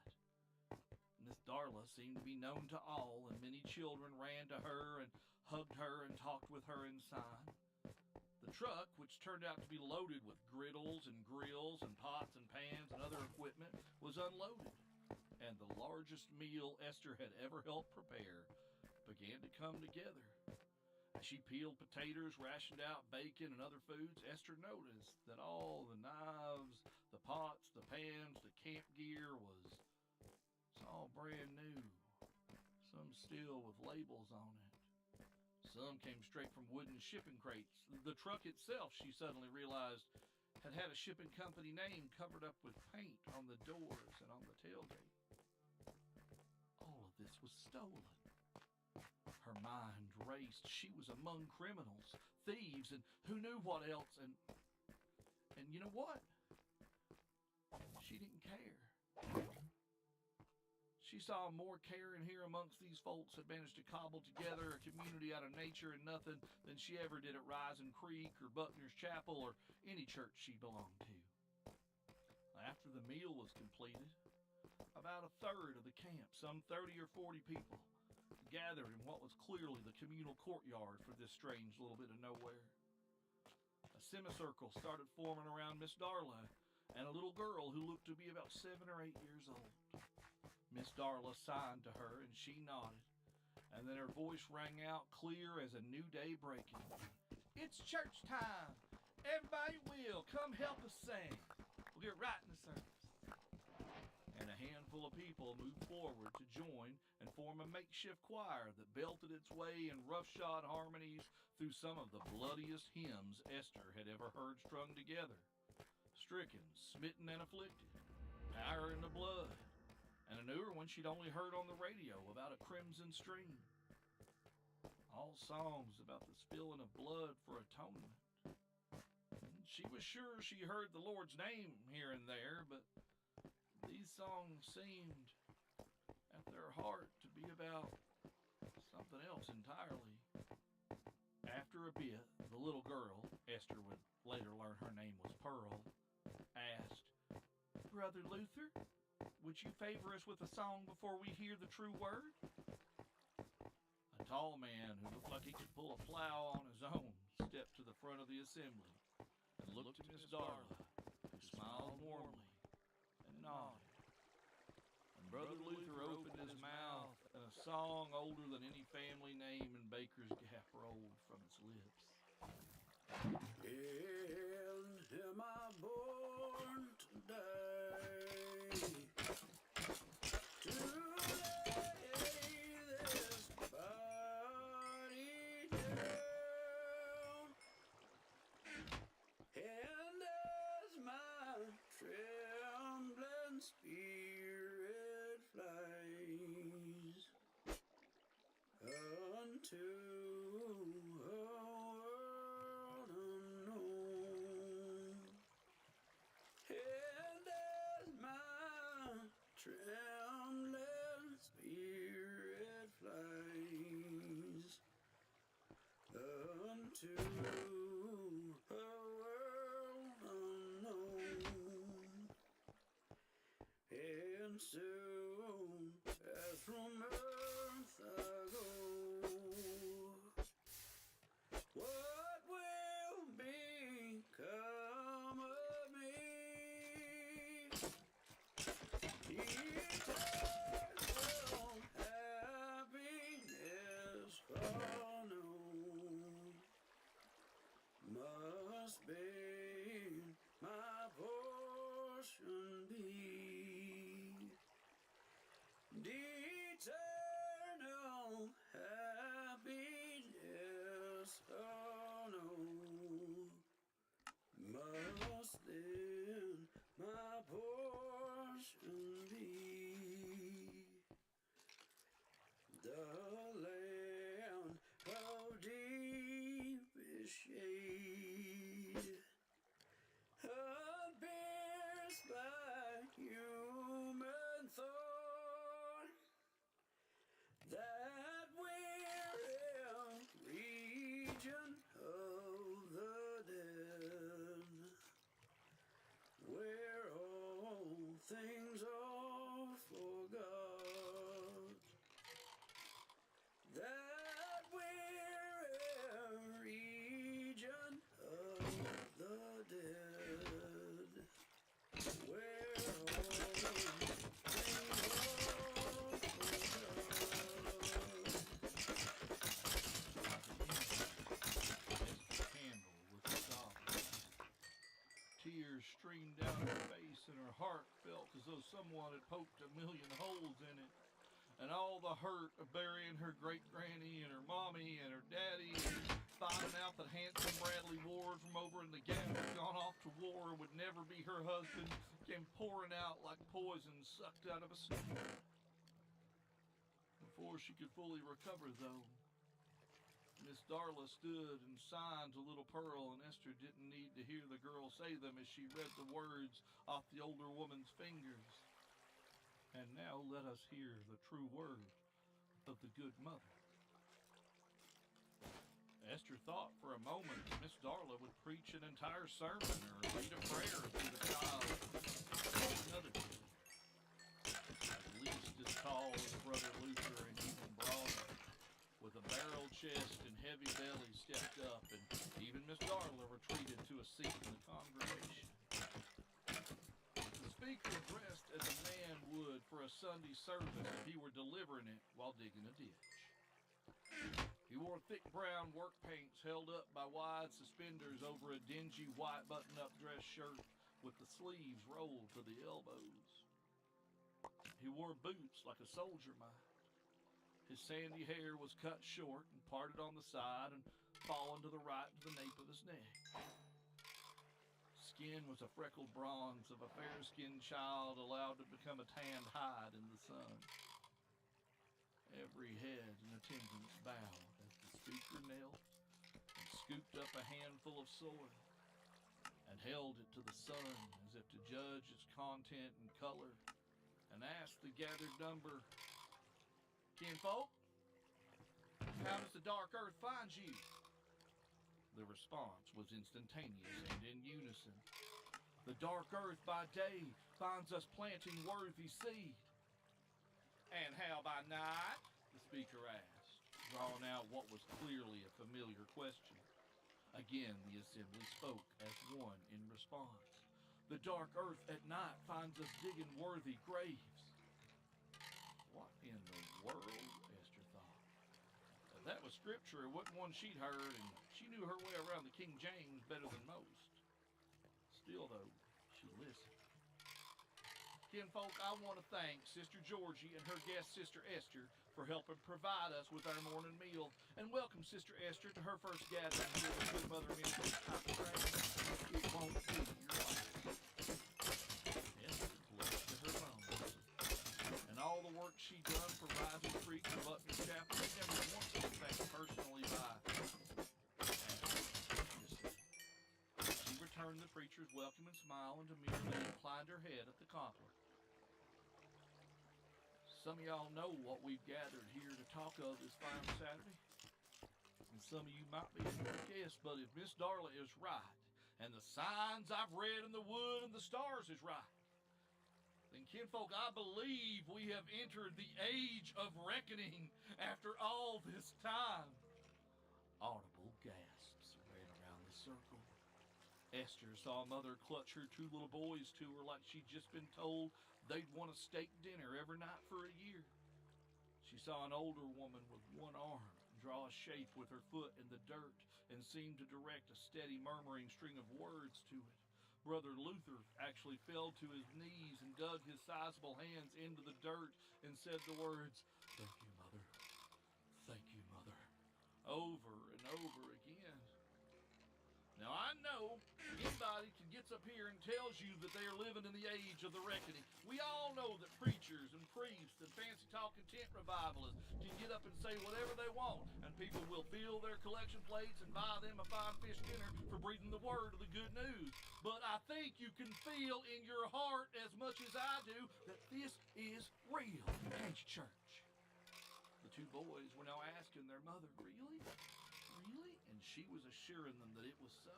Miss Darla seemed to be known to all, and many children ran to her and hugged her and talked with her inside. The truck, which turned out to be loaded with griddles and grills and pots and pans and other equipment, was unloaded, and the largest meal Esther had ever helped prepare began to come together. As she peeled potatoes, rationed out bacon and other foods, Esther noticed that all the knives, the pots, the pans, the camp gear was all brand new, some still with labels on it. Some came straight from wooden shipping crates. The truck itself, she suddenly realized, had a shipping company name covered up with paint on the doors and on the tailgate. All of this was stolen. Her mind raced. She was among criminals, thieves, and who knew what else. And you know what? She didn't care. She saw more care in here amongst these folks that managed to cobble together a community out of nature and nothing than she ever did at Rising Creek or Buckner's Chapel or any church she belonged to. After the meal was completed, about a third of the camp, some 30 or 40 people, gathered in what was clearly the communal courtyard for this strange little bit of nowhere. A semicircle started forming around Miss Darla and a little girl who looked to be about 7 or 8 years old. Miss Darla signed to her, and she nodded, and then her voice rang out clear as a new day breaking. It's church time! Everybody will come help us sing. We'll get right in the service. And a handful of people moved forward to join and form a makeshift choir that belted its way in roughshod harmonies through some of the bloodiest hymns Esther had ever heard strung together. Stricken, smitten, and afflicted, power in the blood, and a newer one she'd only heard on the radio about a crimson stream. All songs about the spilling of blood for atonement. She was sure she heard the Lord's name here and there, but these songs seemed, at their heart, to be about something else entirely. After a bit, the little girl, Esther would later learn her name was Pearl, asked, Brother Luther, would you favor us with a song before we hear the true word? A tall man who looked like he could pull a plow on his own stepped to the front of the assembly and looked at Miss Darla, who smiled warmly and nodded. And Brother Luther opened his mouth, and a song older than any family name in Baker's Gap rolled from its lips. And am I born today to lay streamed down her face, and her heart felt as though someone had poked a million holes in it. And all the hurt of burying her great granny and her mommy and her daddy, and finding out that handsome Bradley Ward from over in the Gap had gone off to war and would never be her husband, came pouring out like poison sucked out of a snake. Before she could fully recover, though, Miss Darla stood and signed to little Pearl, and Esther didn't need to hear the girl say them as she read the words off the older woman's fingers. And now let us hear the true word of the good mother. Esther thought for a moment that Miss Darla would preach an entire sermon or read a prayer to the child. Another did. At least as tall as Brother Luther and even broader, with a barrel chest and heavy belly, stepped up, and even Miss Darla retreated to a seat in the congregation. The speaker dressed as a man would for a Sunday service if he were delivering it while digging a ditch. He wore thick brown work pants held up by wide suspenders over a dingy white button-up dress shirt with the sleeves rolled to the elbows. He wore boots like a soldier might. His sandy hair was cut short and parted on the side and fallen to the right to the nape of his neck. Skin was a freckled bronze of a fair-skinned child allowed to become a tanned hide in the sun. Every head in attendance bowed as the speaker knelt and scooped up a handful of soil and held it to the sun as if to judge its content and color, and asked the gathered number, "Kinfolk, how does the dark earth find you?" The response was instantaneous and in unison. "The dark earth by day finds us planting worthy seed." "And how by night?" the speaker asked, drawing out what was clearly a familiar question. Again the assembly spoke as one in response. "The dark earth at night finds us digging worthy graves." What in the world, Esther thought. That was scripture. It wasn't one she'd heard, and she knew her way around the King James better than most. Still, though, she listened. "Kinfolk, I want to thank Sister Georgie and her guest Sister Esther for helping provide us with our morning meal, and welcome Sister Esther to her first gathering here with Good Mother Ministries. I pray it won't be your last." Esther clutched at her bones. And all the work she done for Rising Creek and Button Chapel, she never once been thanked personally by She returned the preacher's welcoming smile and demurely inclined her head at the compliment. "Some of y'all know what we've gathered here to talk of this fine Saturday. And some of you might be guessed, but if Miss Darla is right, and the signs I've read in the wood and the stars is right, then, kinfolk, I believe we have entered the age of reckoning after all this time." Audible gasps ran around the circle. Esther saw Mother clutch her two little boys to her like she'd just been told they'd won a steak dinner every night for a year. She saw an older woman with one arm draw a shape with her foot in the dirt and seem to direct a steady murmuring string of words to it. Brother Luther actually fell to his knees and dug his sizable hands into the dirt and said the words, "Thank you, Mother. Thank you, Mother," over and over again. Now, I know anybody can gets up here and tells you that they are living in the age of the reckoning. We all know that preachers and priests and fancy-talking tent revivalists can get up and say whatever they want, and people will fill their collection plates and buy them a fine fish dinner for breathing the word of the good news. But I think you can feel in your heart as much as I do that this is real, can't you, church? The two boys were now asking their mother, "Really? Really?" And she was assuring them that it was so.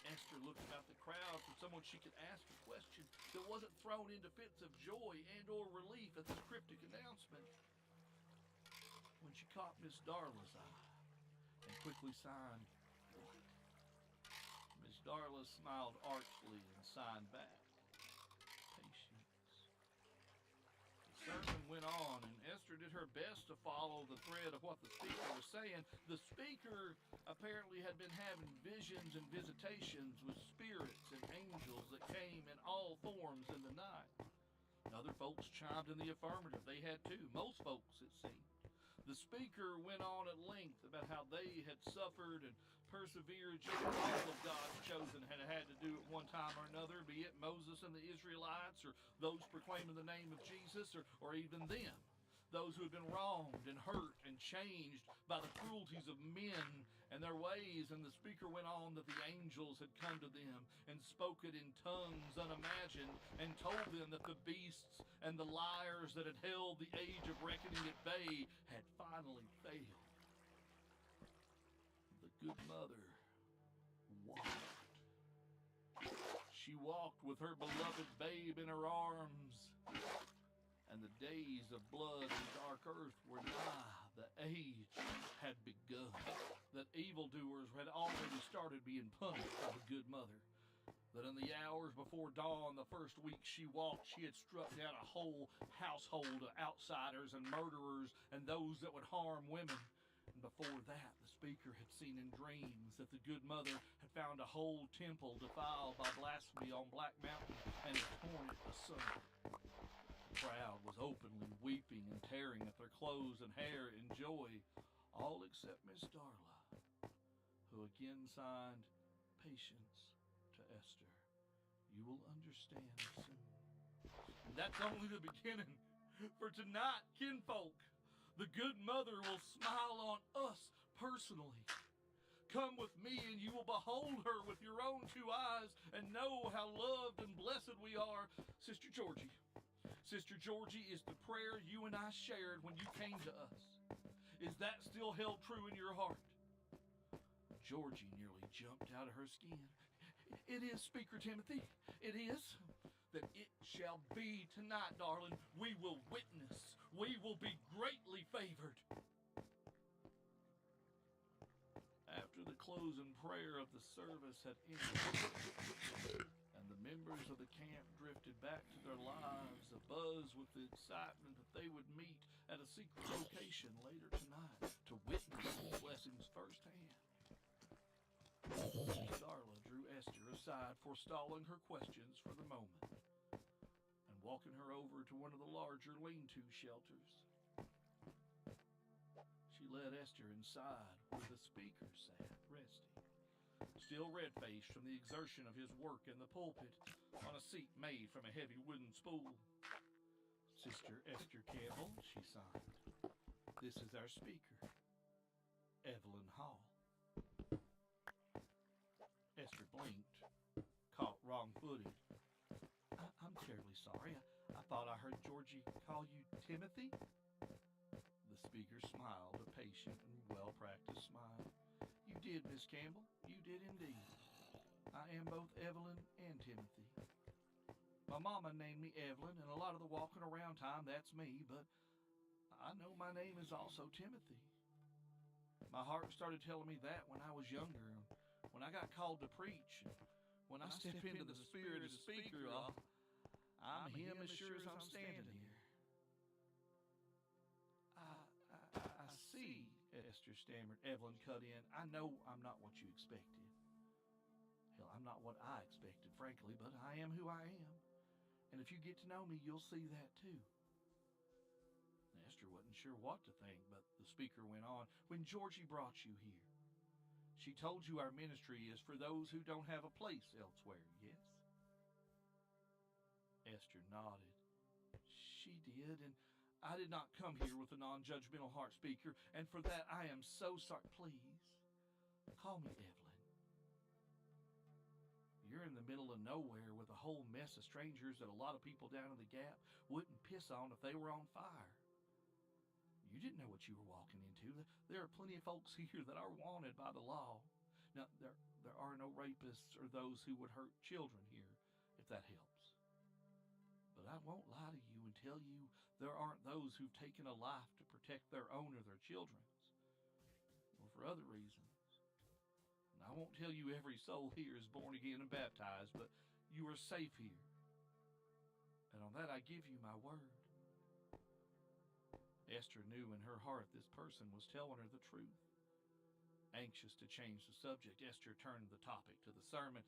Esther looked about the crowd for someone she could ask a question that wasn't thrown into fits of joy and or relief at this cryptic announcement. When she caught Miss Darla's eye and quickly signed, "What?" Miss Darla smiled archly and signed back, "Patience." The sermon went on, and Esther did her best to follow the thread of what the speaker was saying. The speaker apparently had been having visions and visitations with spirits and angels that came in all forms in the night. Other folks chimed in the affirmative. They had too. Most folks, it seemed. The speaker went on at length about how they had suffered and persevered, just as all of God's chosen had to do at one time or another, be it Moses and the Israelites, or those proclaiming the name of Jesus, or even them. Those who had been wronged and hurt and changed by the cruelties of men and their ways. And the speaker went on that the angels had come to them and spoken in tongues unimagined and told them that the beasts and the liars that had held the age of reckoning at bay had finally failed. The good mother walked. She walked with her beloved babe in her arms. And the days of blood and dark earth were nigh. The age had begun. That evildoers had already started being punished by the good mother. That in the hours before dawn, the first week she walked, she had struck down a whole household of outsiders and murderers and those that would harm women. And before that, the speaker had seen in dreams that the good mother had found a whole temple defiled by blasphemy on Black Mountain and had torn it asunder. The crowd was openly weeping and tearing at their clothes and hair in joy, all except Miss Darla, who again signed patience to Esther. You will understand soon. And that's only the beginning. For tonight, kinfolk, the good mother will smile on us personally. Come with me and you will behold her with your own two eyes and know how loved and blessed we are. Sister Georgie. Sister Georgie, is the prayer you and I shared when you came to us, is that still held true in your heart? Georgie nearly jumped out of her skin. It is, Speaker Timothy. It is. That it shall be tonight, darling. We will witness. We will be greatly favored. After the closing prayer of the service had ended, and the members of the camp drifted back to their lives, abuzz with the excitement that they would meet at a secret location later tonight to witness the blessings firsthand. Darla drew Esther aside, forestalling her questions for the moment, and walking her over to one of the larger lean-to shelters. She led Esther inside where the speaker sat, resting, still red-faced from the exertion of his work in the pulpit, on a seat made from a heavy wooden spool. Sister Esther Campbell, she signed. This is our speaker, Evelyn Hall. Esther blinked, caught wrong-footed. I'm terribly sorry. I thought I heard Georgie call you Timothy. The speaker smiled, a patient and well-practiced smile. You did, Miss Campbell. You did indeed. I am both Evelyn and Timothy. My mama named me Evelyn, and a lot of the walking around time, that's me, but I know my name is also Timothy. My heart started telling me that when I was younger, when I got called to preach, and when I step into the spirit of the speaker, I'm him as sure as I'm standing here. I see, Esther stammered. Evelyn cut in. I know I'm not what you expected. Hell, I'm not what I expected, frankly, but I am who I am. And if you get to know me, you'll see that too. Esther wasn't sure what to think, but the speaker went on. When Georgie brought you here, she told you our ministry is for those who don't have a place elsewhere, yes? Esther nodded. She did, and I did not come here with a non-judgmental heart, speaker, and for that I am so sorry. Please, call me Evelyn. You're in the middle of nowhere with a whole mess of strangers that a lot of people down in the Gap wouldn't piss on if they were on fire. You didn't know what you were walking into. There are plenty of folks here that are wanted by the law. Now, there are no rapists or those who would hurt children here, if that helps. But I won't lie to you and tell you there aren't those who've taken a life to protect their own or their children's, or for other reasons. And I won't tell you every soul here is born again and baptized, but you are safe here. And on that I give you my word. Esther knew in her heart this person was telling her the truth. Anxious to change the subject, Esther turned the topic to the sermon.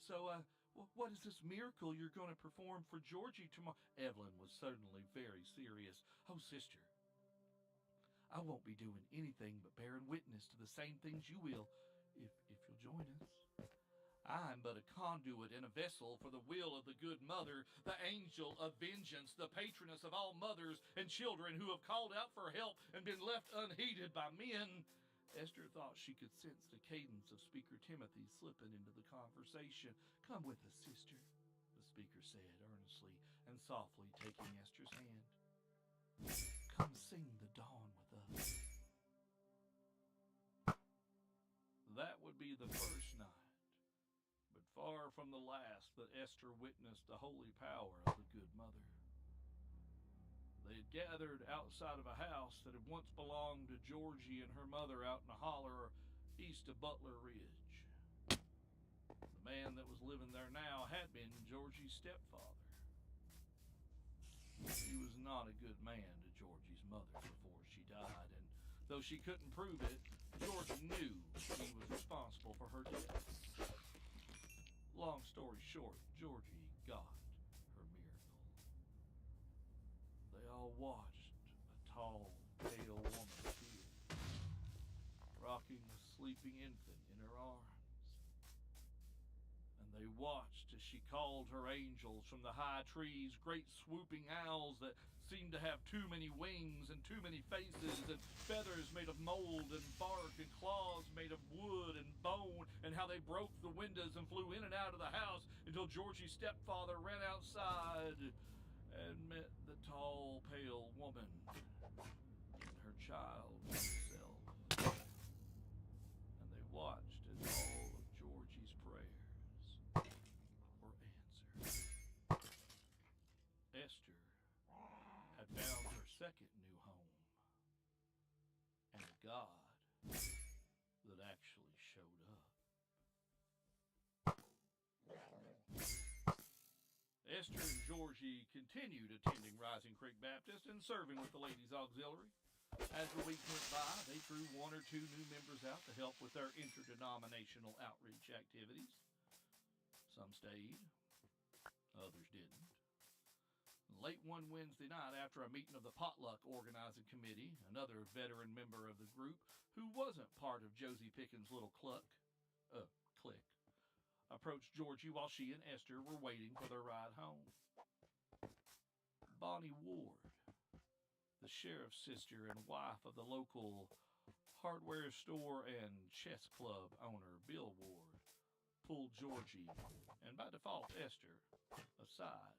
So, what is this miracle you're going to perform for Georgie tomorrow? Evelyn was certainly very serious. Oh, sister, I won't be doing anything but bearing witness to the same things you will, if you'll join us. I'm but a conduit and a vessel for the will of the good mother, the angel of vengeance, the patroness of all mothers and children who have called out for help and been left unheeded by men. Esther thought she could sense the cadence of Speaker Timothy slipping into the conversation. Come with us, sister, the speaker said earnestly and softly, taking Esther's hand. Come sing the dawn with us. That would be the first night, but far from the last that Esther witnessed the holy power of the good mother. They had gathered outside of a house that had once belonged to Georgie and her mother out in a holler east of Butler Ridge. The man that was living there now had been Georgie's stepfather. He was not a good man to Georgie's mother before she died, and though she couldn't prove it, Georgie knew he was responsible for her death. Long story short, Georgie got her miracle. They all watched a tall, pale woman appear, rocking a sleeping infant in her arms. And they watched as she called her angels from the high trees, great swooping owls that seemed to have too many wings and too many faces, and feathers made of mold and bark, and claws made of wood and bone, and how they broke the windows and flew in and out of the house until Georgie's stepfather ran outside and met the tall, pale woman and her child herself. And they watched as all of Georgie's prayers were answered. Esther had found her second new home, and a God that actually showed up. Esther and Georgie continued attending Rising Creek Baptist and serving with the Ladies Auxiliary. As the weeks went by, they drew one or two new members out to help with their interdenominational outreach activities. Some stayed, others didn't. Late one Wednesday night, after a meeting of the potluck organizing committee, another veteran member of the group, who wasn't part of Josie Pickens' little clique, approached Georgie while she and Esther were waiting for their ride home. Bonnie Ward, the sheriff's sister and wife of the local hardware store and chess club owner, Bill Ward, pulled Georgie, and by default Esther, aside.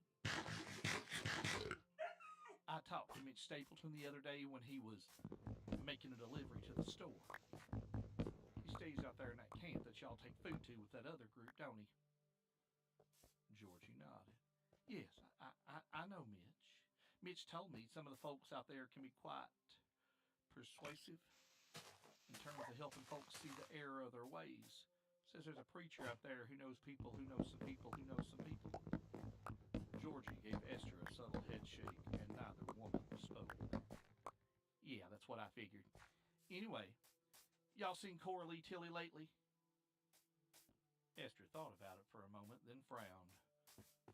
I talked to Mitch Stapleton the other day when he was making a delivery to the store. He stays out there in that camp that y'all take food to with that other group, don't he? Georgie nodded. Yes, I know Mitch. Mitch told me some of the folks out there can be quite persuasive in terms of helping folks see the error of their ways. Says there's a preacher out there who knows people who know some people who know some people. Georgie gave Esther a subtle head shake, and neither woman spoke. Yeah, that's what I figured. Anyway, y'all seen Coralie Tilly lately? Esther thought about it for a moment, then frowned.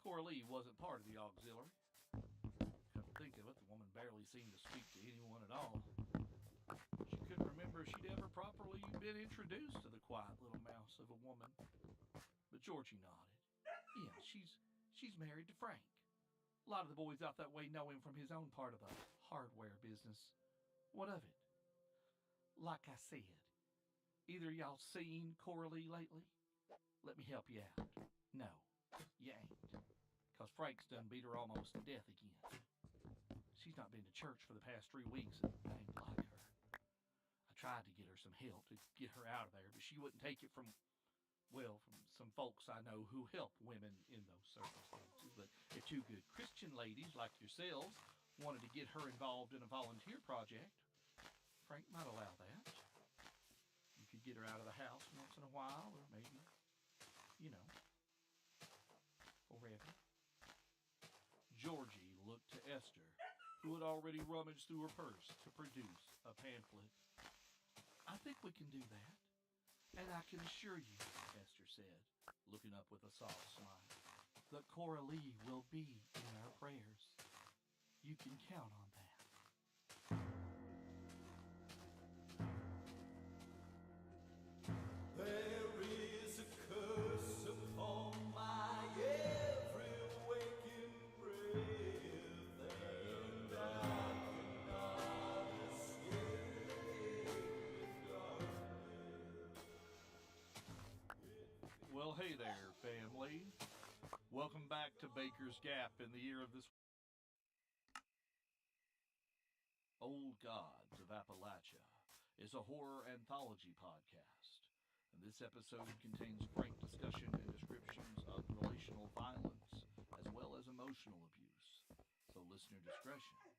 Coralie wasn't part of the auxiliary. Come to think of it, the woman barely seemed to speak to anyone at all. She couldn't remember if she'd ever properly been introduced to the quiet little mouse of a woman. But Georgie nodded. Yeah, she's married to Frank. A lot of the boys out that way know him from his own part of the hardware business. What of it? Like I said, either y'all seen Coralie lately? Let me help you out. No, you ain't. 'Cause Frank's done beat her almost to death again. She's not been to church for the past 3 weeks, and I ain't like her. I tried to get her some help to get her out of there, but she wouldn't take it from some folks I know who help women in those circumstances. But if two good Christian ladies like yourselves wanted to get her involved in a volunteer project, Frank might allow that. You could get her out of the house once in a while, or maybe, forever. Georgie looked to Esther, who had already rummaged through her purse to produce a pamphlet. "I think we can do that. And I can assure you," Esther said, looking up with a soft smile, "that Cora Lee will be in our prayers. You can count on that." There is a curse upon my every waking breath, and I cannot escape darkness. Well, hey there, family. Welcome back to Baker's Gap in the year of this Old Gods of Appalachia is a horror anthology podcast. And this episode contains frank discussion and descriptions of relational violence as well as emotional abuse. So listener discretion is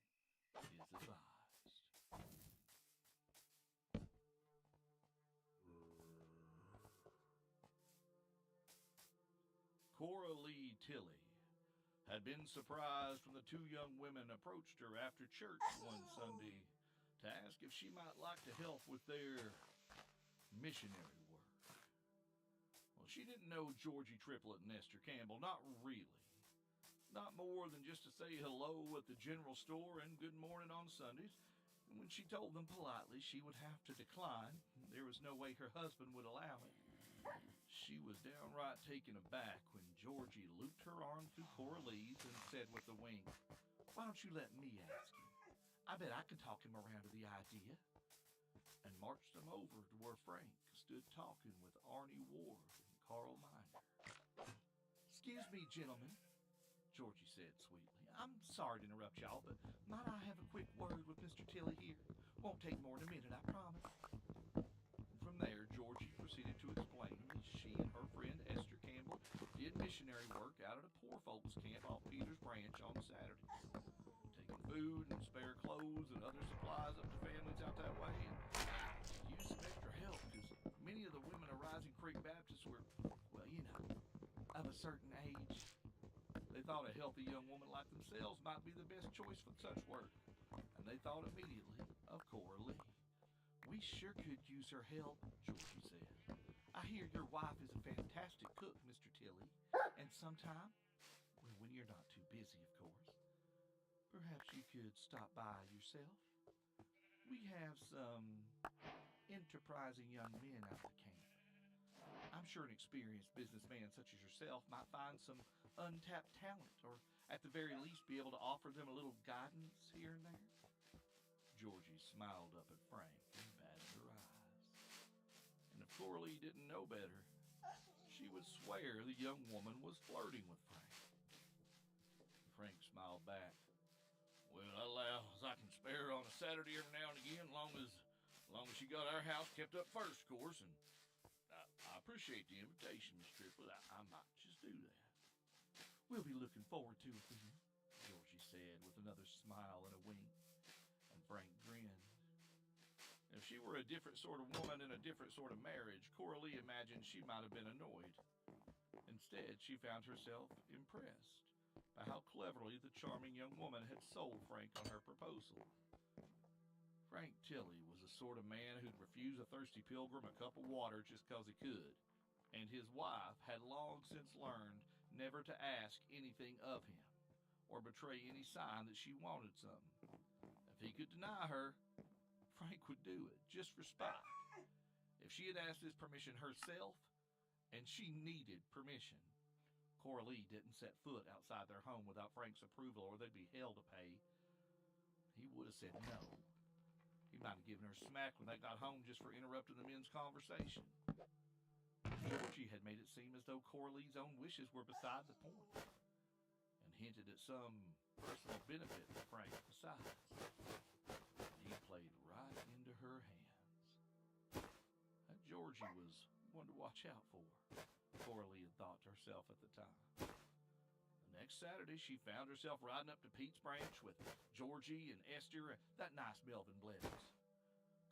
advised. Cora Lee Tilley had been surprised when the two young women approached her after church one Sunday to ask if she might like to help with their missionary work. Well, she didn't know Georgie Triplett and Esther Campbell, not really. Not more than just to say hello at the general store and good morning on Sundays. And when she told them politely she would have to decline, there was no way her husband would allow it. She was downright taken aback when Georgie looped her arm through Cora Lee's and said with a wink, "Why don't you let me ask him? I bet I can talk him around to the idea." And marched them over to where Frank stood talking with Arnie Ward and Carl Miner. "Excuse me, gentlemen," Georgie said sweetly. "I'm sorry to interrupt y'all, but might I have a quick word with Mr. Tilley here? Won't take more than a minute, I promise." From there, Georgie proceeded to explain that she and her friend Esther Campbell did missionary work out at a poor folks camp off Peters Branch on Saturdays, taking food and spare clothes and other supplies up to families out that way, and used some extra help because many of the women of Rising Creek Baptists were, well, of a certain age. They thought a healthy young woman like themselves might be the best choice for such work, and they thought immediately of Cora Lee. "We sure could use her help," Georgie said. "I hear your wife is a fantastic cook, Mr. Tilley, and sometime, well, when you're not too busy, of course, perhaps you could stop by yourself. We have some enterprising young men out at camp. I'm sure an experienced businessman such as yourself might find some untapped talent, or at the very least be able to offer them a little guidance here and there." Georgie smiled up at Frank and batted her eyes. And if Cora Lee didn't know better, she would swear the young woman was flirting with Frank. Frank smiled back. "Well, I allow as I can spare her on a Saturday every now and again, long as she got our house kept up first, of course, and I appreciate the invitation, Miss Triplett. I might just do that." "We'll be looking forward to it then," Georgie said with another smile and a wink, and Frank grinned. If she were a different sort of woman in a different sort of marriage, Cora Lee imagined she might have been annoyed. Instead, she found herself impressed by how cleverly the charming young woman had sold Frank on her proposal. Frank Tilley was the sort of man who'd refuse a thirsty pilgrim a cup of water just 'cause he could, and his wife had long since learned never to ask anything of him, or betray any sign that she wanted something. If he could deny her, Frank would do it, just for spite. If she had asked his permission herself, and she needed permission, Cora Lee didn't set foot outside their home without Frank's approval, or they'd be hell to pay. He would have said no. He might have given her smack when they got home just for interrupting the men's conversation. Georgie had made it seem as though Cora Lee's own wishes were beside the point, and hinted at some personal benefit to Frank besides. He played right into her hands. That Georgie was one to watch out for, Cora Lee had thought to herself at the time. The next Saturday, she found herself riding up to Pete's Branch with Georgie and Esther and that nice Melvin Blevins.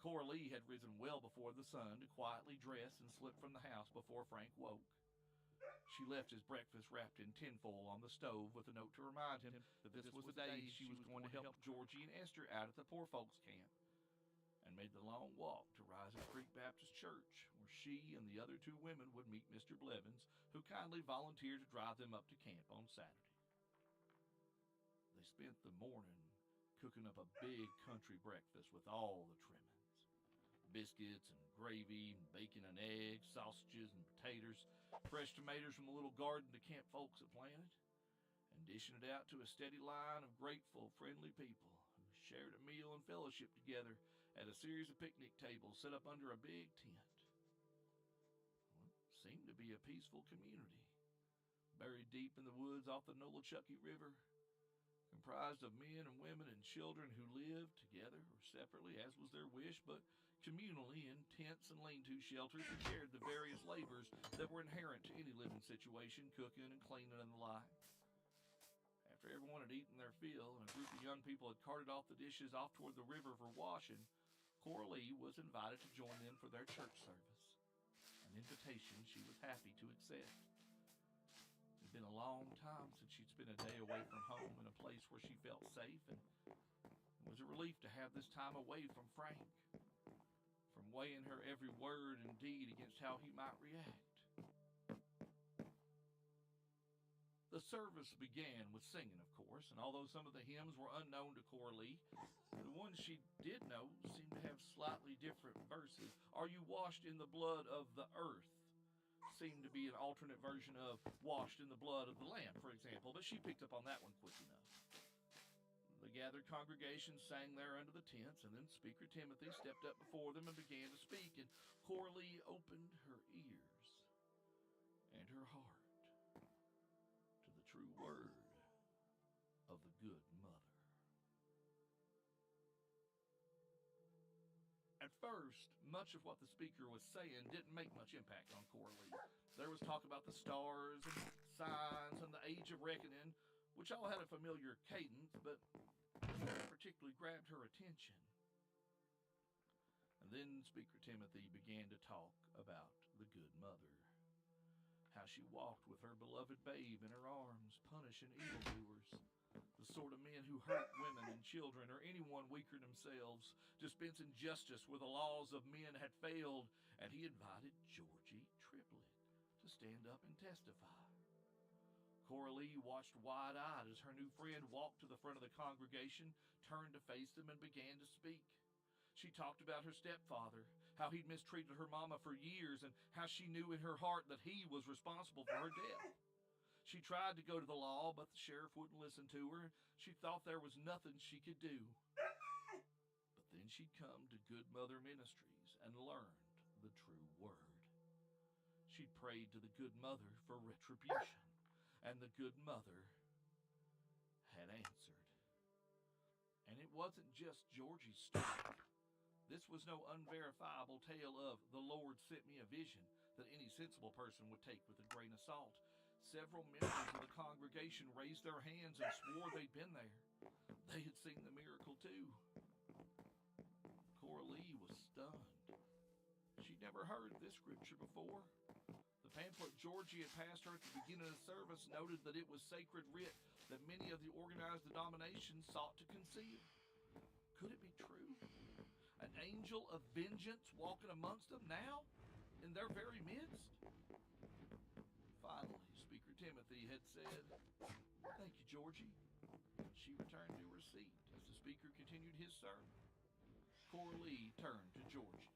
Cora Lee had risen well before the sun to quietly dress and slip from the house before Frank woke. She left his breakfast wrapped in tinfoil on the stove with a note to remind him that this was the day she was going to help Georgie and Esther out at the poor folks' camp, and made the long walk to Rising Creek Baptist Church, where she and the other two women would meet Mr. Blevins, who kindly volunteered to drive them up to camp on Saturday. They spent the morning cooking up a big country breakfast with all the trimmings: biscuits and gravy, bacon and eggs, sausages and potatoes, fresh tomatoes from the little garden the camp folks had planted, and dishing it out to a steady line of grateful, friendly people who shared a meal and fellowship together at a series of picnic tables set up under a big tent. Well, it seemed to be a peaceful community, buried deep in the woods off the Nolichucky River, comprised of men and women and children who lived together or separately, as was their wish, but communally in tents and lean-to shelters and shared the various labors that were inherent to any living situation, cooking and cleaning and the like. After everyone had eaten their fill and a group of young people had carted off the dishes off toward the river for washing, Coralie was invited to join them for their church service, an invitation she was happy to accept. It had been a long time since she'd spent a day away from home in a place where she felt safe, and it was a relief to have this time away from Frank, from weighing her every word and deed against how he might react. The service began with singing, of course, and although some of the hymns were unknown to Coralie, the ones she did know seemed to have slightly different verses. "Are you washed in the blood of the earth?" seemed to be an alternate version of "washed in the blood of the Lamb," for example, but she picked up on that one quick enough. The gathered congregation sang there under the tents, and then Speaker Timothy stepped up before them and began to speak, and Coralie opened her ears and her heart to the true word of the good mother. At first, much of what the speaker was saying didn't make much impact on Coralie. There was talk about the stars and signs and the age of reckoning, which all had a familiar cadence, but never particularly grabbed her attention. And then Speaker Timothy began to talk about the good mother, how she walked with her beloved babe in her arms, punishing evildoers, the sort of men who hurt women and children or anyone weaker themselves, dispensing justice where the laws of men had failed, and he invited Georgie Triplett to stand up and testify. Coralie watched wide-eyed as her new friend walked to the front of the congregation, turned to face them, and began to speak. She talked about her stepfather, how he'd mistreated her mama for years, and how she knew in her heart that he was responsible for her death. She tried to go to the law, but the sheriff wouldn't listen to her. She thought there was nothing she could do. But then she'd come to Good Mother Ministries and learned the true word. She'd prayed to the Good Mother for retribution, and the Good Mother had answered. And it wasn't just Georgie's story. This was no unverifiable tale of "the Lord sent me a vision" that any sensible person would take with a grain of salt. Several members of the congregation raised their hands and swore they'd been there. They had seen the miracle too. Coralie was stunned. She'd never heard this scripture before. The pamphlet Georgie had passed her at the beginning of the service noted that it was sacred writ that many of the organized denominations sought to conceal. Could it be true? An angel of vengeance walking amongst them now, in their very midst? Finally, Speaker Timothy had said, "Thank you, Georgie." She returned to her seat as the speaker continued his sermon. Coralie turned to Georgie.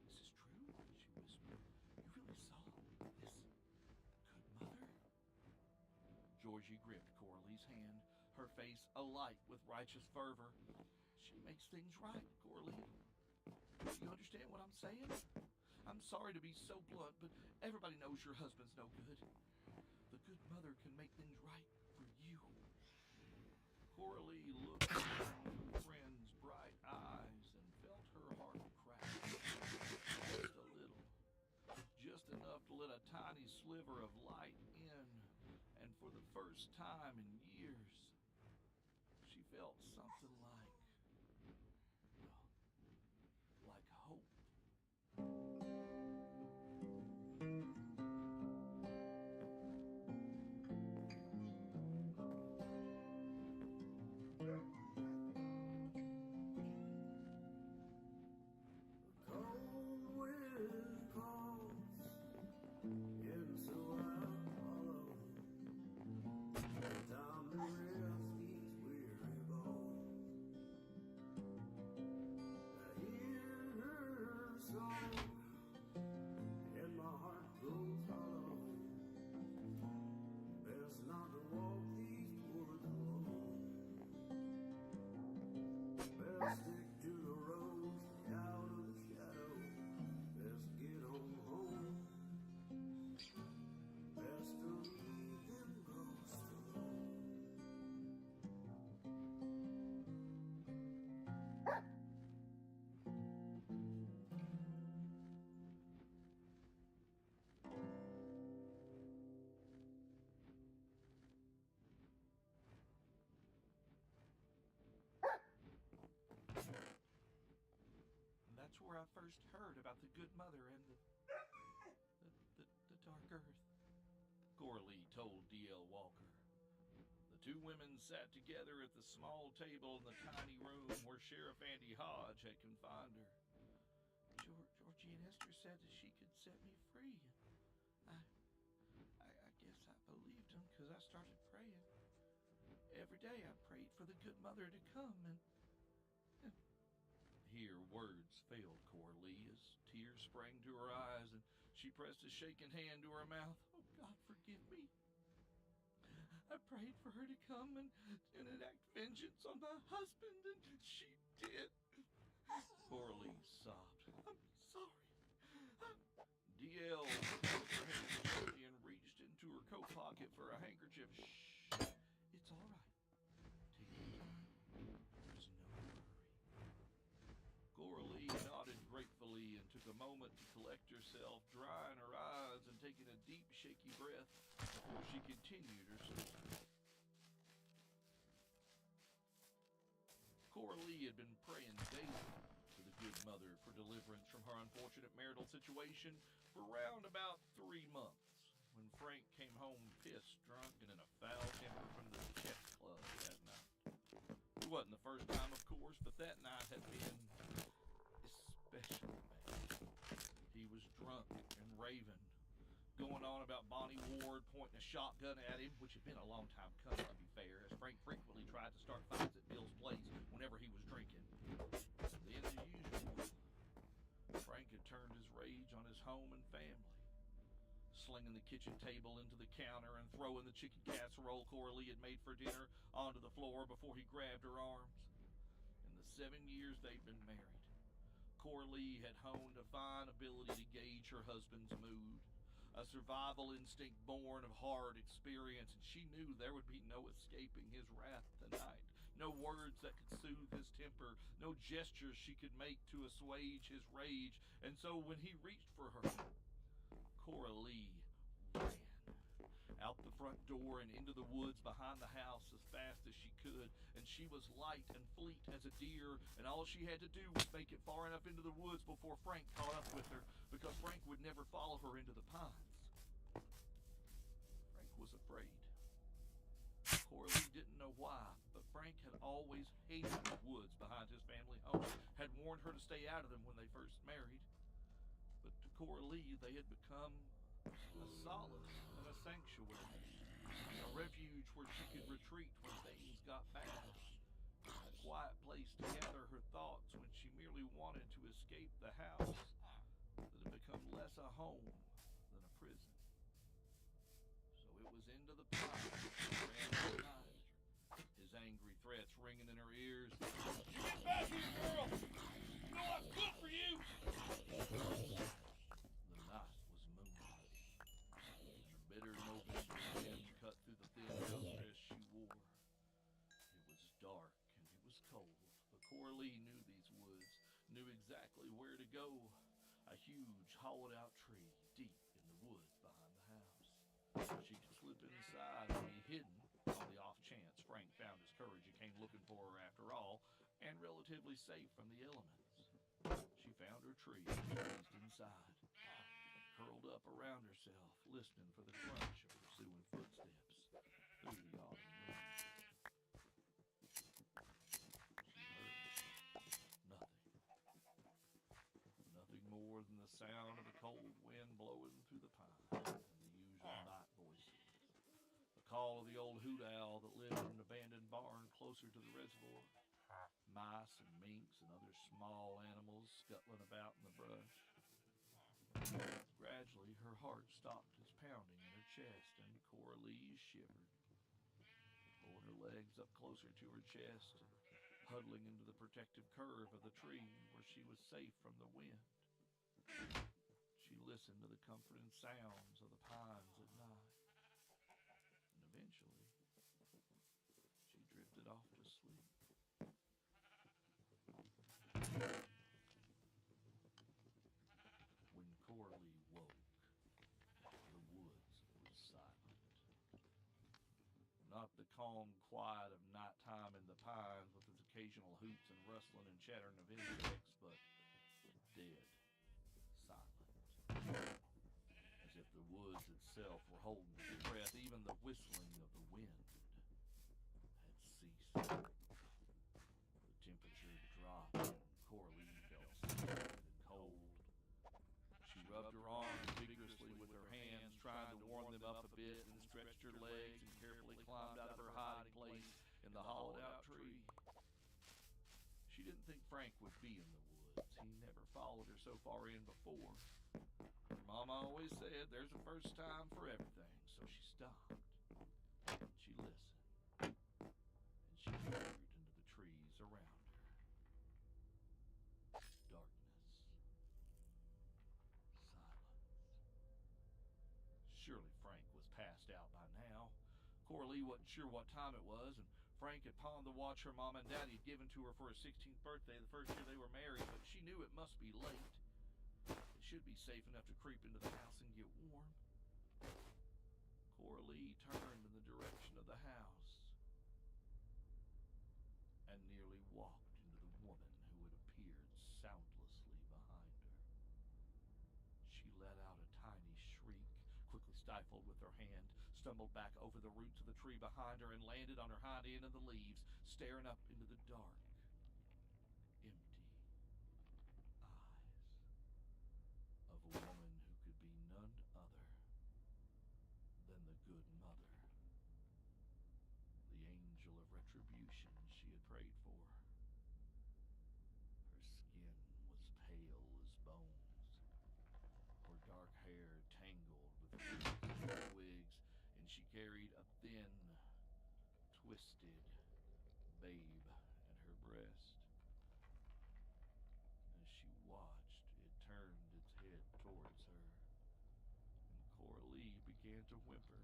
"This is true?" she whispered. "You really saw this good mother?" Georgie gripped Coralie's hand, her face alight with righteous fervor. "She makes things right, Coralie. Do you understand what I'm saying? I'm sorry to be so blunt, but everybody knows your husband's no good. The good mother can make things right for you." Coralie looked into her friend's bright eyes and felt her heart crack just a little, just enough to let a tiny sliver of light in, and for the first time in years, she felt something like hope. That's where I first heard about the Good Mother and the dark earth, Coralie told D.L. Walker. The two women sat together at the small table in the tiny room where Sheriff Andy Hodge had confined her. Georgie and Esther said that she could set me free. I guess I believed them because I started praying. Every day I prayed for the Good Mother to come and Here words failed Coralie as tears sprang to her eyes and she pressed a shaking hand to her mouth. Oh, God, forgive me. I prayed for her to come and enact vengeance on my husband, and she did. Coralie sobbed. I'm sorry. D.L. took her hand slowly and reached into her coat pocket for a handkerchief. Shh. It's all right. Take your time. There's no hurry. Coralie nodded gratefully and took a moment to collect herself, drying her eyes and taking a deep, shaky breath before she continued her story. Coralie had been praying daily to the Good Mother for deliverance from her unfortunate marital situation for round about 3 months when Frank came home pissed, drunk, and in a foul temper from the chess club that night. It wasn't the first time, of course, but that night had been especially bad. He was drunk and raving, going on about Bonnie Ward pointing a shotgun at him, which had been a long time coming, to be fair, as Frank frequently tried to start fights at Bill's place whenever he was drinking. Then, as usual, Frank had turned his rage on his home and family, slinging the kitchen table into the counter and throwing the chicken casserole Coralie had made for dinner onto the floor before he grabbed her arms. In the 7 years they'd been married, Coralie had honed a fine ability to gauge her husband's mood, a survival instinct born of hard experience, and she knew there would be no escaping his wrath tonight. No words that could soothe his temper, no gestures she could make to assuage his rage, and so when he reached for her, Coralie ran out the front door and into the woods behind the house as fast as she could, and she was light and fleet as a deer, and all she had to do was make it far enough into the woods before Frank caught up with her, because Frank would never follow her into the pines. Frank was afraid. Coralie didn't know why, but Frank had always hated the woods behind his family home, had warned her to stay out of them when they first married. But to Coralie, they had become a solace and a sanctuary, a refuge where she could retreat when things got bad, a quiet place to gather her thoughts when she merely wanted to escape the house that had become less a home than a prison. So it was into the pines she ran that night, his angry threats ringing in her ears. You get back here, girl! You know what's good for you! The night was moonlight. The bitter November wind cut through the thin house dress she wore. It was dark and it was cold, but Coralie knew these woods, knew exactly where to go. A huge, hollowed-out tree deep in the woods behind the house. She could slip inside and be hidden on the off chance Frank found his courage and came looking for her after all, and relatively safe from the elements. She found her tree and squeezed inside, curled up around herself, listening for the crunch of pursuing footsteps through the autumn leaves. She heard nothing. Nothing more than the sound of the cold wind blowing through the pines and the usual night voices. The call of the old hoot owl that lived in an abandoned barn closer to the reservoir. Mice and minks and other small animals scuttling about in the brush. Gradually, her heart stopped its pounding in her chest, and Coralie shivered. Pulled her legs up closer to her chest, and huddling into the protective curve of the tree where she was safe from the wind. She listened to the comforting sounds of the pines at night, and eventually, she drifted off to sleep. When Coralie woke, the woods was silent. Not the calm quiet of nighttime in the pines with its occasional hoots and rustling and chattering of insects, but dead silent, as if the woods itself were holding its breath. Even the whistling of the wind had ceased. The temperature dropped, and Coralie felt stiff and cold. She rubbed her arms vigorously with her hands, trying to warm them up a bit, and stretched her legs and carefully climbed out of her hiding place in the hollowed-out tree. She didn't think Frank would be in the woods. He never followed her so far in before. Her mama always said there's a first time for everything, so she stopped. She listened, and she peered into the trees around her. Darkness. Silence. Surely Frank was passed out by now. Coralie wasn't sure what time it was, and Frank had pawned the watch her mom and daddy had given to her for her 16th birthday the first year they were married, but she knew it must be late. It should be safe enough to creep into the house and get warm. Coralie turned in the direction of the house and nearly walked into the woman who had appeared soundlessly behind her. She let out a tiny shriek, quickly stifled with her hand, stumbled back over the roots of the tree behind her, and landed on her hind end in the leaves, staring up into the dark, empty eyes of a woman who could be none other than the good mother, the angel of retribution she had prayed for. Her skin was pale as bones, her dark hair tangled with roots and twigs, and she carried a thin, twisted babe at her breast. As she watched, it turned its head towards her, and Coralie began to whimper.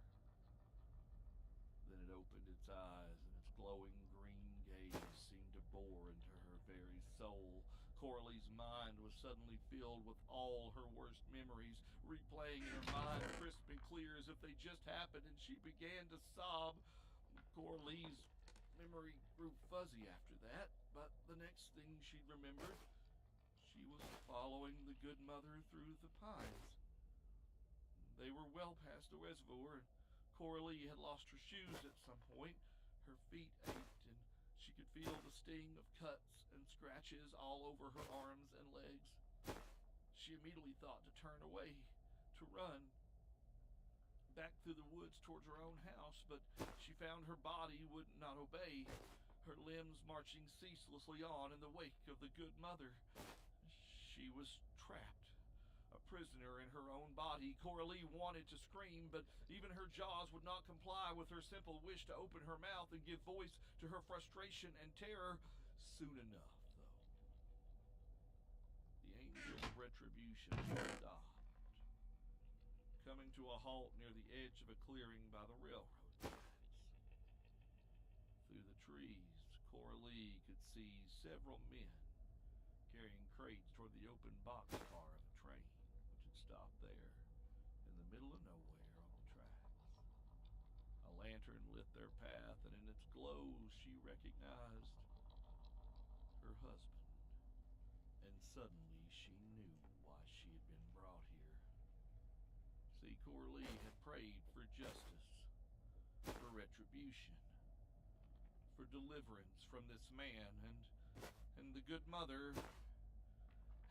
Then it opened its eyes, and its glowing green gaze seemed to bore into her very soul. Coralie's mind was suddenly filled with all her worst memories, replaying in her mind crisp and clear as if they just happened, and she began to sob. Coralie's memory grew fuzzy after that, but the next thing she remembered, she was following the good mother through the pines. They were well past the reservoir, and Coralie had lost her shoes at some point. Her feet ached, and she could feel the sting of cuts and scratches all over her arms and legs. She immediately thought to turn away, to run back through the woods towards her own house, but she found her body would not obey, her limbs marching ceaselessly on in the wake of the good mother. She was trapped, a prisoner in her own body. Coralie wanted to scream, but even her jaws would not comply with her simple wish to open her mouth and give voice to her frustration and terror. Soon enough, though, the angel of retribution stopped, coming to a halt near the edge of a clearing by the railroad tracks. Through the trees, Coralie could see several men carrying crates toward the open boxcar of a train, which had stopped there in the middle of nowhere on the tracks. A lantern lit their path, and in its glow she recognized her husband. And suddenly she knew why she had been brought here. See, Coralie had prayed for justice, for retribution, for deliverance from this man, and the good mother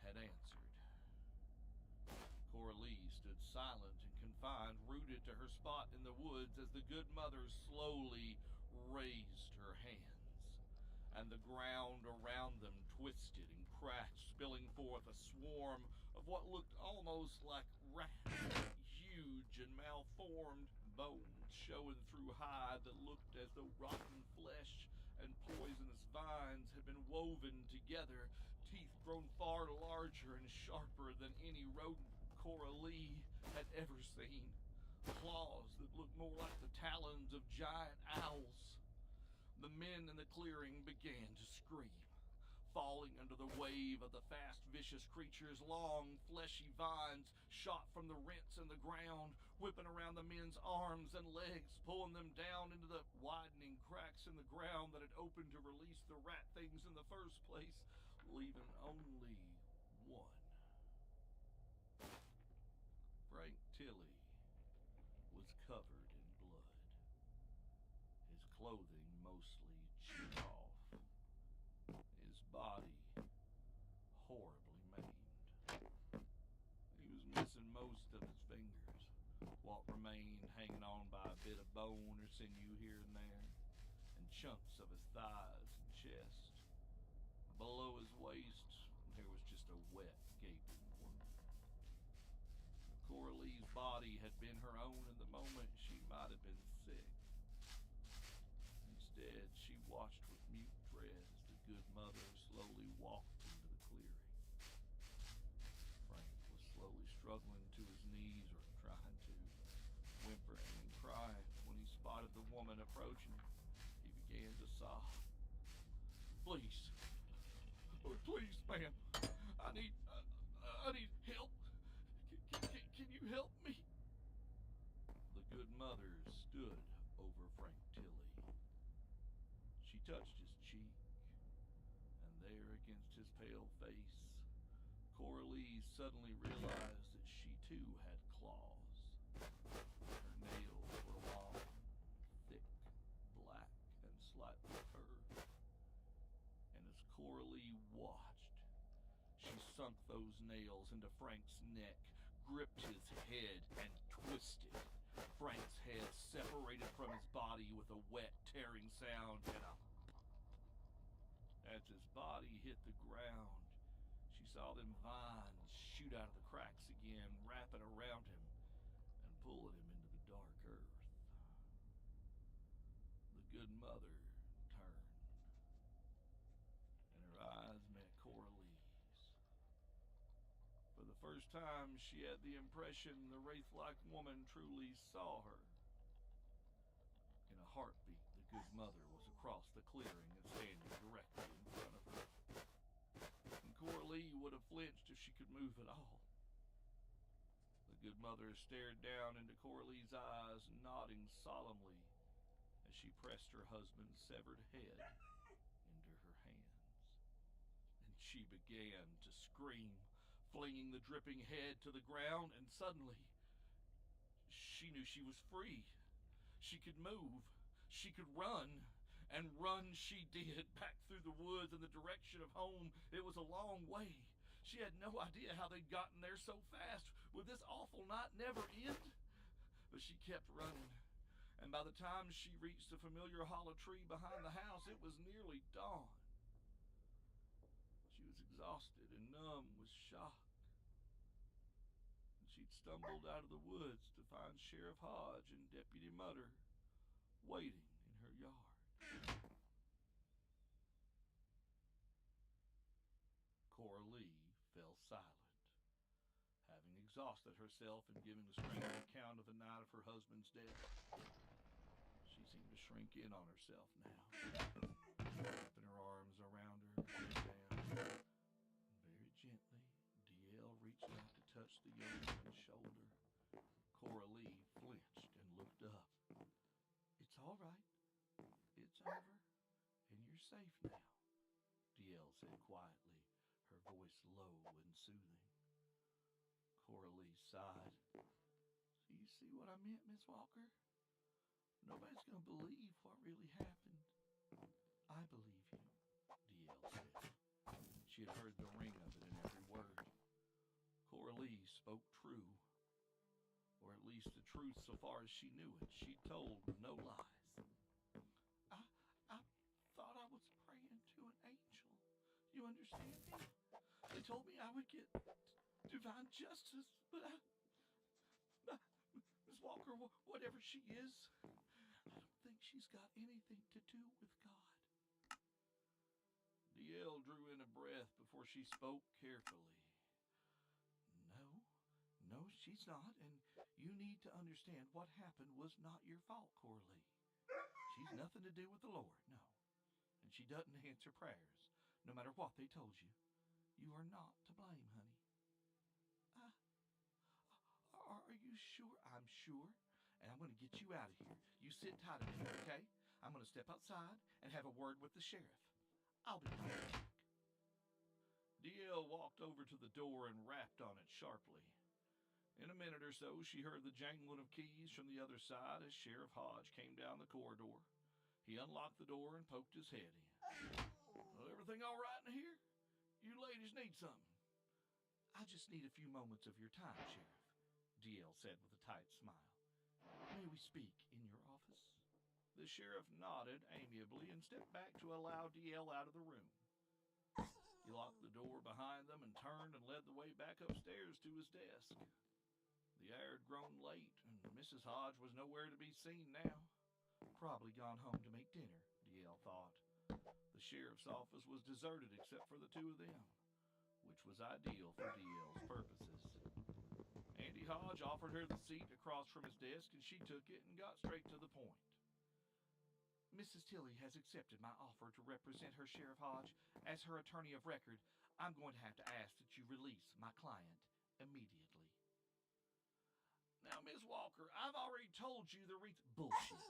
had answered. Coralie stood silent and confined, rooted to her spot in the woods, as the good mother slowly raised her hands, and the ground around them twisted and cracked, spilling forth a swarm of what looked almost like rats, huge and malformed, bones showing through hide that looked as though rotten flesh and poisonous vines had been woven together, teeth grown far larger and sharper than any rodent Coralie had ever seen, claws that looked more like the talons of giant owls. The men in the clearing began to scream, falling under the wave of the fast, vicious creatures. Long, fleshy vines shot from the rents in the ground, whipping around the men's arms and legs, pulling them down into the widening cracks in the ground that had opened to release the rat things in the first place, leaving only one Tilly was covered in blood, his clothing mostly chewed off, his body horribly maimed. He was missing most of his fingers, what remained hanging on by a bit of bone or sinew here and there, and chunks of his thighs and chest. Below his waist, there was just a wet, gaping wound. Coralie's body had been her own in the moment she might have been sick. Instead, she watched with mute dread as the good mother slowly walked into the clearing. Frank was slowly struggling to his knees or trying to, whimpering and crying. When he spotted the woman approaching, he began to sob. Please, oh, please, ma'am, I need help. Can you help me? The good mother stood over Frank Tilly. She touched his cheek, and there against his pale face, Coralie suddenly realized that she too had claws. Her nails were long, thick, black, and slightly curved. And as Coralie watched, she sunk those nails into Frank's neck, gripped his head, and twisted. Frank's head separated from his body with a wet, tearing sound, and as his body hit the ground, she saw them vines shoot out of the cracks again, wrapping around him and pulling him into the dark earth. The good mother turned, and her eyes met Coralie's. For the first time, she had the impression the wraith-like woman truly saw her. In a heartbeat, the good mother was across the clearing and standing directly in front of her. And Coralie would have flinched if she could move at all. The good mother stared down into Coralie's eyes, nodding solemnly as she pressed her husband's severed head into her hands. And she began to scream, flinging the dripping head to the ground, and suddenly she knew she was free. She could move. She could run. And run she did, back through the woods in the direction of home. It was a long way. She had no idea how they'd gotten there so fast. Would this awful night never end? But she kept running. And by the time she reached the familiar hollow tree behind the house, it was nearly dawn. She was exhausted and numb with shock. And she'd stumbled out of the woods to find Sheriff Hodge and Deputy Mutter waiting in her yard. Coralie fell silent, having exhausted herself in giving a strange account of the night of her husband's death. She seemed to shrink in on herself now, wrapping her arms around her, head down. Very gently, DL reached out to touch the young woman's shoulder. Coralie flinched and looked up. It's all right. It's over, and you're safe now, DL said quietly, her voice low and soothing. Coralie sighed. So you see what I meant, Miss Walker? Nobody's going to believe what really happened. I believe you, DL said. She had heard the ring of it in every word. Coralie spoke true, or at least the truth so far as she knew it. She told no lies. I thought I was praying to an angel. You understand me? They told me I would get divine justice, but Miss Walker, whatever she is, I don't think she's got anything to do with God. DL drew in a breath before she spoke carefully. No, she's not, and you need to understand what happened was not your fault, Coralie. She's nothing to do with the Lord, no. And she doesn't answer prayers, no matter what they told you. You are not to blame, honey. Are you sure? I'm sure, and I'm going to get you out of here. You sit tight a minute, okay? I'm going to step outside and have a word with the sheriff. I'll be right back. DL walked over to the door and rapped on it sharply. In a minute or so, she heard the jangling of keys from the other side as Sheriff Hodge came down the corridor. He unlocked the door and poked his head in. Well, everything all right in here? You ladies need something? I just need a few moments of your time, Sheriff, DL said with a tight smile. May we speak in your office? The sheriff nodded amiably and stepped back to allow DL out of the room. He locked the door behind them and turned and led the way back upstairs to his desk. The hour had grown late, and Mrs. Hodge was nowhere to be seen now. Probably gone home to make dinner, DL thought. The sheriff's office was deserted except for the two of them, which was ideal for DL's purposes. Andy Hodge offered her the seat across from his desk, and she took it and got straight to the point. Mrs. Tilley has accepted my offer to represent her, Sheriff Hodge. As her attorney of record, I'm going to have to ask that you release my client immediately. Now, Miss Walker, I've already told you the reason. Bullshit.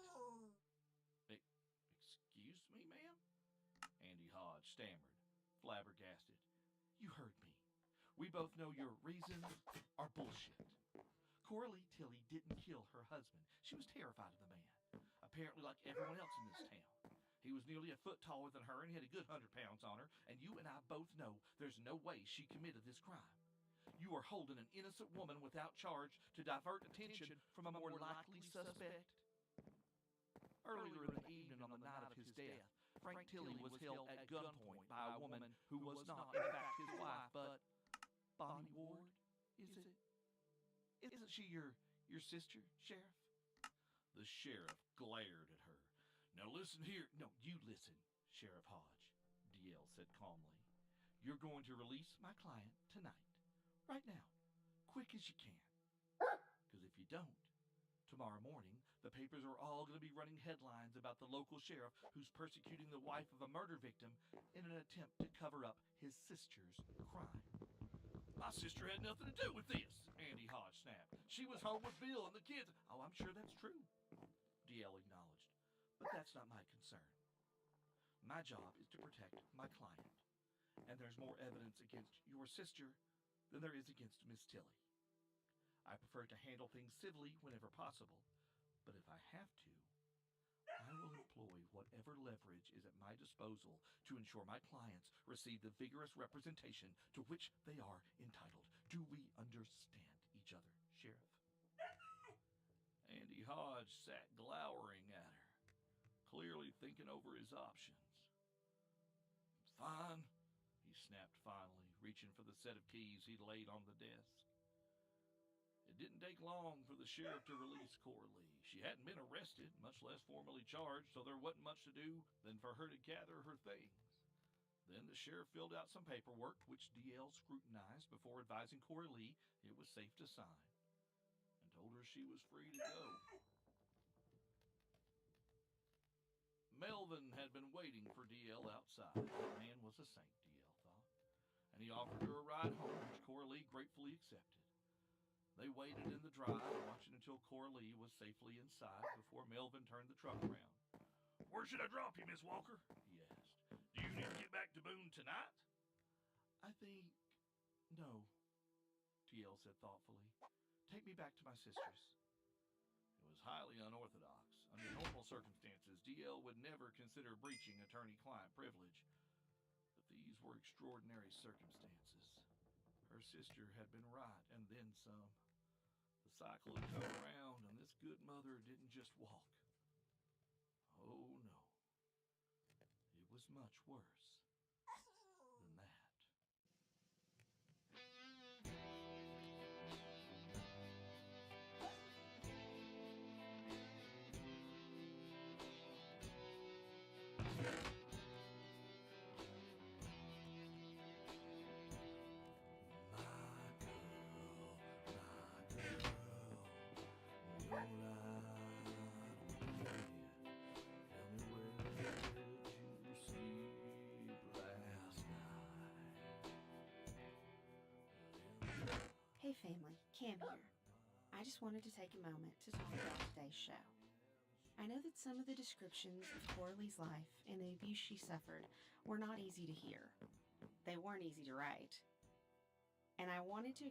Excuse me, ma'am? Andy Hodge stammered, flabbergasted. You heard me. We both know your reasons are bullshit. Coralie Tilley didn't kill her husband. She was terrified of the man, apparently like everyone else in this town. He was nearly a foot taller than her and he had a good 100 pounds on her, and you and I both know there's no way she committed this crime. You are holding an innocent woman without charge to divert attention from a more likely suspect. Earlier in the evening on the night of his death, Frank Tilley was held at gunpoint by a woman who was not, in fact, his wife, but Bonnie Ward, is it? Isn't she your sister, Sheriff? The sheriff glared at her. Now listen here. No, you listen, Sheriff Hodge, DL said calmly. You're going to release my client tonight, right now, quick as you can. Because if you don't, tomorrow morning, the papers are all going to be running headlines about the local sheriff who's persecuting the wife of a murder victim in an attempt to cover up his sister's crime. My sister had nothing to do with this, Andy Hodge snapped. She was home with Bill and the kids. Oh, I'm sure that's true, DL acknowledged. But that's not my concern. My job is to protect my client. And there's more evidence against your sister than there is against Miss Tilley. I prefer to handle things civilly whenever possible, but if I have to, I will employ whatever leverage is at my disposal to ensure my clients receive the vigorous representation to which they are entitled. Do we understand each other, Sheriff? Andy Hodge sat glowering at her, clearly thinking over his options. Fine, he snapped finally, reaching for the set of keys he'd laid on the desk. It didn't take long for the sheriff to release Coralie. She hadn't been arrested, much less formally charged, so there wasn't much to do than for her to gather her things. Then the sheriff filled out some paperwork, which DL scrutinized before advising Coralie it was safe to sign, and told her she was free to go. Melvin had been waiting for DL outside. That man was a saint, DL thought, and he offered her a ride home, which Coralie gratefully accepted. They waited in the drive, watching until Coralie was safely inside before Melvin turned the truck around. Where should I drop you, Miss Walker? He asked. Do you need to get back to Boone tonight? I think... no, DL said thoughtfully. Take me back to my sister's. It was highly unorthodox. Under normal circumstances, DL would never consider breaching attorney-client privilege. But these were extraordinary circumstances. Her sister had been right, and then some. The cycle had come around, and this good mother didn't just walk. Oh, no. It was much worse than that. Hey family, Cam here. I just wanted to take a moment to talk about today's show. I know that some of the descriptions of Coralie's life and the abuse she suffered were not easy to hear. They weren't easy to write. And I wanted to